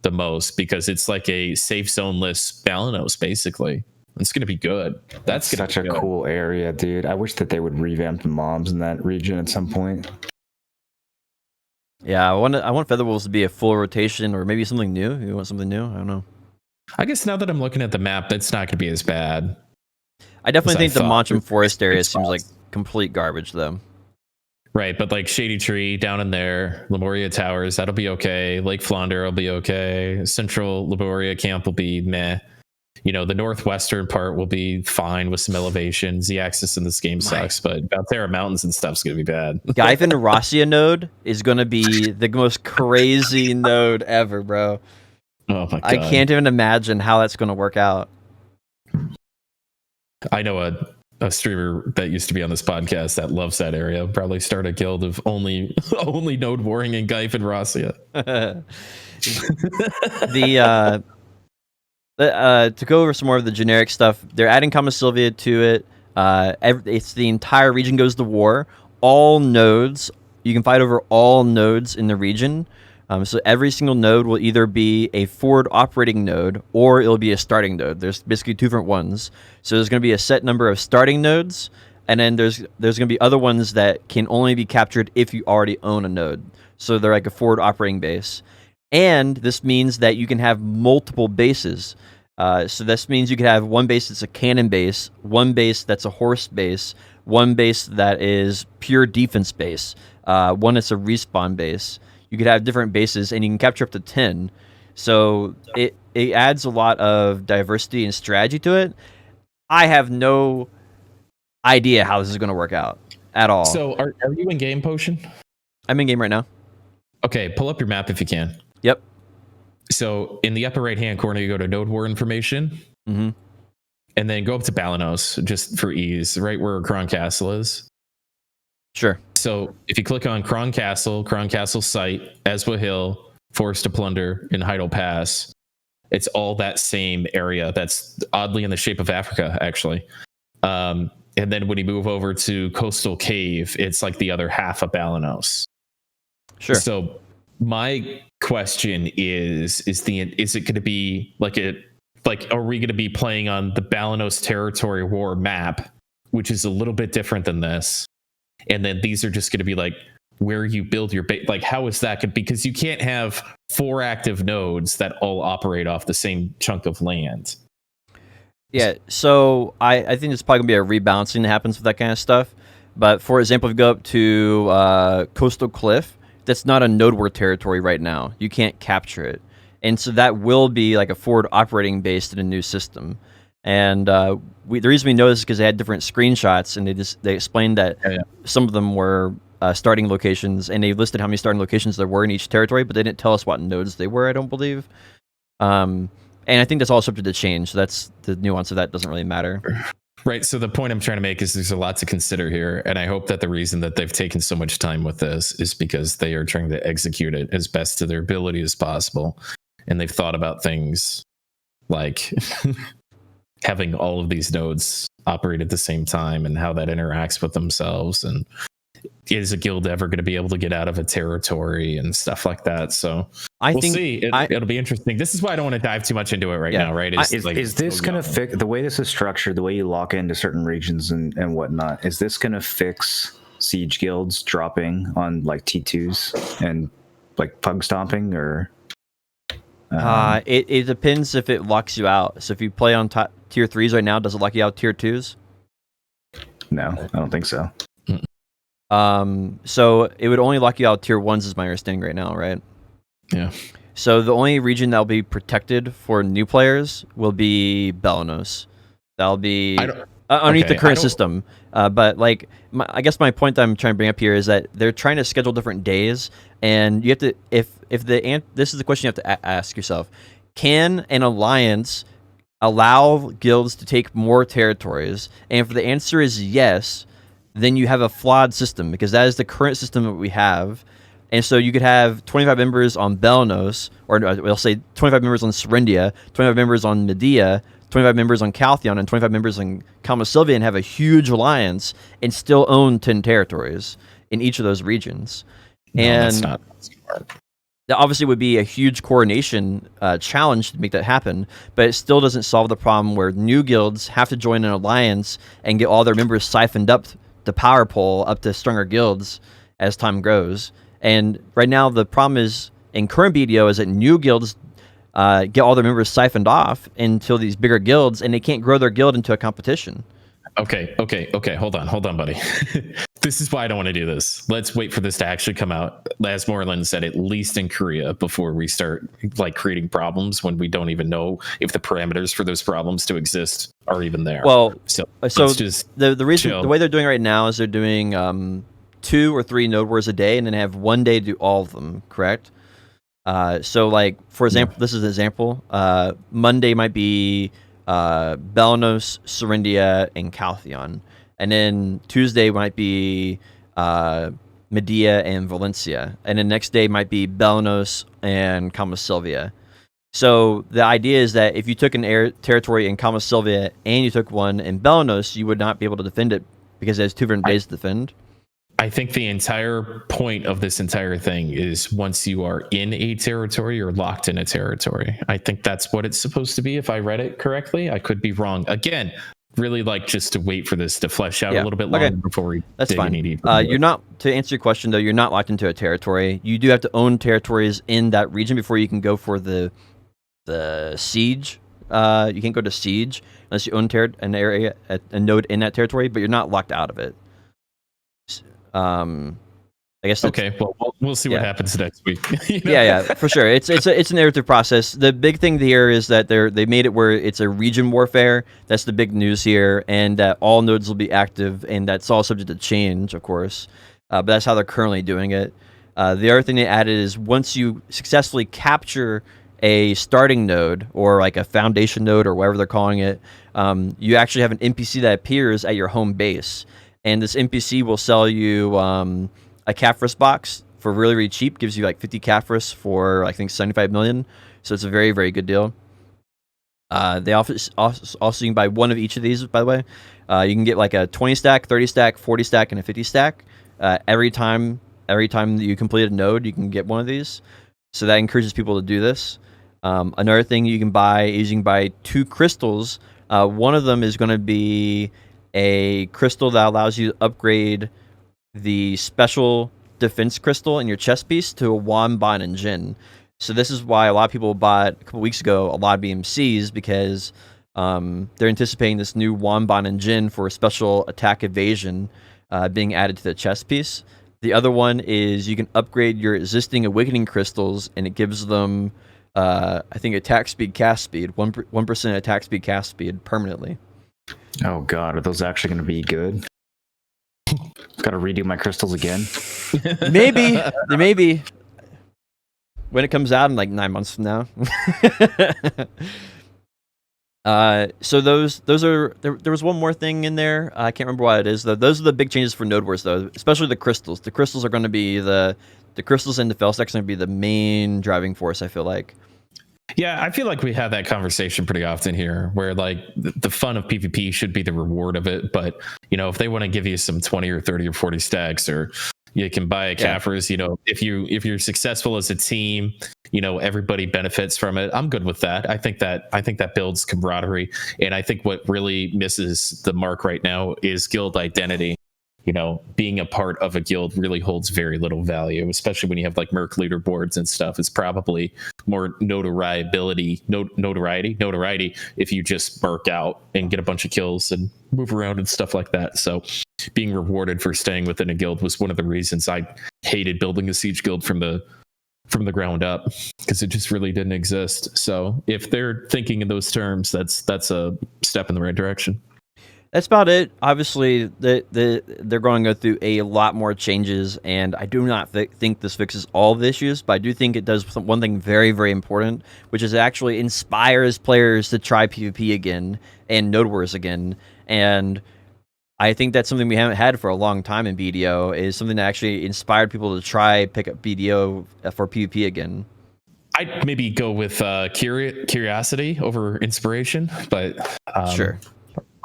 A: the most, because it's like a safe zone-less Balanos, basically. It's going to be good. That's
B: such a cool area, dude. I wish that they would revamp the mobs in that region at some point.
C: Yeah, I want Featherwolves to be a full rotation, or maybe something new. You want something new? I don't know.
A: I guess now that I'm looking at the map, that's not going to be as bad.
C: I definitely think the
A: thought.
C: Montrum Forest area
A: It's
C: seems like
A: spots.
C: complete garbage, though.
A: Right, but like Shady Tree down in there, Lemuria Towers, that'll be okay. Lake Flonder will be okay. Central Lemuria Camp will be meh. You know, the northwestern part will be fine with some elevation. Z-axis in this game sucks, but Valterra Mountains and stuff's going to be bad.
C: Gaivan Rossia node is going to be the most crazy node ever, bro.
A: Oh my god.
C: I can't even imagine how that's going to work out.
A: I know a streamer that used to be on this podcast that loves that area. Probably start a guild of only node warring in Gaivan Rossia.
C: To go over some more of the generic stuff, they're adding Kama Sylvia to it. It's the entire region goes to war. All nodes, you can fight over all nodes in the region. So every single node will either be a forward operating node or it'll be a starting node. There's basically two different ones. So there's going to be a set number of starting nodes, and then there's going to be other ones that can only be captured if you already own a node. So they're like a forward operating base. And this means that you can have multiple bases. So this means you could have one base that's a cannon base, one base that's a horse base, one base that is pure defense base, one that's a respawn base. You could have different bases, and you can capture up to 10. So it adds a lot of diversity and strategy to it. I have no idea how this is going to work out at all.
A: So are you in game, Potion?
C: I'm in game right now.
A: Okay, pull up your map if you can.
C: Yep.
A: So in the upper right-hand corner, you go to Node War Information.
C: Mm-hmm.
A: And then go up to Balanos, just for ease, right where Kron Castle is.
C: Sure.
A: So if you click on Kron Castle site, Eswa Hill, Forest to Plunder, and Heidel Pass, it's all that same area that's oddly in the shape of Africa, actually. And then when you move over to Coastal Cave, it's like the other half of Balanos.
C: Sure.
A: So my question is it going to be are we going to be playing on the Balanos Territory War map, which is a little bit different than this? And then these are just going to be like where you build your base. Like, how is that? Because you can't have 4 active nodes that all operate off the same chunk of land.
C: Yeah, so I think there's probably going to be a rebalancing that happens with that kind of stuff. But for example, if you go up to Coastal Cliff, that's not a node war territory right now. You can't capture it. And so that will be like a forward operating base in a new system. And the reason we know this is because they had different screenshots, and they explained that some of them were starting locations, and they listed how many starting locations there were in each territory, but they didn't tell us what nodes they were, I don't believe. And I think that's all subject to change, so that's the nuance of that doesn't really matter.
A: Right. So the point I'm trying to make is there's a lot to consider here. And I hope that the reason that they've taken so much time with this is because they are trying to execute it as best to their ability as possible. And they've thought about things like having all of these nodes operate at the same time and how that interacts with themselves. And is a guild ever going to be able to get out of a territory and stuff like that? So we'll see. It'll be interesting. This is why I don't want to dive too much into it right now, right?
B: Is this going to fix the way this is structured, the way you lock into certain regions and whatnot? Is this going to fix siege guilds dropping on like T2s and like pug stomping, or?
C: It depends if it locks you out. So if you play on tier 3s right now, does it lock you out tier 2s?
B: No, I don't think so.
C: So it would only lock you out tier 1s is my understanding right now, right?
A: Yeah.
C: So the only region that'll be protected for new players will be Balanos. That'll be underneath the current system. But like, I guess my point that I'm trying to bring up here is that they're trying to schedule different days, and you have to, this is the question you have to ask yourself: can an alliance allow guilds to take more territories? And if the answer is yes, then you have a flawed system, because that is the current system that we have. And so you could have 25 members on Balanos, or we'll say 25 members on Serendia, 25 members on Medea, 25 members on Caltheon, and 25 members on Kama Sylvia, and have a huge alliance and still own 10 territories in each of those regions.
A: No,
C: and
A: that's not smart.
C: That obviously would be a huge coordination challenge to make that happen, but it still doesn't solve the problem where new guilds have to join an alliance and get all their members siphoned up the power pole up to stronger guilds as time grows. And right now the problem is in current BDO is that new guilds get all their members siphoned off into these bigger guilds, and they can't grow their guild into a competition.
A: Okay. Hold on, buddy. This is why I don't want to do this. Let's wait for this to actually come out. As Moreland said, at least in Korea, before we start like creating problems when we don't even know if the parameters for those problems to exist are even there.
C: Well,
A: so
C: just the reason chill. The way they're doing right now is they're doing 2 or 3 node wars a day, and then have one day to do all of them. Correct. So like for example, this is an example. Monday might be Belanos, Serendia, and Caltheon. And then Tuesday might be Medea and Valencia. And then next day might be Belanos and Kama Sylvia. So the idea is that if you took an territory in Kama Sylvia and you took one in Belanos, you would not be able to defend it because there's 2 different days to defend.
A: I think the entire point of this entire thing is once you are in a territory, you're locked in a territory. I think that's what it's supposed to be, if I read it correctly. I could be wrong. Again, really like just to wait for this to flesh out a little bit longer before we
C: That's fine. You're not, to answer your question though, you're not locked into a territory. You do have to own territories in that region before you can go for the siege. You can't go to siege unless you own an area, a node in that territory, but you're not locked out of it. I guess.
A: Okay. Well, we'll see what happens next week.
C: You know? Yeah, for sure. It's an iterative process. The big thing here is that they made it where it's a region warfare. That's the big news here, and that all nodes will be active, and that's all subject to change, of course. But that's how they're currently doing it. The other thing they added is once you successfully capture a starting node or like a foundation node or whatever they're calling it, you actually have an NPC that appears at your home base. And this NPC will sell you a Caphras box for really, really cheap. Gives you like 50 Caphras for I think 75 million. So it's a very, very good deal. They also you can buy one of each of these, by the way. You can get like a 20 stack, 30 stack, 40 stack, and a 50 stack. Every time that you complete a node, you can get one of these. So that encourages people to do this. Another thing you can buy is you can buy 2 crystals. One of them is going to be a crystal that allows you to upgrade the special defense crystal in your chest piece to a Wanban and Jin. So this is why a lot of people bought a couple weeks ago a lot of BMCs, because they're anticipating this new Wanban and Jin for special attack evasion being added to the chest piece. The other one is you can upgrade your existing awakening crystals, and it gives them I think attack speed, cast speed, 1% attack speed, cast speed permanently.
B: Oh god, are those actually going to be good? Got to redo my crystals again. Maybe when it comes out in like 9 months from now. So those are there was one more thing in there. I can't remember what it is though. Those are the big changes for Node Wars though, especially the crystals. The crystals are going to be the crystals and the fel stacks are going to be the main driving force, I feel like.
A: Yeah, I feel like we have that conversation pretty often here, where like the fun of PvP should be the reward of it. But you know, if they want to give you some 20 or 30 or 40 stacks, or you can buy a Caphras, you know, if you're successful as a team, you know, everybody benefits from it. I'm good with that. I think that builds camaraderie, and I think what really misses the mark right now is guild identity. You know, being a part of a guild really holds very little value, especially when you have like Merc leaderboards and stuff. It's probably more notoriety if you just Merc out and get a bunch of kills and move around and stuff like that. So being rewarded for staying within a guild was one of the reasons I hated building a siege guild from the ground up, because it just really didn't exist. So if they're thinking in those terms, that's a step in the right direction.
C: That's about it. Obviously, they're going to go through a lot more changes, and I do not think this fixes all the issues, but I do think it does one thing very, very important, which is it actually inspires players to try PvP again and Node Wars again. And I think that's something we haven't had for a long time in BDO, is something that actually inspired people to try pick up BDO for PvP again.
A: I'd maybe go with curiosity over inspiration, but
C: sure.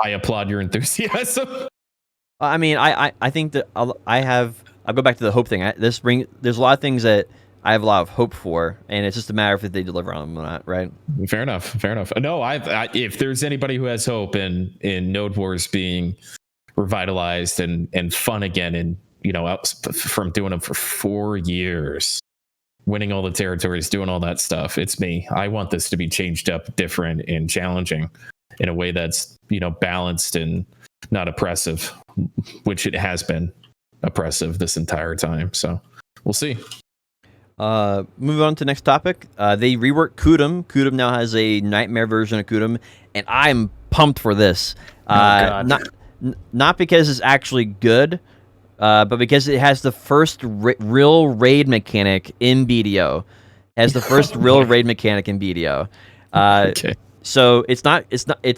A: I applaud your enthusiasm.
C: I mean, I think that I'll go back to the hope thing. There's a lot of things that I have a lot of hope for, and it's just a matter of if they deliver on them or not, right?
A: Fair enough. No, if there's anybody who has hope in Node Wars being revitalized and fun again, and you know, from doing them for 4 years, winning all the territories, doing all that stuff. It's me. I want this to be changed up, different, and challenging in a way that's, balanced and not oppressive, which it has been oppressive this entire time. So we'll see.
C: Moving on to the next topic. They reworked Kudum. Kudum now has a nightmare version of Kudum, and I'm pumped for this. Not because it's actually good, but because it has the first real raid mechanic in BDO. Okay. So it's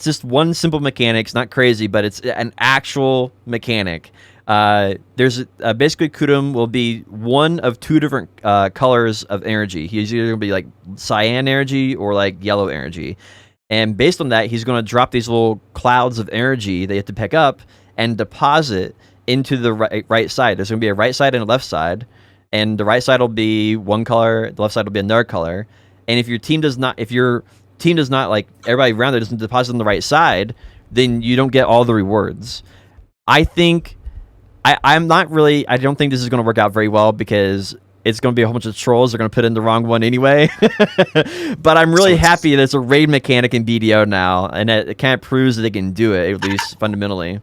C: just one simple mechanic. It's not crazy, but it's an actual mechanic. There's basically Kudum will be one of two different colors of energy. He's either going to be like cyan energy or like yellow energy. And based on that, he's going to drop these little clouds of energy they have to pick up and deposit into the right side. There's going to be a right side and a left side. And the right side will be one color, the left side will be another color. And if your team does not, like everybody around there doesn't deposit on the right side, then you don't get all the rewards. I think I don't think this is going to work out very well because it's going to be a whole bunch of trolls. They're going to put in the wrong one anyway. But I'm really happy that it's a raid mechanic in BDO now, and it kind of proves that they can do it, at least fundamentally.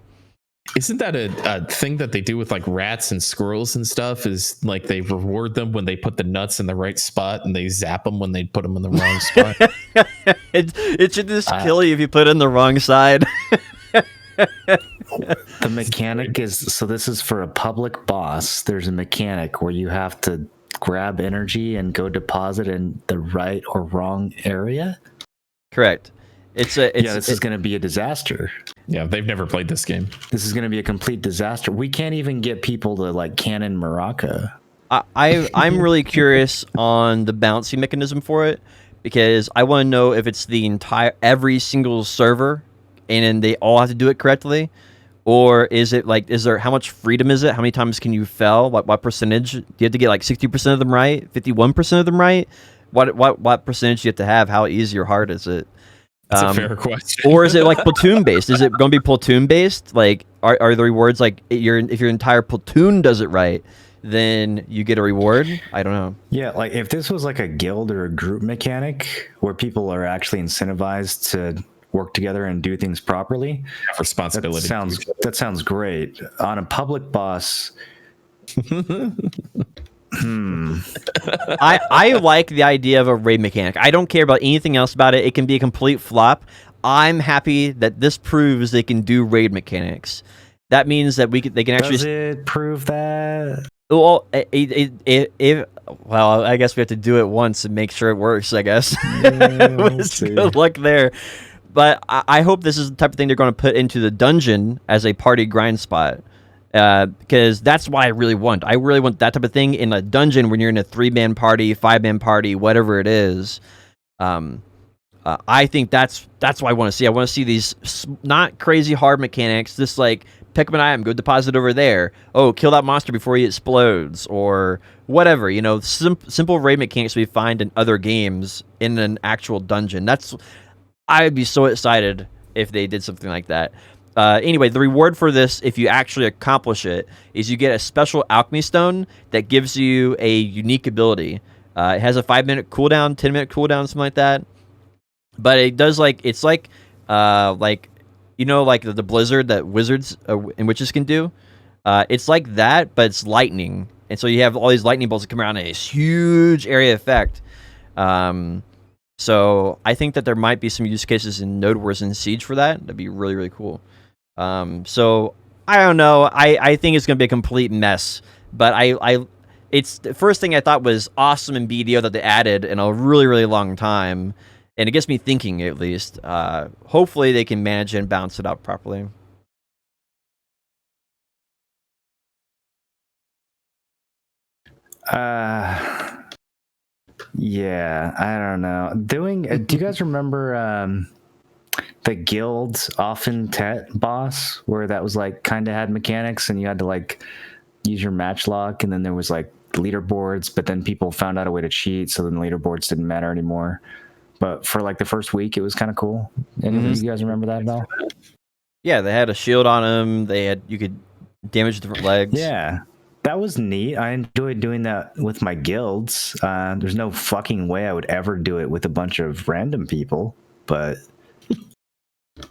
A: Isn't that a thing that they do with like rats and squirrels and stuff? Is like they reward them when they put the nuts in the right spot, and they zap them when they put them in the wrong spot.
C: It should just kill you if you put it in the wrong side.
B: The mechanic so this is for a public boss. There's a mechanic where you have to grab energy and go deposit in the right or wrong area.
C: Correct.
B: This is going to be a disaster.
A: Yeah, they've never played this game.
B: This is going to be a complete disaster. We can't even get people to like cannon Maraca.
C: I'm really curious on the balancing mechanism for it, because I want to know if it's every single server and then they all have to do it correctly, or is it like, how much freedom is it? How many times can you fail? What percentage? Do you have to get like 60% of them right? 51% of them right? What percentage do you have to have? How easy or hard is it?
A: That's a fair question.
C: Or is it like platoon based? Is it going to be platoon based? Like, are the rewards like if your entire platoon does it right, then you get a reward? I don't know.
B: Yeah, like if this was like a guild or a group mechanic where people are actually incentivized to work together and do things properly,
A: responsibility.
B: That sounds great. On a public boss.
C: I like the idea of a raid mechanic. I don't care about anything else about it. It can be a complete flop. I'm happy that this proves they can do raid mechanics. That means that they can actually.
B: Does it prove that?
C: Well, well, I guess we have to do it once and make sure it works. I guess. Good luck there. But I hope this is the type of thing they're going to put into the dungeon as a party grind spot. Because that's what I really want. I really want that type of thing in a dungeon when you're in a 3-man party, 5-man party, whatever it is. I think that's what I want to see. I want to see these not crazy hard mechanics. Just like pick up an item, go deposit over there. Oh, kill that monster before he explodes, or whatever. Simple raid mechanics we find in other games in an actual dungeon. I'd be so excited if they did something like that. Anyway, the reward for this, if you actually accomplish it, is you get a special alchemy stone that gives you a unique ability. It has a 5-minute cooldown, 10-minute cooldown, something like that. But it does the blizzard that wizards and witches can do. It's like that, but it's lightning, and so you have all these lightning bolts that come around in a huge area effect. So I think that there might be some use cases in Node Wars and Siege for that. That'd be really, really cool. So I don't know. I think it's going to be a complete mess, but it's the first thing I thought was awesome in BDO that they added in a really, really long time. And it gets me thinking, at least. Hopefully they can manage and balance it out properly.
B: Yeah, I don't know. Do you guys remember the guild often Tet boss, where that was like kind of had mechanics and you had to like use your match lock, and then there was like leaderboards, but then people found out a way to cheat, so then leaderboards didn't matter anymore. But for like the first week, it was kind of cool. Any of you guys remember that at all?
C: Yeah, they had a shield on them. You could damage different legs.
B: Yeah. That was neat. I enjoyed doing that with my guilds. There's no fucking way I would ever do it with a bunch of random people. But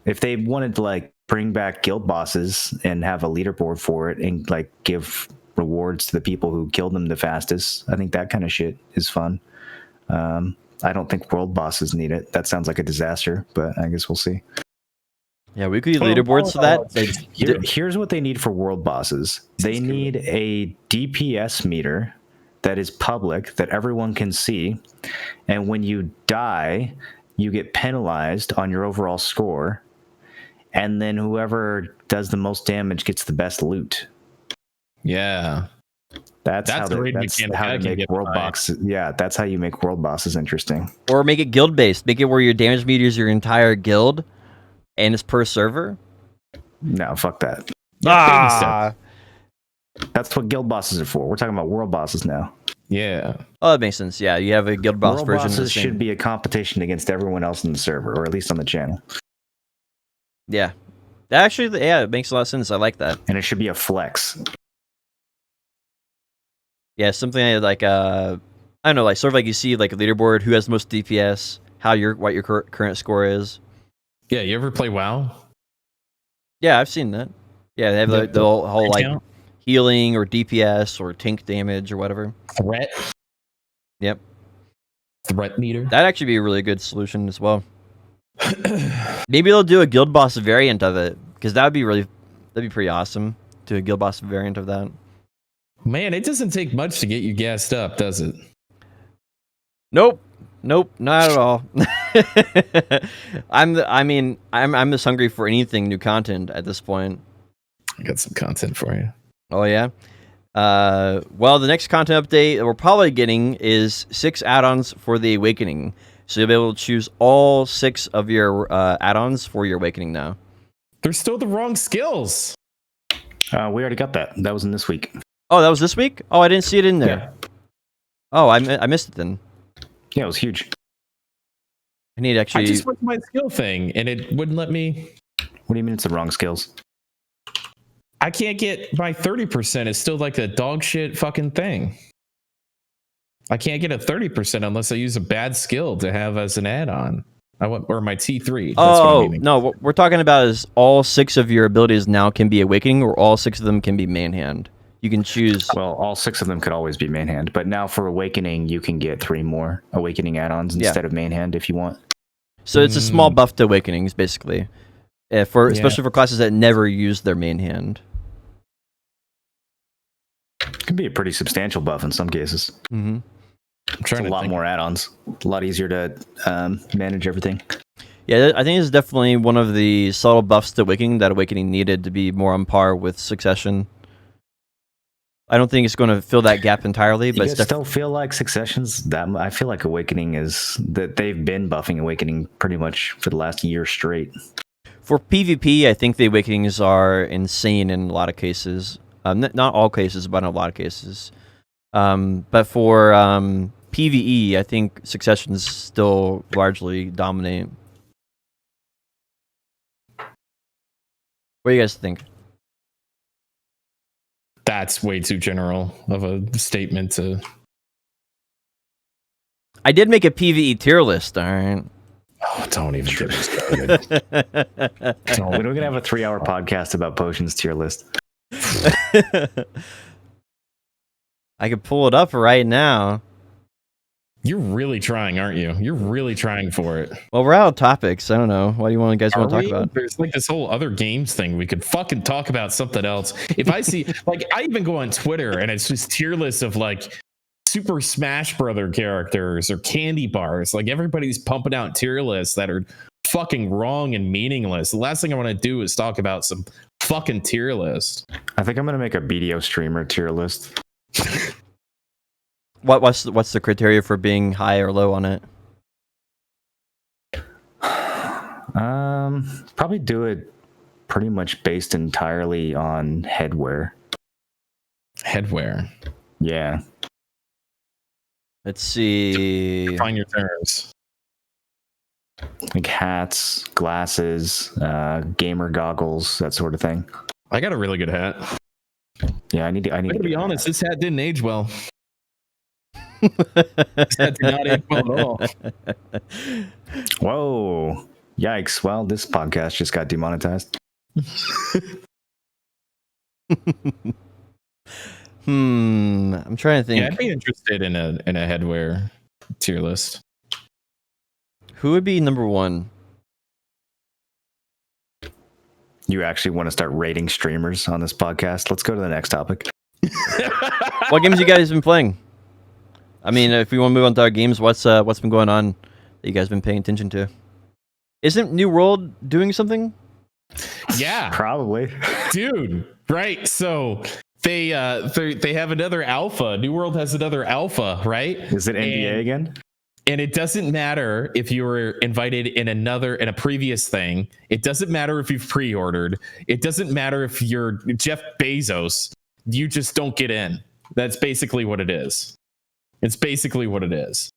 B: if they wanted to like bring back guild bosses and have a leaderboard for it and like give rewards to the people who killed them the fastest, I think that kind of shit is fun. I don't think world bosses need it. That sounds like a disaster, but I guess we'll see.
C: Yeah, weekly leaderboards for that.
B: Here's what they need for world bosses. They need a DPS meter that is public, that everyone can see. And when you die, you get penalized on your overall score. And then whoever does the most damage gets the best loot.
A: Yeah.
B: That's how they make world bosses. Yeah, that's how you make world bosses interesting.
C: Or make it guild based. Make it where your damage meter is your entire guild, and it's per server.
B: No, fuck that.
C: Ah,
B: that's what guild bosses are for. We're talking about world bosses now.
A: Yeah.
C: Oh, that makes sense. Yeah, you have a guild boss
B: world
C: version.
B: Bosses should be a competition against everyone else in the server, or at least on the channel.
C: Yeah, actually, yeah, it makes a lot of sense. I like that.
B: And it should be a flex.
C: Yeah, something like I don't know, like sort of like you see like a leaderboard, who has the most DPS, what your current score is.
A: Yeah, you ever play WoW?
C: Yeah, I've seen that. Yeah, they have the whole like healing or DPS or tank damage or whatever.
A: Threat.
C: Yep.
A: Threat meter.
C: That'd actually be a really good solution as well. Maybe they'll do a guild boss variant of it, because that'd be pretty awesome. Do a guild boss variant of that.
A: Man, it doesn't take much to get you gassed up, does it?
C: Nope, not at all. I'm just hungry for anything new content at this point.
A: I got some content for you.
C: Oh yeah. Well, the next content update that we're probably getting is 6 add-ons for the Awakening. So you'll be able to choose all 6 of your add-ons for your Awakening now.
A: They're still the wrong skills.
B: We already got that. That was in this week.
C: Oh, that was this week? Oh, I didn't see it in there.
B: Yeah.
C: Oh, I missed it then.
B: Yeah, it was huge.
C: I need actually.
A: I just went to my skill thing and it wouldn't let me.
B: What do you mean it's the wrong skills?
A: I can't get my 30%. It's still like a dog shit fucking thing. I can't get a 30% unless I use a bad skill to have as an add-on. Or my T3.
C: Oh, no. What we're talking about is all 6 of your abilities now can be Awakening, or all 6 of them can be Main Hand. You can choose.
B: Well, all 6 of them could always be Main Hand, but now for Awakening, you can get 3 more Awakening add-ons instead of Main Hand if you want.
C: So it's a small buff to Awakenings, basically, especially for classes that never use their Main Hand.
B: It can be a pretty substantial buff in some cases.
C: Mm-hmm.
B: It's a lot more add-ons. A lot easier to manage everything.
C: Yeah, I think it's definitely one of the subtle buffs to Awakening that Awakening needed to be more on par with Succession. I don't think it's going to fill that gap entirely, but
B: I still feel like Succession's that. I feel like Awakening is that they've been buffing Awakening pretty much for the last year straight.
C: For PvP, I think the Awakenings are insane in a lot of cases. Not all cases, but in a lot of cases. But for PvE, I think Successions still largely dominate. What do you guys think?
A: That's way too general of a statement to.
C: I did make a PvE tier list, all right?
A: Oh, don't even get me started.
B: We're going to have a 3-hour podcast about potions tier list.
C: I could pull it up right now.
A: You're really trying, aren't you? You're really trying for it.
C: Well, we're out of topics. I don't know. What do you guys want to talk about?
A: There's like this whole other games thing. We could fucking talk about something else. If I see, like, I even go on Twitter and it's just tier lists of like Super Smash Brother characters or candy bars. Like everybody's pumping out tier lists that are fucking wrong and meaningless. The last thing I want to do is talk about some fucking tier list.
B: I think I'm going to make a BDO streamer tier list.
C: What's the criteria for being high or low on it?
B: Probably do it pretty much based entirely on headwear.
A: Headwear.
B: Yeah.
C: Let's see.
A: Define your terms.
B: Like hats, glasses, gamer goggles, that sort of thing.
A: I got a really good hat.
B: Yeah, I need to
A: To be
B: get
A: honest, this hat didn't age well. This hat did not age well at all.
B: Whoa. Yikes. Well, this podcast just got demonetized.
C: I'm trying to think.
A: Yeah, I'd be interested in a headwear tier list.
C: Who would be number one?
B: You actually want to start rating streamers on this podcast? Let's go to the next topic.
C: What games you guys been playing? I mean, if we want to move on to our games, what's been going on that you guys been paying attention to? Isn't New World doing something?
A: Yeah,
B: Probably.
A: dude. Right. So they have another alpha. New World has another alpha, right?
B: Is it NDA again?
A: And it doesn't matter if you were invited in a previous thing. It doesn't matter if you've pre-ordered. It doesn't matter if you're Jeff Bezos. You just don't get in. That's basically what it is. It's basically what it is.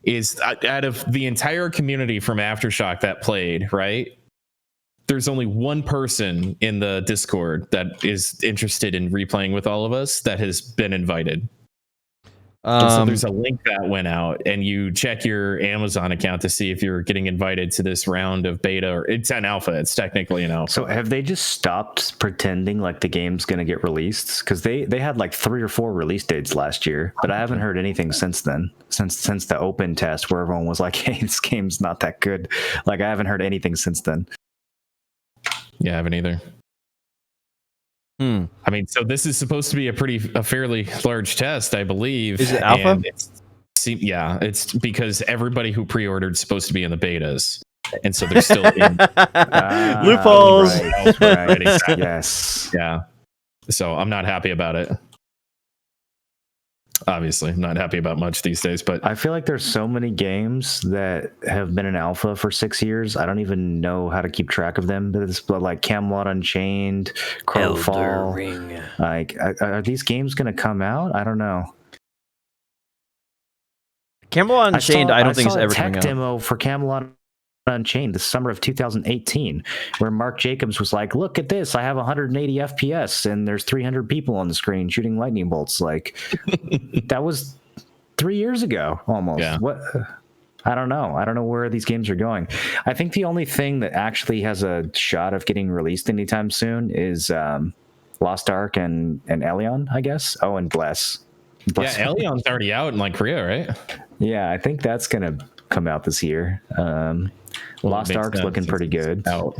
A: Is out of the entire community from Aftershock that played, right? There's only one person in the Discord that is interested in replaying with all of us that has been invited. And so there's a link that went out, and you check your Amazon account to see if you're getting invited to this round of beta, or it's an alpha. It's technically an alpha.
B: So have they just stopped pretending like the game's going to get released? Because they had like 3 or 4 release dates last year, but I haven't heard anything since then. Since the open test where everyone was like, "Hey, this game's not that good." Like I haven't heard anything since then.
A: Yeah, I haven't either. I mean, so this is supposed to be a fairly large test, I believe.
C: Is it alpha?
A: Yeah, it's because everybody who pre-ordered is supposed to be in the betas, and so they're still in
C: loopholes.
B: Right. Yes.
A: Yeah. So I'm not happy about it. Obviously, I'm not happy about much these days, but
B: I feel like there's so many games that have been in alpha for 6 years. I don't even know how to keep track of them. But it's like Camelot Unchained, Crowfall.
C: Ring.
B: Like, are these games going to come out? I don't know.
C: Camelot Unchained, I don't think it's ever
B: coming
C: coming
B: out.
C: out.
B: Demo for Camelot Unchained the summer of 2018, where Mark Jacobs was like, "Look at this! I have 180 FPS, and there's 300 people on the screen shooting lightning bolts." Like, that was 3 years ago, almost.
A: Yeah.
B: What? I don't know. I don't know where these games are going. I think the only thing that actually has a shot of getting released anytime soon is Lost Ark and Elion, I guess. Oh, and Bless.
A: yeah, Elion's already out in like Korea, right?
B: Yeah, I think that's gonna come out this year. Lost Ark's looking pretty good.
A: Out.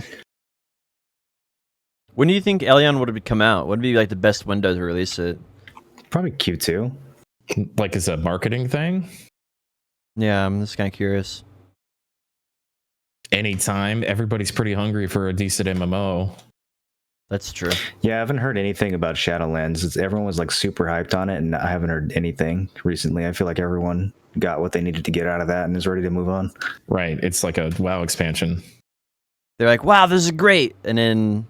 C: When do you think Elion would come out? What would be like the best window to release it?
B: Probably Q2.
A: Like, as a marketing thing?
C: Yeah, I'm just kind of curious.
A: Anytime. Everybody's pretty hungry for a decent MMO.
C: That's true.
B: Yeah, I haven't heard anything about Shadowlands. Everyone was like super hyped on it, and I haven't heard anything recently. I feel like everyone got what they needed to get out of that and is ready to move on.
A: Right. It's like a WoW expansion.
C: They're like, "Wow, this is great," and then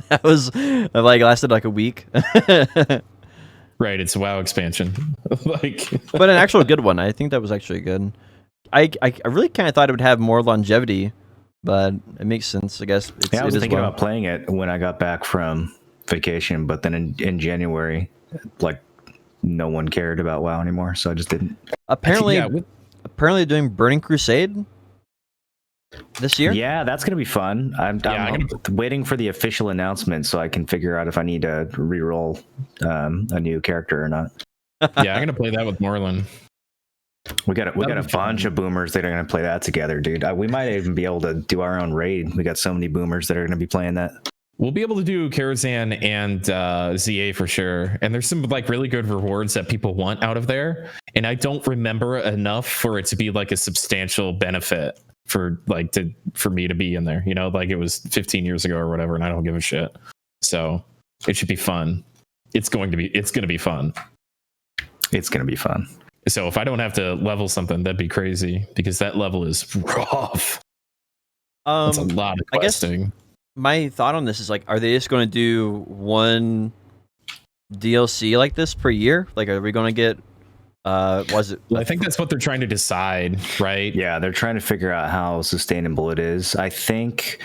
C: that was like lasted like a week.
A: Right. It's a WoW expansion. Like,
C: But an actual good one. I think that was actually good. I really kind of thought it would have more longevity, but it makes sense, I guess.
B: Yeah, I was thinking about playing it when I got back from vacation, but then in January, like, no one cared about WoW anymore, so I just didn't.
C: Apparently they're doing Burning Crusade this year.
B: Yeah, that's gonna be fun. I'm waiting for the official announcement so I can figure out if I need to re-roll a new character or not.
A: yeah, I'm gonna play that with Moreland.
B: We got a bunch of boomers that are gonna play that together, dude. We might even be able to do our own raid. We got so many boomers that are gonna be playing that.
A: We'll be able to do Karazhan and ZA for sure. And there's some like really good rewards that people want out of there. And I don't remember enough for it to be like a substantial benefit for me to be in there. You know, like it was 15 years ago or whatever, and I don't give a shit. So it should be fun. It's going to be fun.
B: It's gonna be fun.
A: So if I don't have to level something, that'd be crazy because that level is rough. That's a lot of questing.
C: My thought on this is like, are they just going to do one DLC like this per year? Like, are we going to get? I
A: think that's what they're trying to decide, right?
B: Yeah, they're trying to figure out how sustainable it is. I think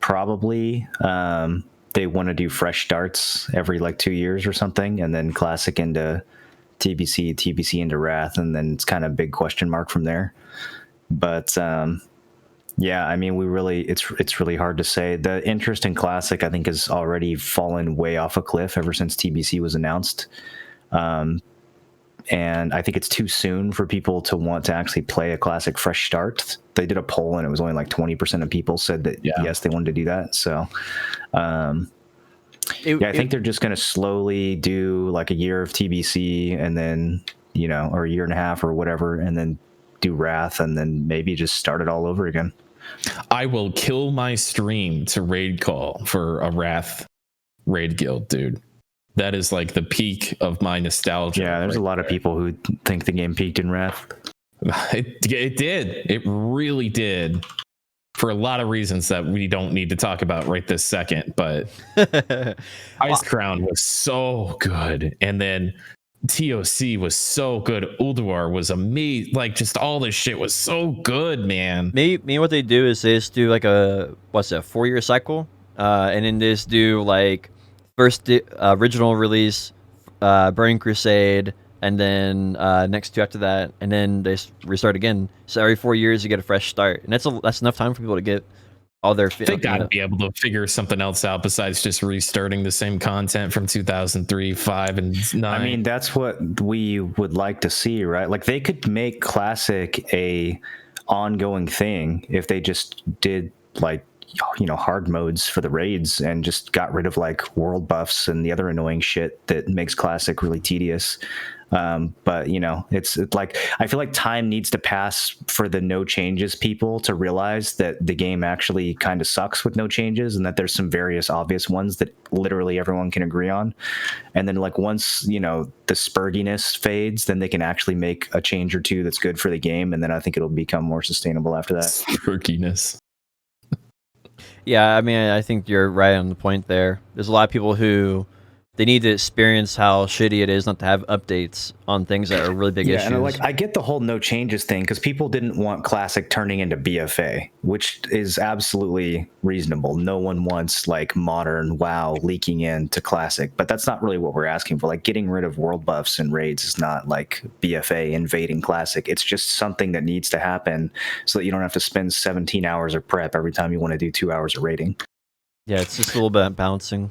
B: probably they want to do fresh starts every like 2 years or something, and then Classic into TBC into Wrath, and then it's kind of a big question mark from there. But yeah, I mean, it's really hard to say. The interest in Classic, I think, has already fallen way off a cliff ever since TBC was announced. And I think it's too soon for people to want to actually play a Classic fresh start. They did a poll, and it was only like 20% of people said that yes, they wanted to do that. So I think they're just going to slowly do like a year of TBC, and then, you know, or a year and a half or whatever, and then do Wrath, and then maybe just start it all over again.
A: I will kill my stream to raid call for a Wrath raid guild, dude. That is like the peak of my nostalgia.
B: Yeah, there's a lot of people who think the game peaked in Wrath.
A: It did. It really did. For a lot of reasons that we don't need to talk about right this second. But Ice Crown was so good. And then TOC was so good. Ulduar was amazing. Like, just all this shit was so good, man.
C: Maybe what they do is they just do like a 4-year cycle, and then they just do like first original release, Burning Crusade, and then next 2 after that, and then they restart again. So every 4 years you get a fresh start, and that's enough time for people to get all their.
A: They gotta be able to figure something else out besides just restarting the same content from 2003, 5, and 9.
B: I mean, that's what we would like to see, right? Like, they could make Classic a ongoing thing if they just did, like, you know, hard modes for the raids and just got rid of like world buffs and the other annoying shit that makes Classic really tedious. But, you know, it's like, I feel like time needs to pass for the no changes people to realize that the game actually kind of sucks with no changes, and that there's some various obvious ones that literally everyone can agree on. And then, like, once, you know, the spurginess fades, then they can actually make a change or two that's good for the game. And then I think it'll become more sustainable after that.
A: Spurginess.
C: Yeah, I mean, I think you're right on the point there. There's a lot of people who they need to experience how shitty it is not to have updates on things that are really big issues.
B: And like, I get the whole no changes thing because people didn't want Classic turning into BFA, which is absolutely reasonable. No one wants like modern WoW leaking into Classic, but that's not really what we're asking for. Like, getting rid of world buffs and raids is not like BFA invading Classic. It's just something that needs to happen so that you don't have to spend 17 hours of prep every time you want to do 2 hours of raiding.
C: Yeah, it's just a little bit balancing.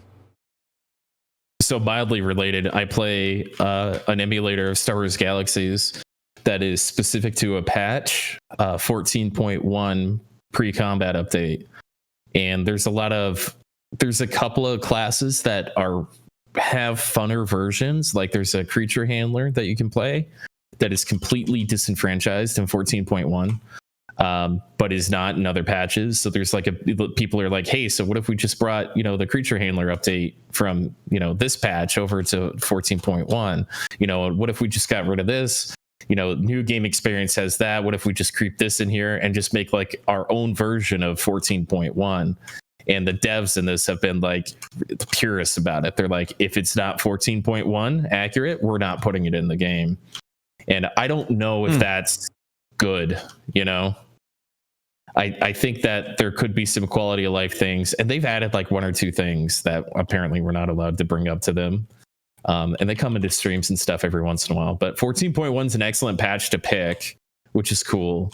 A: So mildly related, I play an emulator of Star Wars Galaxies that is specific to a patch, 14.1 pre-combat update. And there's a couple of classes that have funner versions. Like, there's a creature handler that you can play that is completely disenfranchised in 14.1. But is not in other patches. So there's like people are like, hey, so what if we just brought, you know, the creature handler update from, you know, this patch over to 14.1? You know, what if we just got rid of this? You know, new game experience has that. What if we just creep this in here and just make like our own version of 14.1? And the devs in this have been like purists about it. They're like, if it's not 14.1 accurate, we're not putting it in the game. And I don't know if that's good, you know. I think that there could be some quality of life things, and they've added like 1 or 2 things that apparently we're not allowed to bring up to them, and they come into streams and stuff every once in a while. But 14.1 is an excellent patch to pick, which is cool.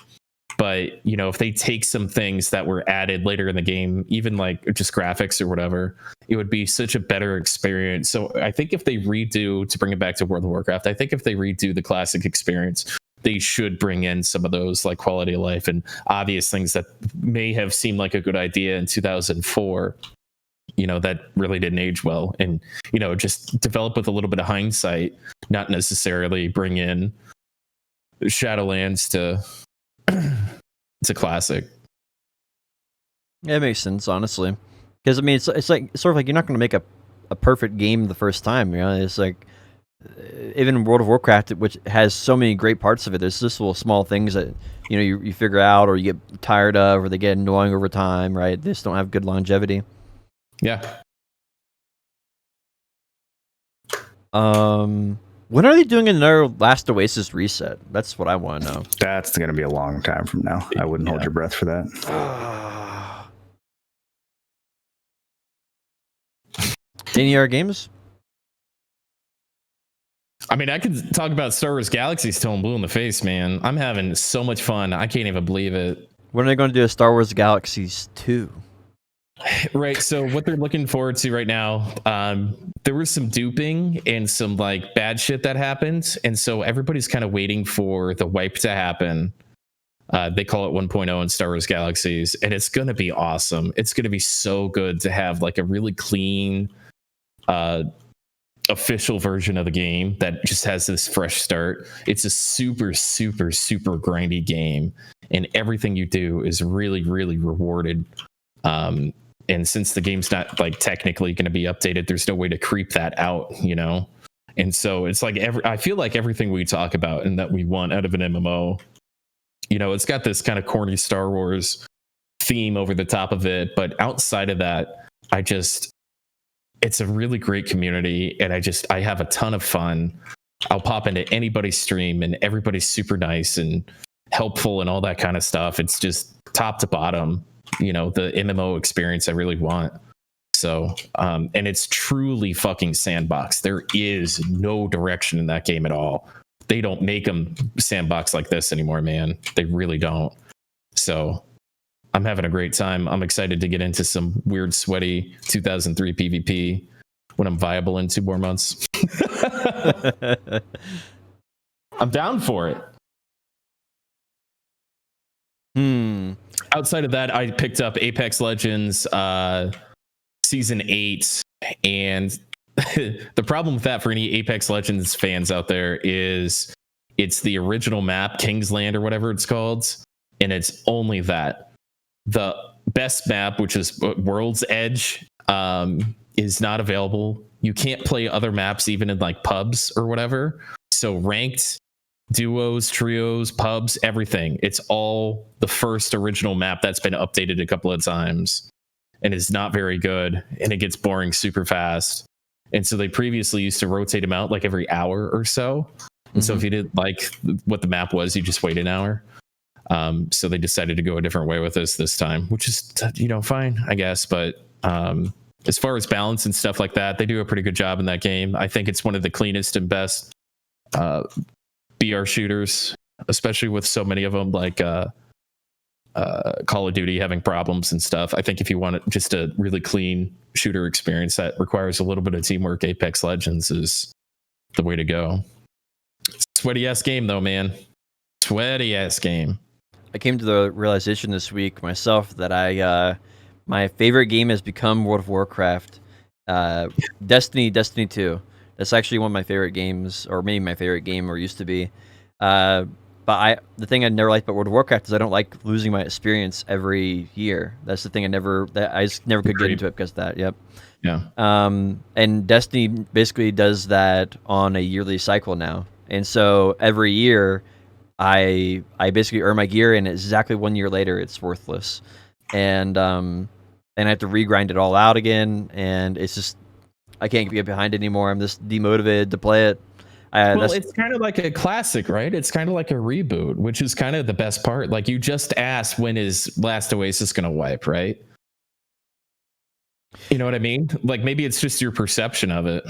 A: But, you know, if they take some things that were added later in the game, even like just graphics or whatever, it would be such a better experience. So I think if they redo, to bring it back to World of Warcraft, I think if they redo the classic experience, they should bring in some of those like quality of life and obvious things that may have seemed like a good idea in 2004, you know, that really didn't age well. And, you know, just develop with a little bit of hindsight, not necessarily bring in Shadowlands to classic.
C: Yeah, it makes sense, honestly. Because, I mean, it's like sort of like you're not going to make a perfect game the first time, you know? It's like, even World of Warcraft, which has so many great parts of it, there's just little small things that, you know, you figure out or you get tired of or they get annoying over time, right? They just don't have good longevity.
A: Yeah.
C: When are they doing another Last Oasis reset? That's what I want to know.
B: That's going to be a long time from now. I wouldn't hold your breath for that.
C: Any other games?
A: I mean, I could talk about Star Wars Galaxies till I'm blue in the face, man. I'm having so much fun. I can't even believe it.
C: When are they going to do a Star Wars Galaxies 2?
A: Right. So what they're looking forward to right now, there was some duping and some like bad shit that happened. And so everybody's kind of waiting for the wipe to happen. They call it 1.0 in Star Wars Galaxies, and it's going to be awesome. It's going to be so good to have like a really clean, official version of the game that just has this fresh start. It's a super, super, super grindy game, and everything you do is really, really rewarded. And since the game's not like technically going to be updated, there's no way to creep that out, you know? And so it's like I feel like everything we talk about and that we want out of an MMO, you know, it's got this kind of corny Star Wars theme over the top of it. But outside of that, it's a really great community. And I have a ton of fun. I'll pop into anybody's stream and everybody's super nice and helpful and all that kind of stuff. It's just top to bottom, you know, the MMO experience I really want. So, and it's truly fucking sandbox. There is no direction in that game at all. They don't make them sandbox like this anymore, man. They really don't. So I'm having a great time. I'm excited to get into some weird, sweaty 2003 PvP when I'm viable in 2 more months. I'm down for it. Outside of that, I picked up Apex Legends Season 8, and the problem with that for any Apex Legends fans out there is it's the original map, Kingsland or whatever it's called, and it's only that. The best map, which is World's Edge, is not available. You can't play other maps even in like pubs or whatever. So ranked, duos, trios, pubs, everything. It's all the first original map that's been updated a couple of times and is not very good, and it gets boring super fast. And so they previously used to rotate them out like every hour or so. And so if you didn't like what the map was, you just wait an hour. So they decided to go a different way with this time, which is, you know, fine, I guess. But as far as balance and stuff like that, they do a pretty good job in that game. I think it's one of the cleanest and best BR shooters, especially with so many of them like Call of Duty having problems and stuff. I think if you want just a really clean shooter experience that requires a little bit of teamwork, Apex Legends is the way to go. Sweaty ass game though, man. Sweaty ass game.
C: I came to the realization this week myself that my favorite game has become World of Warcraft. Destiny 2. That's actually one of my favorite games, or maybe my favorite game, or used to be. But the thing I never liked about World of Warcraft is I don't like losing my experience every year. That's the thing I just never could get into it because of that. Yep.
A: Yeah.
C: And Destiny basically does that on a yearly cycle now. And so every year I basically earn my gear, and exactly 1 year later it's worthless. And I have to regrind it all out again, and it's just I can't get behind it anymore. I'm just demotivated to play it.
A: Well, it's kind of like a classic, right? It's kind of like a reboot, which is kind of the best part. Like you just asked, when is Last Oasis going to wipe, right? You know what I mean? Like maybe it's just your perception of it.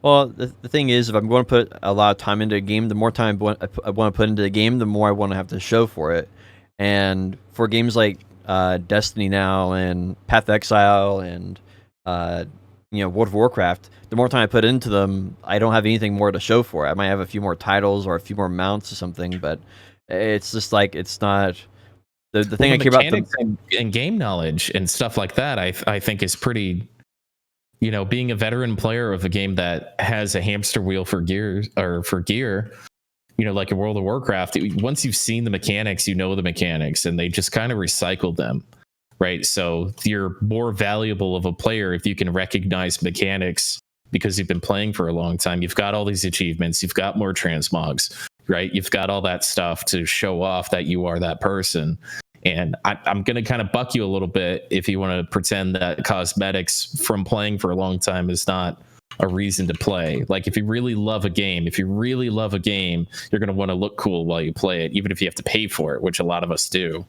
C: Well, the thing is, if I'm going to put a lot of time into a game, the more time I want to put into the game, the more I want to have to show for it. And for games like Destiny now and Path of Exile and World of Warcraft, the more time I put into them, I don't have anything more to show for it. I might have a few more titles or a few more mounts or something, but it's just like it's not the thing I care about.
A: And game knowledge and stuff like that, I think is pretty. You know, being a veteran player of a game that has a hamster wheel for gear, you know, like in World of Warcraft, once you've seen the mechanics, you know the mechanics, and they just kind of recycled them, right? So you're more valuable of a player if you can recognize mechanics because you've been playing for a long time. You've got all these achievements, you've got more transmogs, right? You've got all that stuff to show off that you are that person. And I'm going to kind of buck you a little bit if you want to pretend that cosmetics from playing for a long time is not a reason to play. Like if you really love a game, you're going to want to look cool while you play it, even if you have to pay for it, which a lot of us do.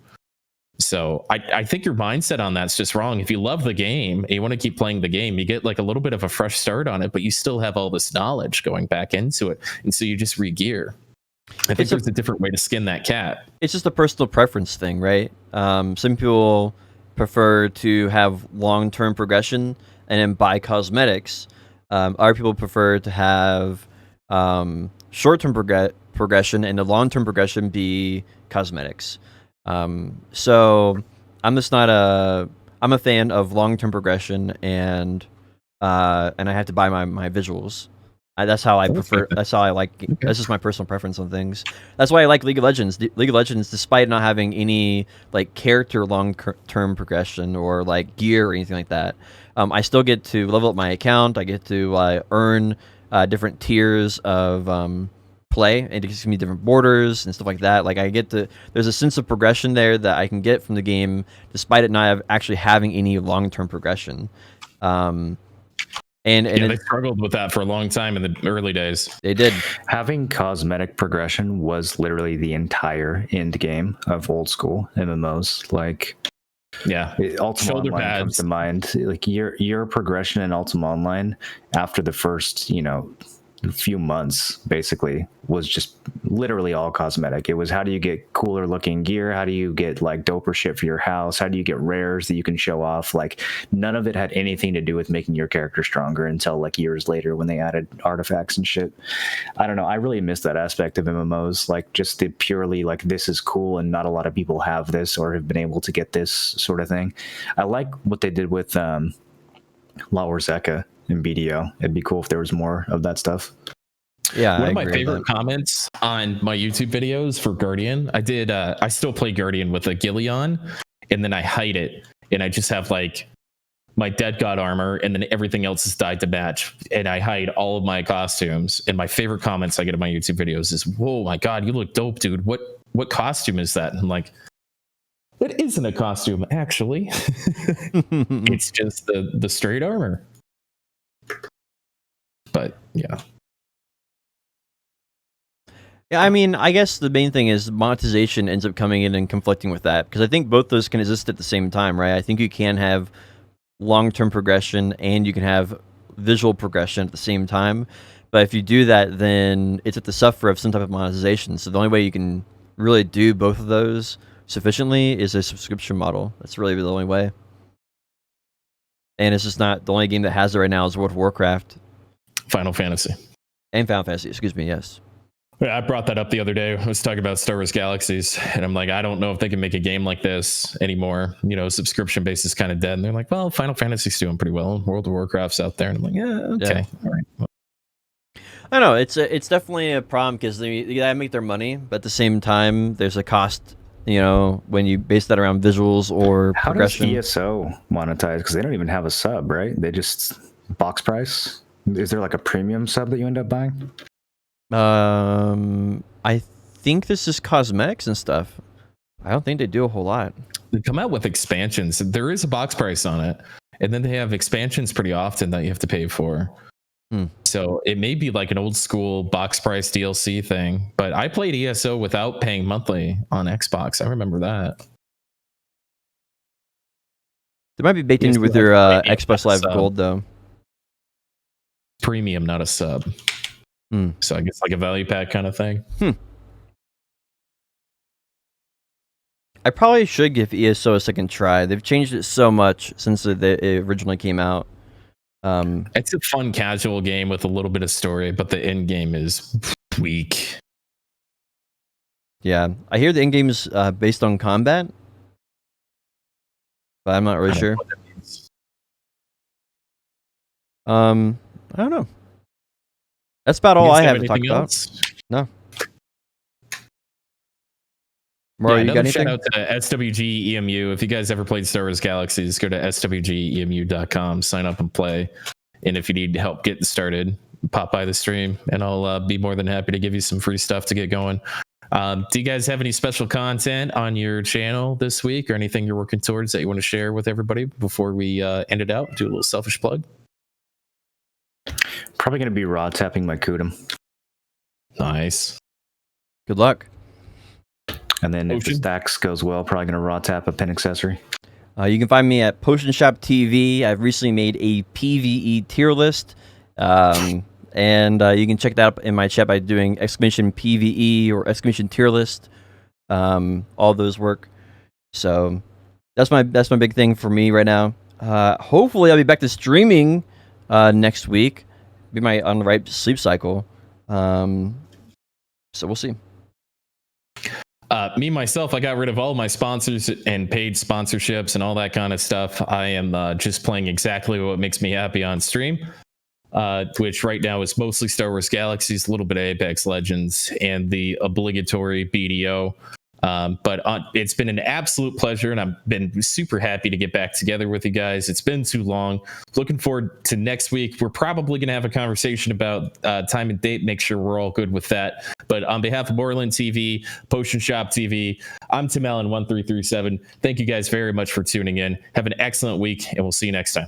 A: So I think your mindset on that's just wrong. If you love the game and you want to keep playing the game, you get like a little bit of a fresh start on it, but you still have all this knowledge going back into it. And so you just re-gear. I think there's a different way to skin that cat.
C: It's just a personal preference thing, right? Some people prefer to have long-term progression and then buy cosmetics. Other people prefer to have short-term progression and the long-term progression be cosmetics. So I'm just not I'm a fan of long-term progression, and I have to buy my visuals. That's how I prefer. That's how I like.
A: Okay.
C: That's just my personal preference on things. That's why I like League of Legends. League of Legends, despite not having any like character long-term progression or like gear or anything like that, I still get to level up my account. I get to earn different tiers of play, and it gives me different borders and stuff like that. Like there's a sense of progression there that I can get from the game, despite it not actually having any long-term progression. And
A: they struggled with that for a long time in the early days.
C: They did.
B: Having cosmetic progression was literally the entire end game of old school MMOs. Like,
A: yeah,
B: Ultima Online comes to mind. Like your progression in Ultima Online after the first, few months basically was just literally all cosmetic. It was, how do you get cooler looking gear? How do you get like doper shit for your house? How do you get rares that you can show off? Like, none of it had anything to do with making your character stronger until like years later when they added artifacts and shit. I don't know. I really miss that aspect of MMOs, like just the purely like, this is cool and not a lot of people have this or have been able to get this sort of thing. I like what they did with La Warzeka in BDO. It'd be cool if there was more of that stuff.
C: Yeah,
A: one of my favorite comments on my YouTube videos for Guardian, I still play Guardian with a Gillion, and then I hide it, and I just have like my Dead God armor, and then everything else is dyed to match, and I hide all of my costumes. And my favorite comments I get in my YouTube videos is, "Whoa, my God, you look dope, dude! What costume is that?" And I'm like, it isn't a costume, actually. It's just the straight armor. But yeah.
C: Yeah, I mean, I guess the main thing is monetization ends up coming in and conflicting with that, because I think both those can exist at the same time, right? I think you can have long-term progression and you can have visual progression at the same time. But if you do that, then it's at the suffer of some type of monetization. So the only way you can really do both of those sufficiently is a subscription model. That's really the only way. And it's just not, the only game that has it right now is World of Warcraft.
A: Final Fantasy.
C: And Final Fantasy, excuse me, yes.
A: I brought that up the other day. I was talking about Star Wars Galaxies, and I'm like, I don't know if they can make a game like this anymore. Subscription base is kind of dead. And they're like, well, Final Fantasy's doing pretty well. World of Warcraft's out there. And I'm like, yeah, okay. Yeah. All right. Well,
C: I know, it's definitely a problem because they gotta make their money, but at the same time, there's a cost, when you base that around visuals or progression.
B: How does ESO monetize? Because they don't even have a sub, right? They just box price. Is there like a premium sub that you end up buying?
C: I think this is cosmetics and stuff. I don't think they do a whole lot.
A: They come out with expansions. There is a box price on it, and then they have expansions pretty often that you have to pay for. So it may be like an old school box price DLC thing, but I played ESO without paying monthly on Xbox. I remember that.
C: They might be baked in with their Xbox Live Gold, though.
A: Premium, not a sub. So I guess like a value pack kind of thing.
C: I probably should give ESO a second try. They've changed it so much since it originally came out.
A: It's a fun casual game with a little bit of story, but the end game is weak.
C: Yeah, I hear the end game is based on combat, but I'm not really sure. I don't know. That's about all I have to talk about. No. Mario, you got anything?
A: Shout out to SWG EMU. If you guys ever played Star Wars Galaxies, go to swgemu.com, sign up and play. And if you need help getting started, pop by the stream, and I'll be more than happy to give you some free stuff to get going. Do you guys have any special content on your channel this week, or anything you're working towards that you want to share with everybody before we end it out? Do a little selfish plug.
B: Probably going to be raw tapping my Kudum.
A: Nice.
C: Good luck.
B: And then if the
A: Ocean?
B: stacks goes well, probably going to raw tap a pin accessory.
C: You can find me at Potion Shop TV. I've recently made a PvE tier list. And you can check that up in my chat by doing exclamation PvE or exclamation tier list. All those work. So that's my big thing for me right now. Hopefully I'll be back to streaming next week. Be my on the right sleep cycle. So we'll see.
A: Me, myself, I got rid of all my sponsors and paid sponsorships and all that kind of stuff. I am just playing exactly what makes me happy on stream, which right now is mostly Star Wars Galaxies, a little bit of Apex Legends, and the obligatory BDO. But it's been an absolute pleasure, and I've been super happy to get back together with you guys. It's been too long. Looking forward to next week. We're probably going to have a conversation about time and date, make sure we're all good with that. But on behalf of Borland TV, Potion Shop TV, I'm Tim Allen 1337. Thank you guys very much for tuning in. Have an excellent week, and we'll see you next time.